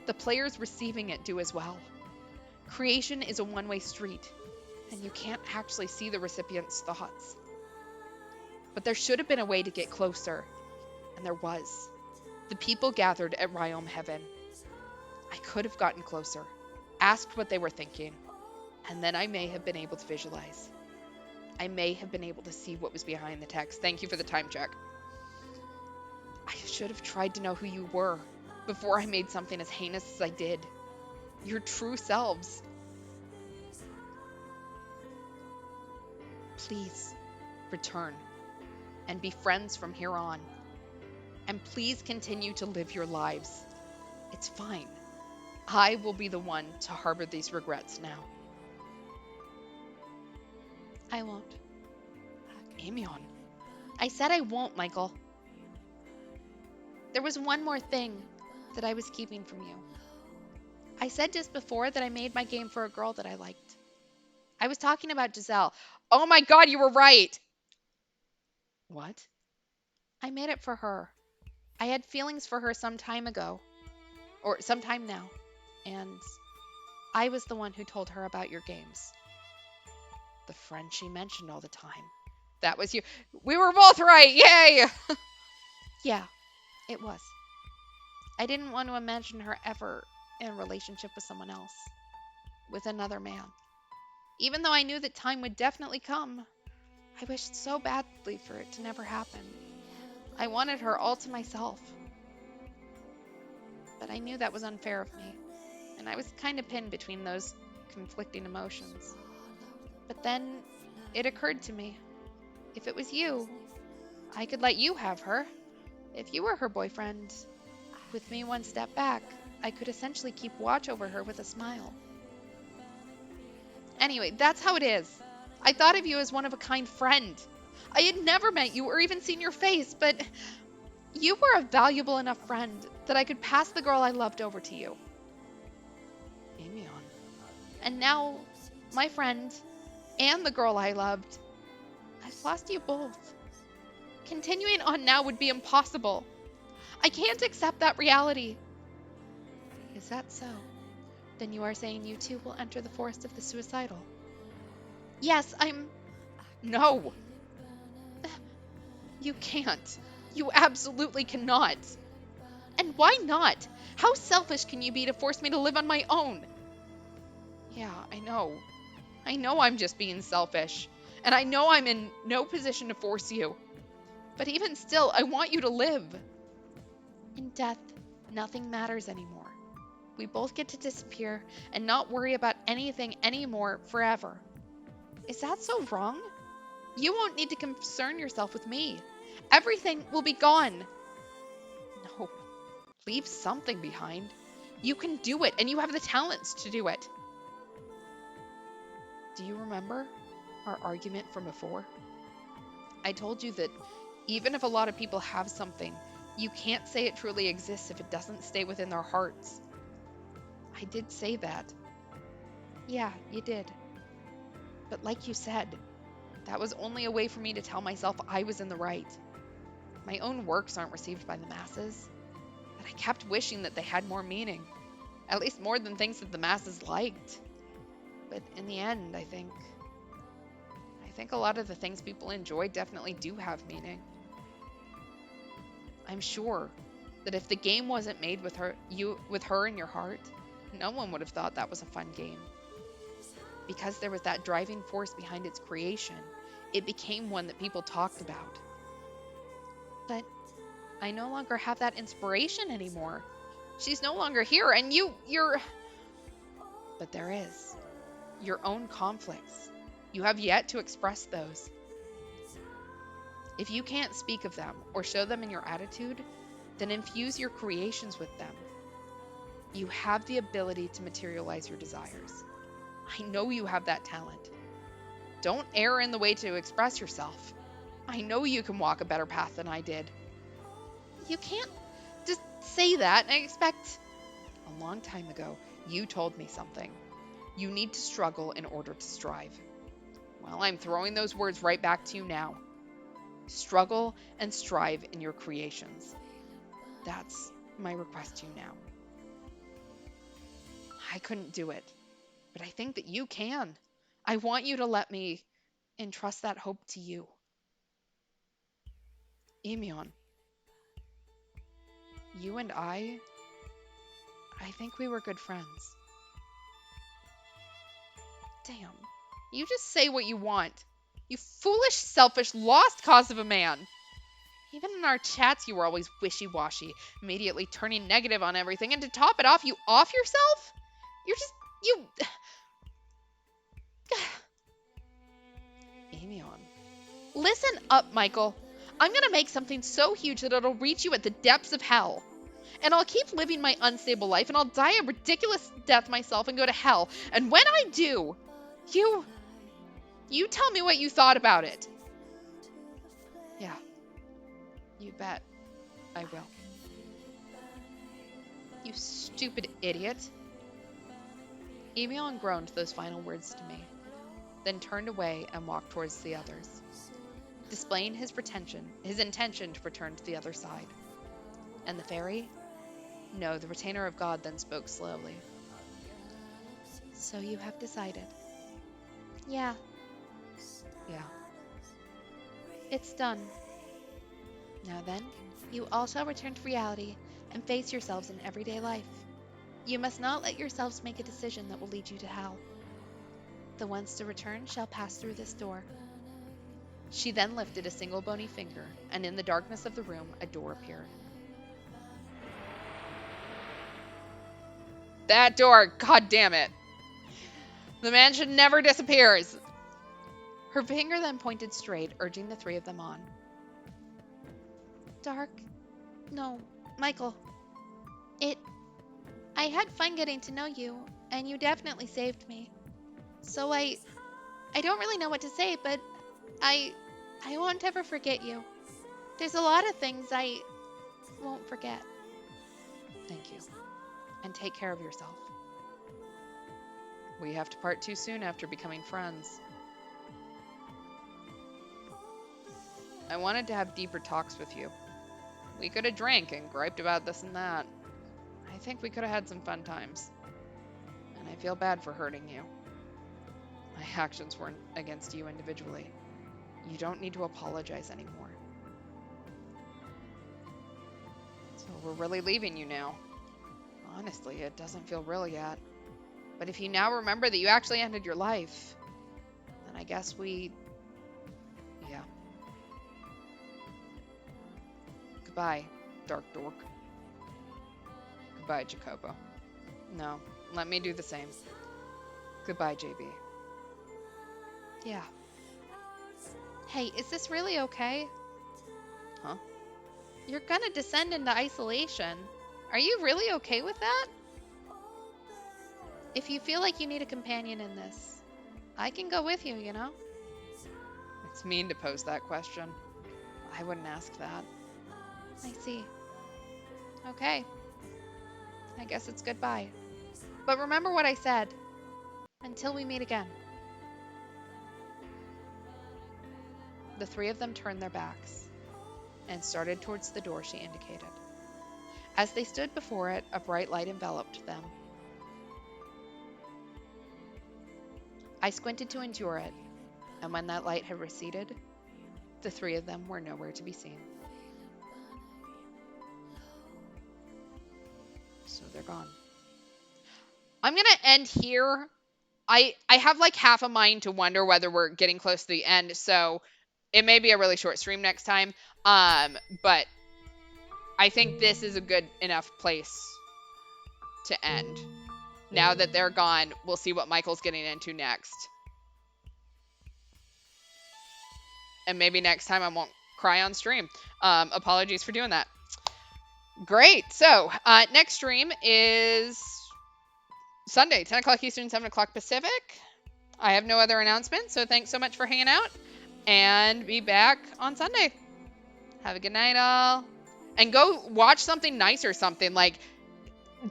The players receiving it do as well. Creation is a one-way street, and you can't actually see the recipient's thoughts. But there should have been a way to get closer, and there was. The people gathered at Ryome Heaven. I could have gotten closer, asked what they were thinking, and then I may have been able to visualize. I may have been able to see what was behind the text. Thank you for the time check. I should have tried to know who you were before I made something as heinous as I did. Your true selves. Please, return and be friends from here on. And please continue to live your lives. It's fine. I will be the one to harbor these regrets now. I won't. Amion. I said I won't, Michael. There was one more thing that I was keeping from you. I said just before that I made my game for a girl that I liked. I was talking about Giselle. Oh my god, you were right! What? I made it for her. I had feelings for her some time ago. Or some time now. And I was the one who told her about your games. The friend she mentioned all the time. That was you. We were both right! Yay! Yeah, it was. I didn't want to imagine her ever in a relationship with someone else. With another man. Even though I knew that time would definitely come, I wished so badly for it to never happen. I wanted her all to myself. But I knew that was unfair of me, and I was kind of pinned between those conflicting emotions. But then it occurred to me, if it was you, I could let you have her. If you were her boyfriend, with me one step back, I could essentially keep watch over her with a smile. Anyway, that's how it is. I thought of you as one of a kind friend. I had never met you or even seen your face, but you were a valuable enough friend that I could pass the girl I loved over to you. Amion. And now, my friend and the girl I loved, I've lost you both. Continuing on now would be impossible. I can't accept that reality. Is that so? Then you are saying you too will enter the forest of the suicidal? Yes, No! You can't. You absolutely cannot. And why not? How selfish can you be to force me to live on my own? Yeah, I know. I know I'm just being selfish. And I know I'm in no position to force you. But even still, I want you to live. In death, nothing matters anymore. We both get to disappear and not worry about anything anymore forever. Is that so wrong? You won't need to concern yourself with me. Everything will be gone. No. Leave something behind. You can do it, and you have the talents to do it. Do you remember our argument from before? I told you that even if a lot of people have something, you can't say it truly exists if it doesn't stay within their hearts. I did say that. Yeah, you did. But like you said, that was only a way for me to tell myself I was in the right. My own works aren't received by the masses, but I kept wishing that they had more meaning, at least more than things that the masses liked. But in the end, I think think a lot of the things people enjoy definitely do have meaning. I'm sure that if the game wasn't made with her in your heart, no one would have thought that was a fun game. Because there was that driving force behind its creation, it became one that people talked about. But I no longer have that inspiration anymore. She's no longer here, and you're. But there is. Your own conflicts. You have yet to express those. If you can't speak of them or show them in your attitude, then infuse your creations with them. You have the ability to materialize your desires. I know you have that talent. Don't err in the way to express yourself. I know you can walk a better path than I did. You can't just say that and expect. A long time ago, you told me something. You need to struggle in order to strive. Well, I'm throwing those words right back to you now. Struggle and strive in your creations. That's my request to you now. I couldn't do it, but I think that you can. I want you to let me entrust that hope to you. Emion, you and I think we were good friends. Damn, you just say what you want. You foolish, selfish, lost cause of a man. Even in our chats, you were always wishy-washy, immediately turning negative on everything, and to top it off, you off yourself? You... Amion. Listen up, Michael. I'm gonna make something so huge that it'll reach you at the depths of hell. And I'll keep living my unstable life, and I'll die a ridiculous death myself and go to hell. And when I do, you tell me what you thought about it. Yeah, you bet I will. You stupid idiot. Emion groaned those final words to me, then turned away and walked towards the others, displaying his intention to return to the other side. And the fairy? No, the retainer of God then spoke slowly. So you have decided? Yeah. Yeah. It's done. Now then, you all shall return to reality and face yourselves in everyday life. You must not let yourselves make a decision that will lead you to hell. The ones to return shall pass through this door. She then lifted a single bony finger, and in the darkness of the room, a door appeared. That door! God damn it! The mansion never disappears! Her finger then pointed straight, urging the three of them on. Dark? No, Michael. I had fun getting to know you, and you definitely saved me. So I don't really know what to say, but I won't ever forget you. There's a lot of things I won't forget. Thank you. And take care of yourself. We have to part too soon after becoming friends. I wanted to have deeper talks with you. We could have drank and griped about this and that. I think we could have had some fun times. And I feel bad for hurting you. My actions weren't against you individually. You don't need to apologize anymore. So we're really leaving you now. Honestly, it doesn't feel real yet. But if you now remember that you actually ended your life, then I guess yeah. Goodbye, Dark Dork. Goodbye, Jacopo. No, let me do the same. Goodbye, JB. Yeah. Hey, is this really okay? Huh? You're gonna descend into isolation. Are you really okay with that? If you feel like you need a companion in this, I can go with you, you know? It's mean to pose that question. I wouldn't ask that. I see. Okay. I guess it's goodbye. But remember what I said. Until we meet again. The three of them turned their backs and started towards the door she indicated. As they stood before it, a bright light enveloped them. I squinted to endure it, And when that light had receded, the three of them were nowhere to be seen. So they're gone. I'm going to end here. I have like half a mind to wonder whether we're getting close to the end, so it may be a really short stream next time. But I think this is a good enough place to end. Now that they're gone, we'll see what Michael's getting into next. And maybe next time I won't cry on stream. Apologies for doing that. Great. So next stream is Sunday, 10 o'clock Eastern, 7 o'clock Pacific. I have no other announcements, so thanks so much for hanging out. And be back on Sunday. Have a good night, all. And go watch something nice or something. Like,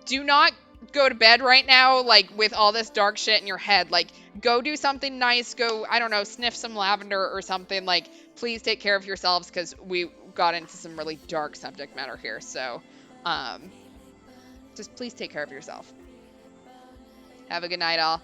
do not go to bed right now, like, with all this dark shit in your head. Like, go do something nice. Go, I don't know, sniff some lavender or something. Like, please take care of yourselves, because we got into some really dark subject matter here. So, just please take care of yourself. Have a good night, all.